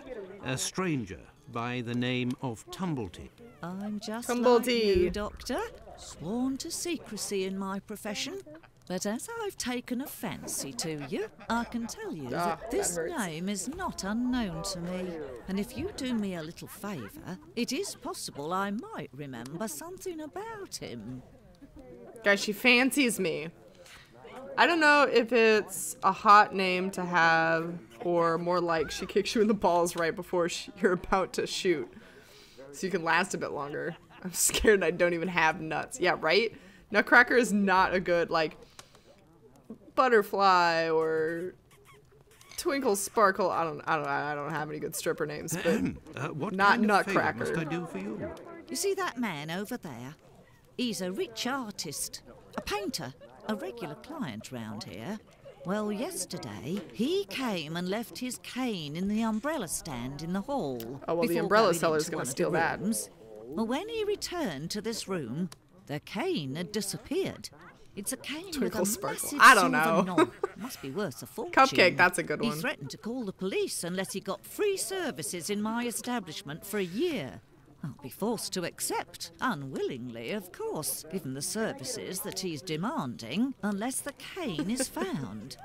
a stranger by the name of Tumblety? I'm just like you, Doctor, sworn to secrecy in my profession. But as I've taken a fancy to you, I can tell you that this name is not unknown to me. And if you do me a little favour, it is possible I might remember something about him. Guys, she fancies me. I don't know if it's a hot name to have or more like she kicks you in the balls right before you're about to shoot. So you can last a bit longer. I'm scared I don't even have nuts. Yeah, right? Nutcracker is not a good, like, butterfly or twinkle sparkle. I don't have any good stripper names, but what not kind of Nutcracker. Must I do for you? You see that man over there? He's a rich artist, a painter, a regular client round here. Well, yesterday, he came and left his cane in the umbrella stand in the hall. Oh, well, the umbrella seller's gonna steal that. Well, when he returned to this room, the cane had disappeared. It's a cane Twinkle with a sparkle. massive I don't silver know. knob. Must be worth a fortune. Cupcake, that's a good one. He threatened to call the police unless he got free services in my establishment for a year. I'll be forced to accept, unwillingly, of course, given the services that he's demanding, unless the cane is found.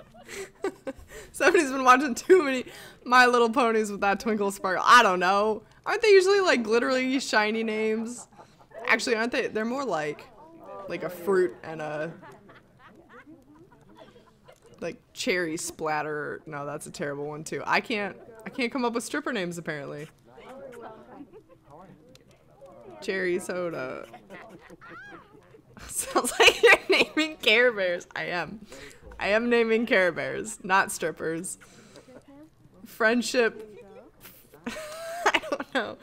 Somebody's been watching too many My Little Ponies with that twinkle sparkle. I don't know. Aren't they usually like glittery, shiny names? Actually, aren't they? They're more like a fruit and a like cherry splatter. No, that's a terrible one too. I can't come up with stripper names apparently. Cherry soda. Sounds like you're naming Care Bears. I am naming Care Bears, not strippers. Friendship. I don't know.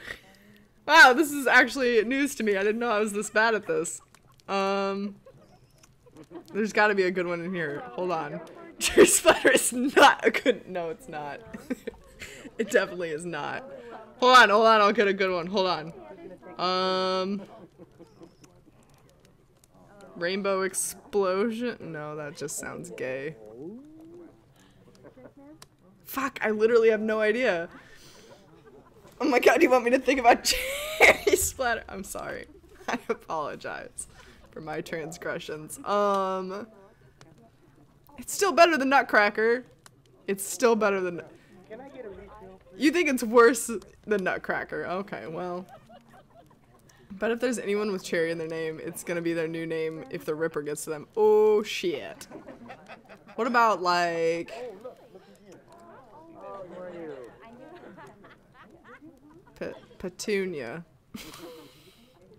Wow, this is actually news to me. I didn't know I was this bad at this. There's got to be a good one in here. Hold on. Cherry splatter is not a good. No, it's not. It definitely is not. Hold on. I'll get a good one. Hold on. Rainbow explosion? No, that just sounds gay. Fuck, I literally have no idea. Oh my god, you want me to think about cherry splatter? I'm sorry. I apologize for my transgressions. It's still better than Nutcracker. It's still better than... You think it's worse than Nutcracker? Okay, well... But if there's anyone with cherry in their name, it's gonna be their new name if the Ripper gets to them. Oh shit. What about like... Petunia.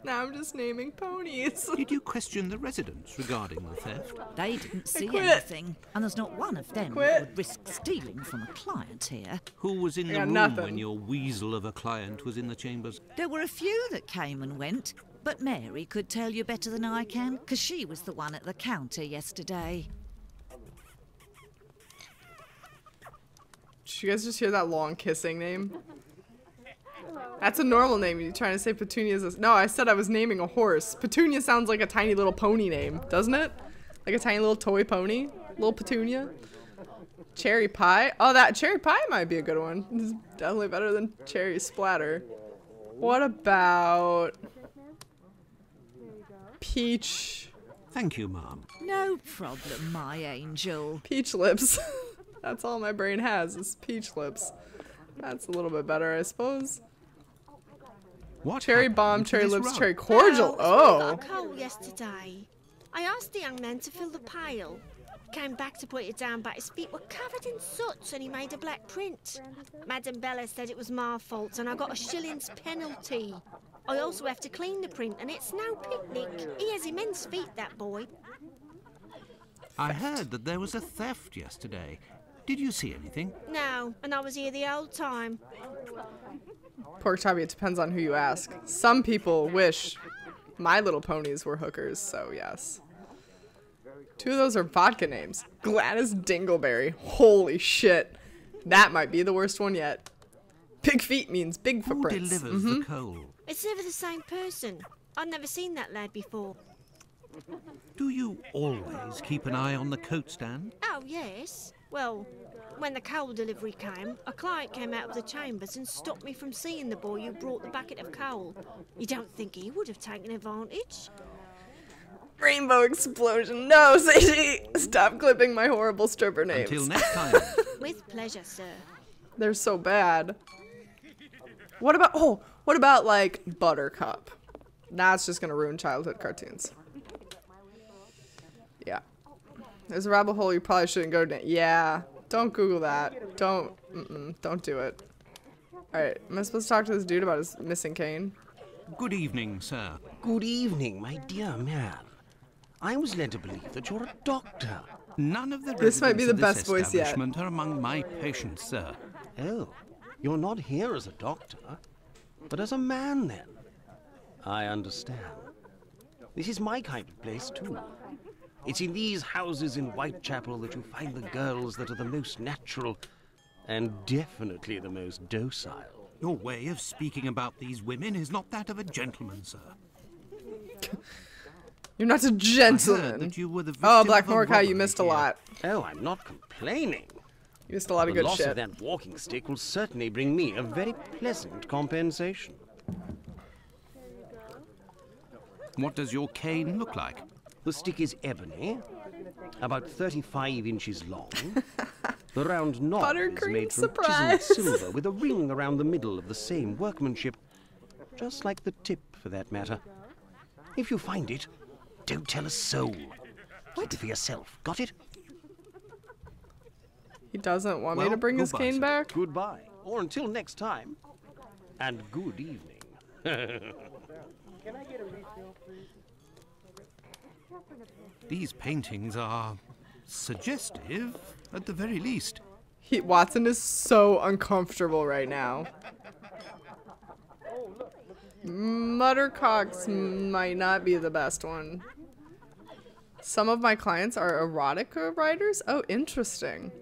Now I'm just naming ponies. Did you question the residents regarding the theft? They didn't see anything, and there's not one of them that would risk stealing from a client here. Who was in the room when your weasel of a client was in the chambers? There were a few that came and went, but Mary could tell you better than I can, because she was the one at the counter yesterday. Did you guys just hear that long kissing name? That's a normal name. You're trying to say Petunia's a... No, I said I was naming a horse. Petunia sounds like a tiny little pony name, doesn't it? Like a tiny little toy pony? Little Petunia? Cherry pie? Oh, that cherry pie might be a good one. This is definitely better than cherry splatter. What about... Peach? Thank you, Mom. No problem, my angel. Peach lips. That's all my brain has is peach lips. That's a little bit better, I suppose. What? Cherry bomb, cherry lips, cherry cordial. I got a cold yesterday. I asked the young man to fill the pail. came back to put it down, but his feet were covered in soot and he made a black print. Madam Bella said it was my fault and I got a shilling's penalty. I also have to clean the print and it's no picnic. He has immense feet, that boy. I heard that there was a theft yesterday. Did you see anything? No, and I was here the whole time. Pork choppy, it depends on who you ask. Some people wish My Little Ponies were hookers, so yes. 2 of those are vodka names. Gladys Dingleberry. Holy shit. That might be the worst one yet. Big feet means big footprints. Who delivers the coal? It's never the same person. I've never seen that lad before. Do you always keep an eye on the coat stand? Oh, yes. Well, when the coal delivery came, a client came out of the chambers and stopped me from seeing the boy who brought the bucket of coal. You don't think he would have taken advantage? Rainbow explosion. No, Sadie! Stop clipping my horrible stripper names. Until next time. With pleasure, sir. They're so bad. What about like Buttercup? That's just gonna ruin childhood cartoons. Yeah. There's a rabbit hole you probably shouldn't go down. Yeah. Don't Google that. Don't do it. Alright, am I supposed to talk to this dude about his missing cane? Good evening, sir. Good evening, my dear man. I was led to believe that you're a doctor. None of the This might be the residents best of this voice yet. establishment are among my patients, sir. Oh, you're not here as a doctor, but as a man, then. I understand. This is my kind of place, too. It's in these houses in Whitechapel that you find the girls that are the most natural and definitely the most docile. Your way of speaking about these women is not that of a gentleman, sir. You're not a I heard gentleman. that you were the Oh, victim Black of a Mordecai, you robbery missed a here. lot. Oh, I'm not complaining. You missed a lot of The good loss shit. of that walking stick will certainly bring me a very pleasant compensation. What does your cane look like? The stick is ebony, about 35 inches long. The round knob is Buttercream made from surprise. chiseled silver with a ring around the middle of the same workmanship, just like the tip, for that matter. If you find it, don't tell a soul. Keep it for yourself. Got it? He doesn't want me Well, to bring his goodbye, cane sir. back? Goodbye. Or until next time. And good evening. These paintings are suggestive, at the very least. Watson is so uncomfortable right now. Muttercocks might not be the best one. Some of my clients are erotica writers? Oh, interesting.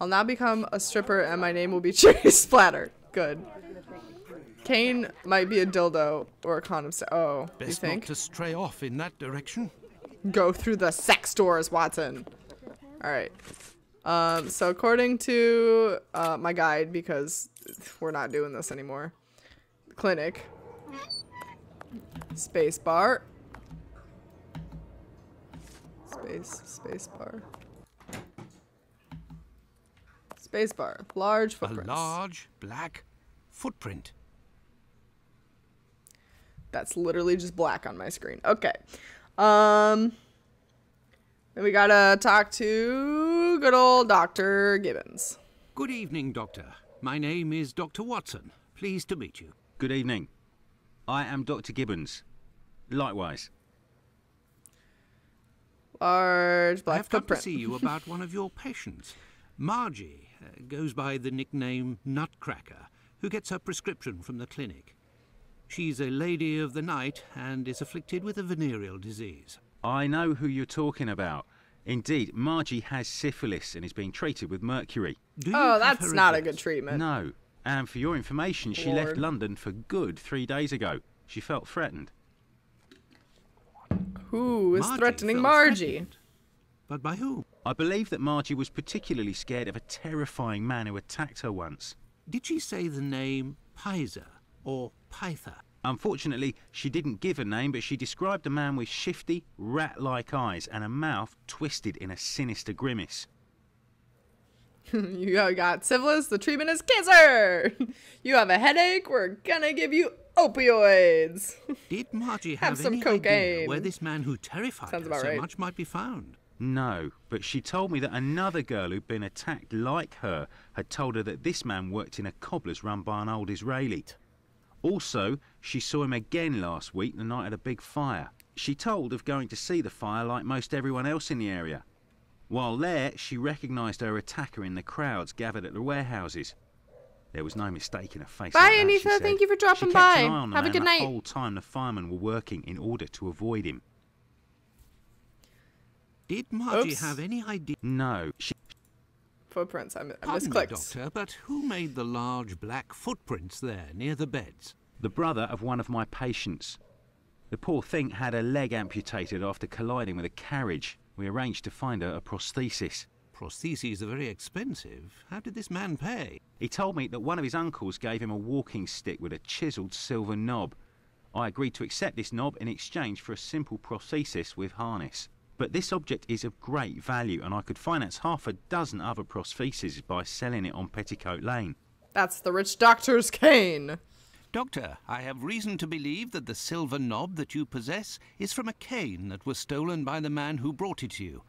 I'll now become a stripper and my name will be Cherry Splatter. Good. Kane might be a dildo or a condom set. Oh, you Best think? not to stray off in that direction. Go through the sex doors, Watson. Alright. So according to my guide, because we're not doing this anymore, clinic, space bar, space bar, space bar, large footprints. A large black footprint. That's literally just black on my screen. Okay. Then we gotta talk to good old Dr. Gibbons. Good evening, Doctor. My name is Dr. Watson. Pleased to meet you. Good evening. I am Dr. Gibbons. Likewise. Large black I've come footprint. to see you about one of your patients. Margie goes by the nickname Nutcracker, who gets her prescription from the clinic. She's a lady of the night and is afflicted with a venereal disease. I know who you're talking about. Indeed, Margie has syphilis and is being treated with mercury. Oh, that's not a good treatment. No. And for your information, she left Lord. London for good 3 days ago. She felt threatened. Who is Margie threatening felt Margie? threatened. But by whom? I believe that Margie was particularly scared of a terrifying man who attacked her once. Did she say the name Pizer or Pyther? Unfortunately, she didn't give a name, but she described a man with shifty, rat-like eyes and a mouth twisted in a sinister grimace. You got syphilis, the treatment is cancer! You have a headache, we're gonna give you opioids! Did Margie Have have some any cocaine. idea where this man who terrified Sounds her about so right. much might be found? No, but she told me that another girl who'd been attacked like her had told her that this man worked in a cobbler's run by an old Israeli. Also, she saw him again last week, the night of the big fire. She told of going to see the fire like most everyone else in the area. While there, she recognised her attacker in the crowds gathered at the warehouses. There was no mistaking her face. Bye, like that, Anita. Thank you for dropping she by. kept an eye on the Have a man good night. The whole time the firemen were working in order to avoid him. Did Margie have any idea? No. Footprints. I Pardon misclicked. me, Doctor, but who made the large black footprints there near the beds? The brother of one of my patients. The poor thing had her leg amputated after colliding with a carriage. We arranged to find her a prosthesis. Prostheses are very expensive. How did this man pay? He told me that one of his uncles gave him a walking stick with a chiselled silver knob. I agreed to accept this knob in exchange for a simple prosthesis with harness. But this object is of great value, and I could finance half a dozen other prostheses by selling it on Petticoat Lane. That's the rich doctor's cane. Doctor, I have reason to believe that the silver knob that you possess is from a cane that was stolen by the man who brought it to you,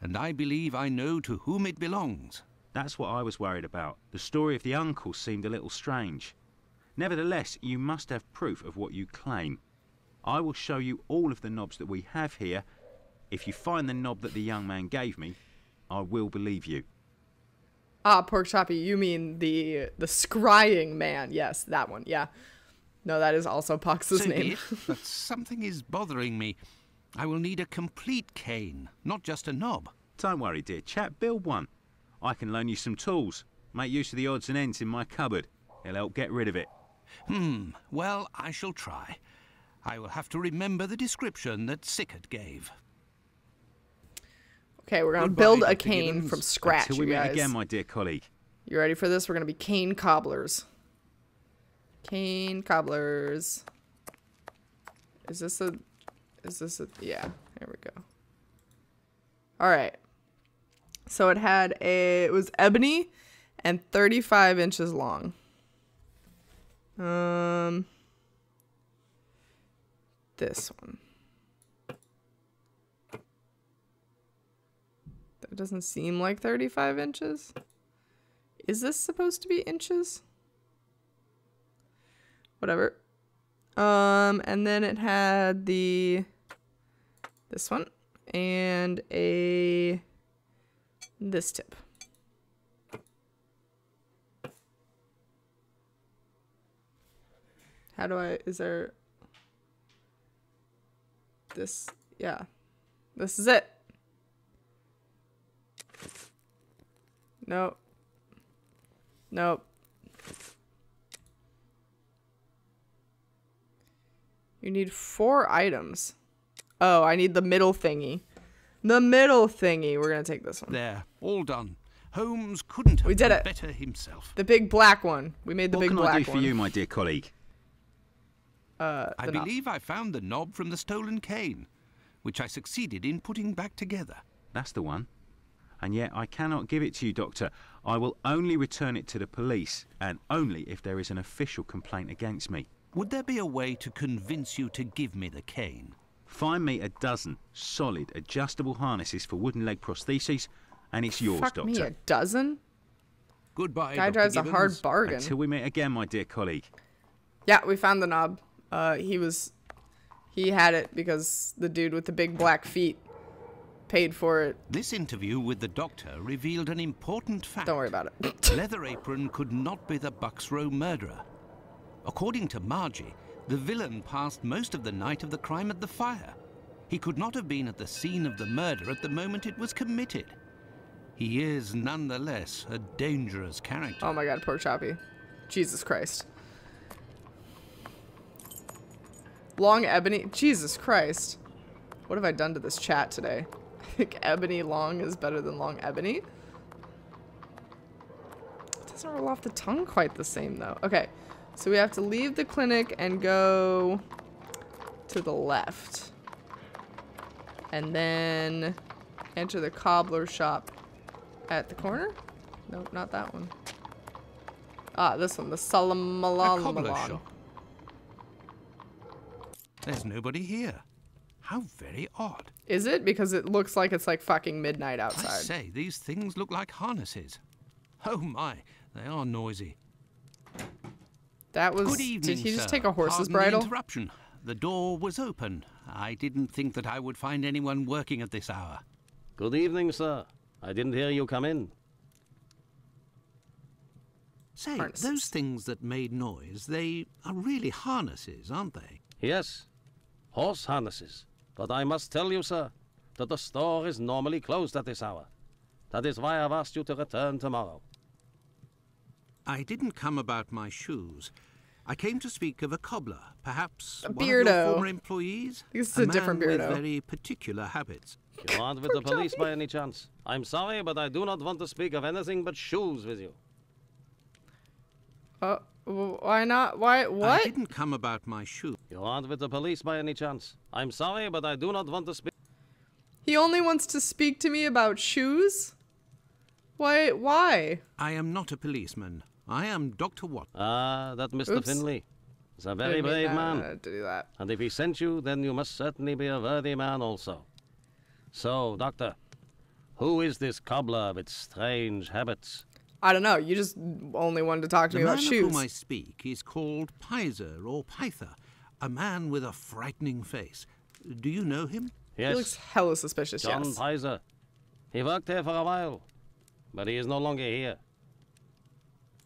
and I believe I know to whom it belongs. That's what I was worried about. The story of the uncle seemed a little strange. Nevertheless, you must have proof of what you claim. I will show you all of the knobs that we have here. If you find the knob that the young man gave me, I will believe you. Ah, Pork Choppy, you mean the scrying man. Yes, that one, yeah. No, that is also Pux's name. But something is bothering me. I will need a complete cane, not just a knob. Don't worry, dear chap, build one. I can loan you some tools. Make use of the odds and ends in my cupboard. It'll help get rid of it. Well, I shall try. I will have to remember the description that Sickert gave. Okay, we're going to build a cane from scratch, Until we you guys. meet again, my dear colleague. You ready for this? We're going to be cane cobblers. Cane cobblers. Is this a... Yeah, there we go. Alright. So it was ebony and 35 inches long. This one. That doesn't seem like 35 inches. Is this supposed to be inches? Whatever. And then it had this one and this tip. How do I, is there this? Yeah, this is it. Nope. Nope. You need 4 items. Oh, I need the middle thingy. The middle thingy. We're going to take this one. There, all done. Holmes couldn't have done better himself. The big black one. We made the big black one. What can I do for you, my dear colleague? I believe I found the knob from the stolen cane, which I succeeded in putting back together. That's the one. And yet I cannot give it to you, Doctor. I will only return it to the police, and only if there is an official complaint against me. Would there be a way to convince you to give me the cane? Find me a dozen solid, adjustable harnesses for wooden leg prostheses, and it's yours, Fuck Doctor. me, a dozen? Goodbye, Guy Dr. drives Gibbons. a hard bargain. Until we meet again, my dear colleague. Yeah, we found the knob. He had it because the dude with the big black feet paid for it. This interview with the doctor revealed an important fact. Don't worry about it. Leather Apron could not be the Bucks Row murderer. According to Margie, the villain passed most of the night of the crime at the fire. He could not have been at the scene of the murder at the moment it was committed. He is, nonetheless, a dangerous character. Oh my god, Pork Choppy. Jesus Christ. Long ebony. Jesus Christ. What have I done to this chat today? I think ebony long is better than long ebony. It doesn't roll off the tongue quite the same though. Okay, so we have to leave the clinic and go to the left. And then enter the cobbler shop at the corner? Nope, not that one. Ah, this one, the Salamalamalon. There's nobody here. How very odd. Is it? Because it looks like it's like fucking midnight I outside. say, these things look like harnesses. Oh my, they are noisy. That was... Good evening, did he just sir. take a horse's Pardon bridle? The interruption. The door was open. I didn't think that I would find anyone working at this hour. Good evening, sir. I didn't hear you come in. Say, Harnesses. those things that made noise, they are really harnesses, aren't they? Yes, horse harnesses. But I must tell you, sir, that the store is normally closed at this hour. That is why I've asked you to return tomorrow. I didn't come about my shoes. I came to speak of a cobbler, perhaps A one of your beardo. former employees. This is a different man beardo. with very particular habits. You aren't with the police by any chance? I'm sorry, but I do not want to speak of anything but shoes with you. Why not? Why? What? I didn't come about my shoes. You aren't with the police by any chance? I'm sorry, but I do not want to speak. He only wants to speak to me about shoes? Why? Why? I am not a policeman. I am Dr. Watt. Ah, that Mr. Oops. Finley. He's a very Didn't mean brave man. to do that. And if he sent you, then you must certainly be a worthy man also. So, Doctor, who is this cobbler with strange habits? I don't know. You just only wanted to talk to me about The man shoes. of whom I speak is called Pizer or Pyther, a man with a frightening face. Do you know him? Yes. He looks hella suspicious, John yes. Pizer. He worked here for a while, but he is no longer here.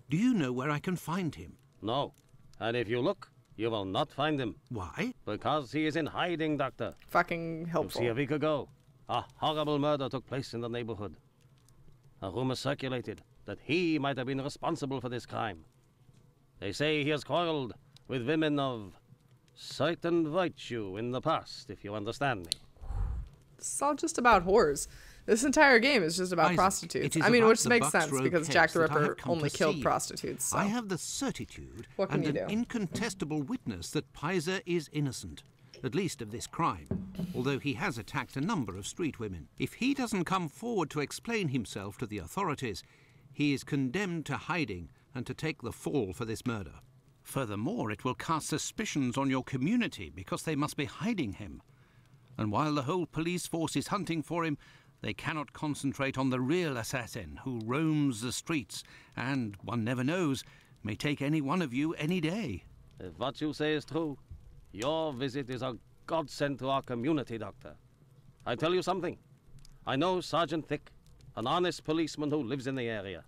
Do you know where I can find him? No. And if you look, you will not find him. Why? Because he is in hiding, Doctor. Fucking You helpful. see, a week ago, a horrible murder took place in the neighborhood. A rumor circulated that he might have been responsible for this crime. They say he has quarreled with women of certain virtue in the past, if you understand me. It's all just about whores. This entire game is just about Isaac, prostitutes. it is I mean, about which the makes Bucks sense Row because case Jack the that I have Ripper come only to killed see. prostitutes. So. I have the certitude What can and you an do? incontestable witness that Pizer is innocent, at least of this crime, although he has attacked a number of street women. If he doesn't come forward to explain himself to the authorities, he is condemned to hiding and to take the fall for this murder. Furthermore, it will cast suspicions on your community because they must be hiding him. And while the whole police force is hunting for him, they cannot concentrate on the real assassin who roams the streets and, one never knows, may take any one of you any day. If what you say is true, your visit is a godsend to our community, Doctor. I tell you something. I know Sergeant Thick, an honest policeman who lives in the area.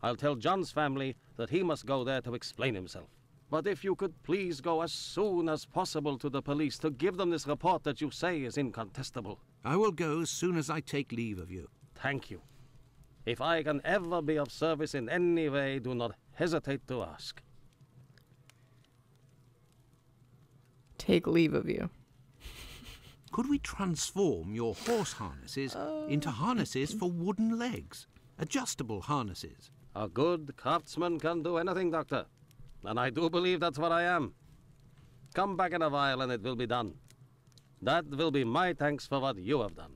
I'll tell John's family that he must go there to explain himself. But if you could please go as soon as possible to the police to give them this report that you say is incontestable. I will go as soon as I take leave of you. Thank you. If I can ever be of service in any way, do not hesitate to ask. Take leave of you. Could we transform your horse harnesses into harnesses for wooden legs? Adjustable harnesses. A good craftsman can do anything, Doctor. And I do believe that's what I am. Come back in a while and it will be done. That will be my thanks for what you have done.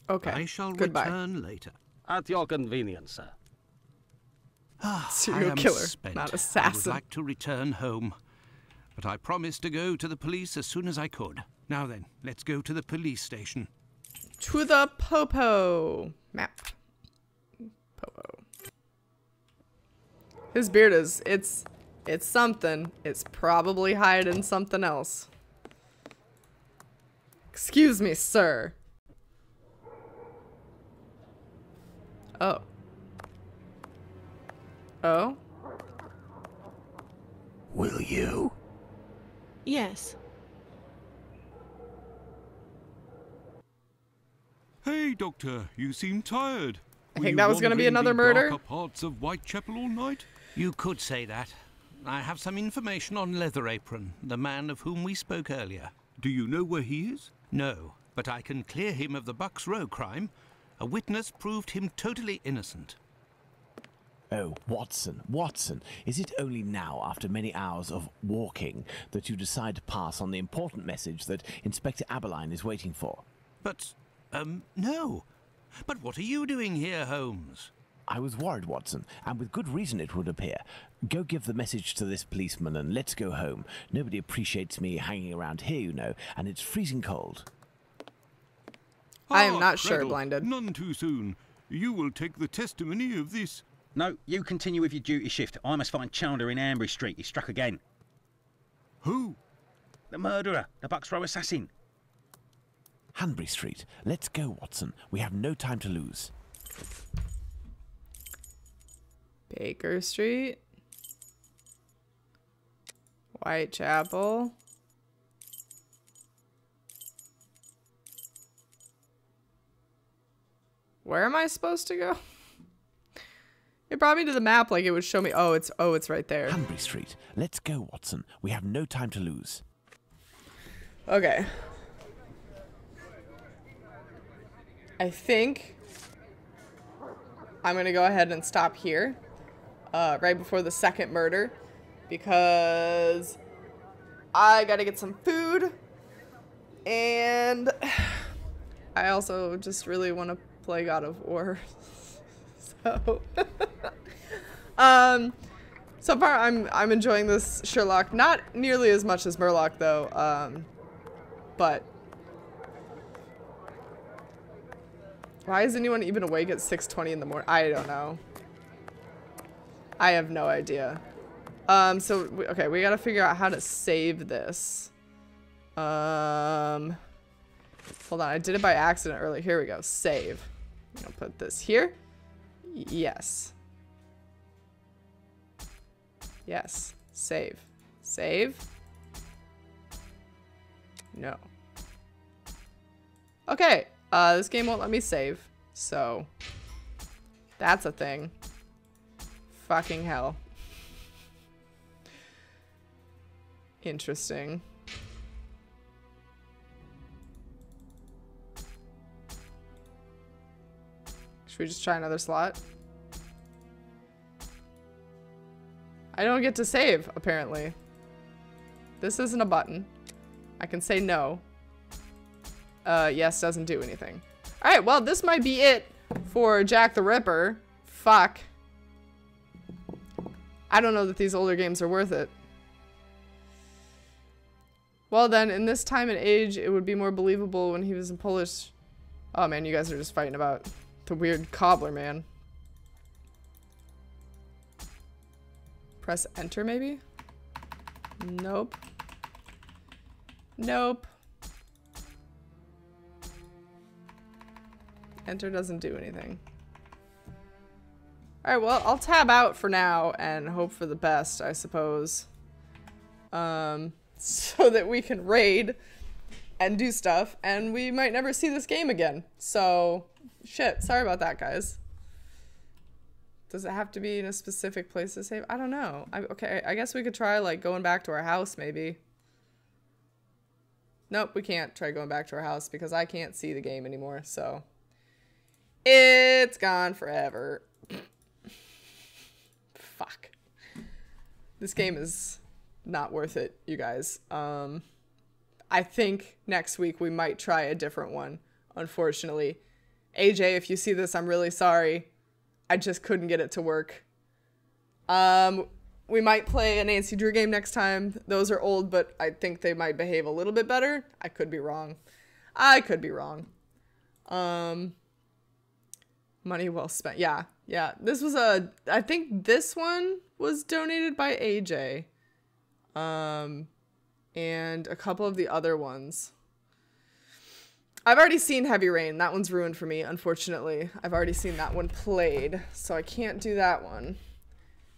Okay. I shall Goodbye. return later. At your convenience, sir. Serial I am killer, spent. not I would assassin. like to return home, but I promised to go to the police as soon as I could. Now then, let's go to the police station. To the Popo map. Popo. His beard is, it's something. It's probably hiding something else. Excuse me, sir. Oh. Oh? Will you? Yes. Hey, Doctor, you seem tired. I think that was going to be another murder. Darker parts of Whitechapel all night? You could say that. I have some information on Leather Apron, the man of whom we spoke earlier. Do you know where he is? No, but I can clear him of the Bucks Row crime. A witness proved him totally innocent. Oh, Watson, Watson, is it only now, after many hours of walking, that you decide to pass on the important message that Inspector Aberline is waiting for? But, no. But what are you doing here, Holmes? I was worried, Watson, and with good reason it would appear. Go give the message to this policeman and let's go home. Nobody appreciates me hanging around here, you know, and it's freezing cold. I am not Gretel, blinded. None too soon. You will take the testimony of this. No, you continue with your duty shift. I must find Chandler in Ambury Street. He's struck again. Who? The murderer, the Bucks Row assassin. Hanbury Street. Let's go, Watson. We have no time to lose. Baker Street. Whitechapel. Where am I supposed to go? It brought me to the map like it would show me. Oh, it's right there. Hanbury Street. Let's go, Watson. We have no time to lose. Okay. I think I'm going to go ahead and stop here. Right before the second murder. Because I got to get some food. And I also just really want to play God of War. So so far I'm enjoying this Sherlock, not nearly as much as Murloc though. But why is anyone even awake at 6:20 in the morning? I don't know. I have no idea. Okay, we gotta figure out how to save this. Hold on, I did it by accident earlier. Here we go, save. I'm gonna put this here. Yes. Yes. Save. Save. No. Okay. This game won't let me save. So. That's a thing. Fucking hell. Interesting. Should we just try another slot? I don't get to save, apparently. This isn't a button. I can say no. Yes doesn't do anything. Alright, well, this might be it for Jack the Ripper. Fuck. I don't know that these older games are worth it. Well then, in this time and age, it would be more believable when he was in Polish. Oh man, you guys are just fighting about the weird cobbler man. Press enter maybe? Nope. Nope. Enter doesn't do anything. Alright, well, I'll tab out for now and hope for the best, I suppose. So that we can raid and do stuff, and we might never see this game again. So, shit, sorry about that, guys. Does it have to be in a specific place to save? I don't know. Okay, I guess we could try, like, going back to our house, maybe. Nope, we can't try going back to our house because I can't see the game anymore, so. It's gone forever. Fuck. This game is not worth it, you guys. I think next week we might try a different one, unfortunately. AJ, if you see this, I'm really sorry. I just couldn't get it to work. We might play a Nancy Drew game next time. Those are old, but I think they might behave a little bit better. I could be wrong. I could be wrong. Money well spent. Yeah. This was I think this one was donated by AJ. And a couple of the other ones. I've already seen Heavy Rain. That one's ruined for me, unfortunately. I've already seen that one played, so I can't do that one.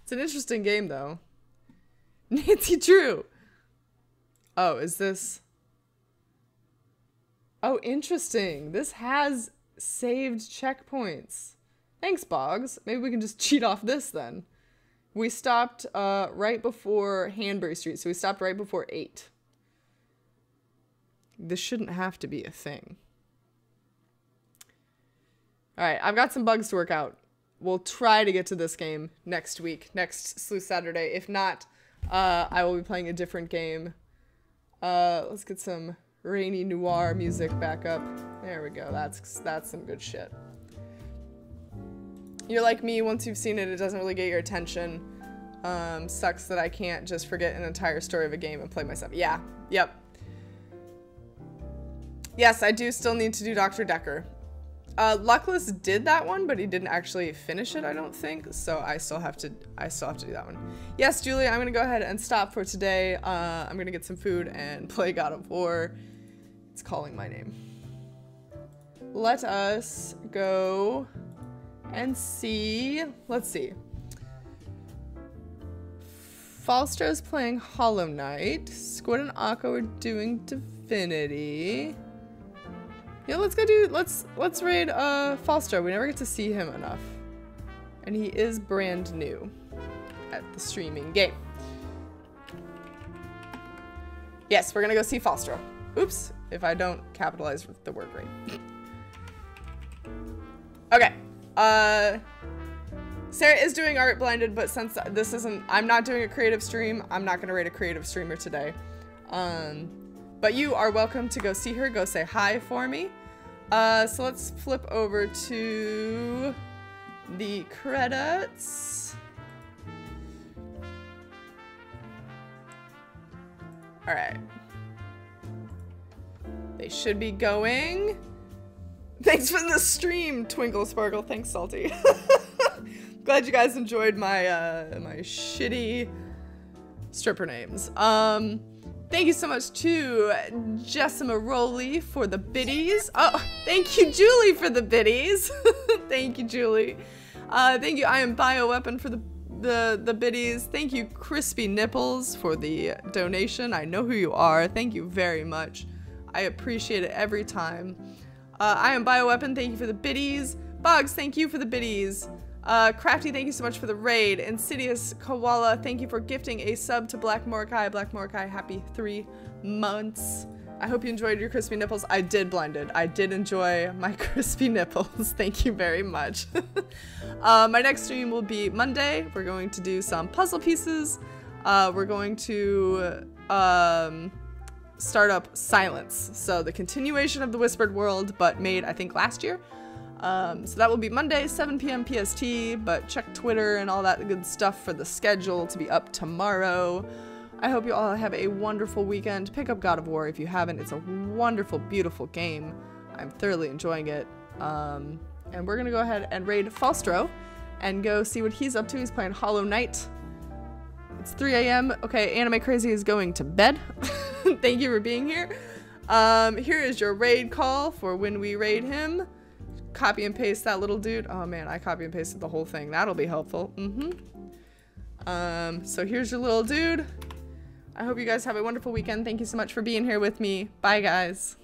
It's an interesting game, though. Nancy Drew. Oh, is this? Oh, interesting. This has saved checkpoints. Thanks, Boggs. Maybe we can just cheat off this, then. We stopped right before Hanbury Street, so we stopped right before 8. This shouldn't have to be a thing. Alright, I've got some bugs to work out. We'll try to get to this game next week, next Sleuth Saturday. If not, I will be playing a different game. Let's get some rainy noir music back up. There we go. That's some good shit. You're like me, once you've seen it, it doesn't really get your attention. Sucks that I can't just forget an entire story of a game and play myself. Yeah, yep. Yes, I do still need to do Dr. Decker. Luckless did that one, but he didn't actually finish it, I don't think. So I still have to do that one. Yes, Julie, I'm gonna go ahead and stop for today. I'm gonna get some food and play God of War. It's calling my name. Let us go and see. Let's see. Falstro's playing Hollow Knight. Squid and Akko are doing Divinity. Yeah, let's raid Falstro. We never get to see him enough. And he is brand new at the streaming game. Yes, we're gonna go see Falstro. Oops, if I don't capitalize the word right. Okay. Sarah is doing Art Blinded, but since this isn't, I'm not doing a creative stream, I'm not gonna rate a creative streamer today. But you are welcome to go see her, go say hi for me. So let's flip over to the credits. All right. They should be going. Thanks for the stream, Twinkle Sparkle. Thanks, Salty. Glad you guys enjoyed my my shitty stripper names. Thank you so much to Jessima Rowley for the biddies. Oh, thank you, Julie, for the biddies. Thank you, Julie. Thank you, I am Bioweapon for the biddies. Thank you, Crispy Nipples, for the donation. I know who you are. Thank you very much. I appreciate it every time. I am Bioweapon. Thank you for the biddies. Boggs, thank you for the biddies. Crafty, thank you so much for the raid. Insidious Koala, thank you for gifting a sub to Black Mordecai. Black Mordecai, happy 3 months. I hope you enjoyed your crispy nipples. I did, Blinded. I did enjoy my crispy nipples. Thank you very much. My next stream will be Monday. We're going to do some puzzle pieces. We're going to start up Silence. So the continuation of the Whispered World, but made, I think, last year. So that will be Monday, 7 p.m. PST, but check Twitter and all that good stuff for the schedule to be up tomorrow. I hope you all have a wonderful weekend. Pick up God of War if you haven't. It's a wonderful, beautiful game. I'm thoroughly enjoying it. And we're gonna go ahead and raid Falstro and go see what he's up to. He's playing Hollow Knight. It's 3 a.m. Okay, Anime Crazy is going to bed. Thank you for being here. Here is your raid call for when we raid him. Copy and paste that little dude. Oh man, I copy and pasted the whole thing. That'll be helpful. So here's your little dude. I hope you guys have a wonderful weekend. Thank you so much for being here with me. Bye, guys.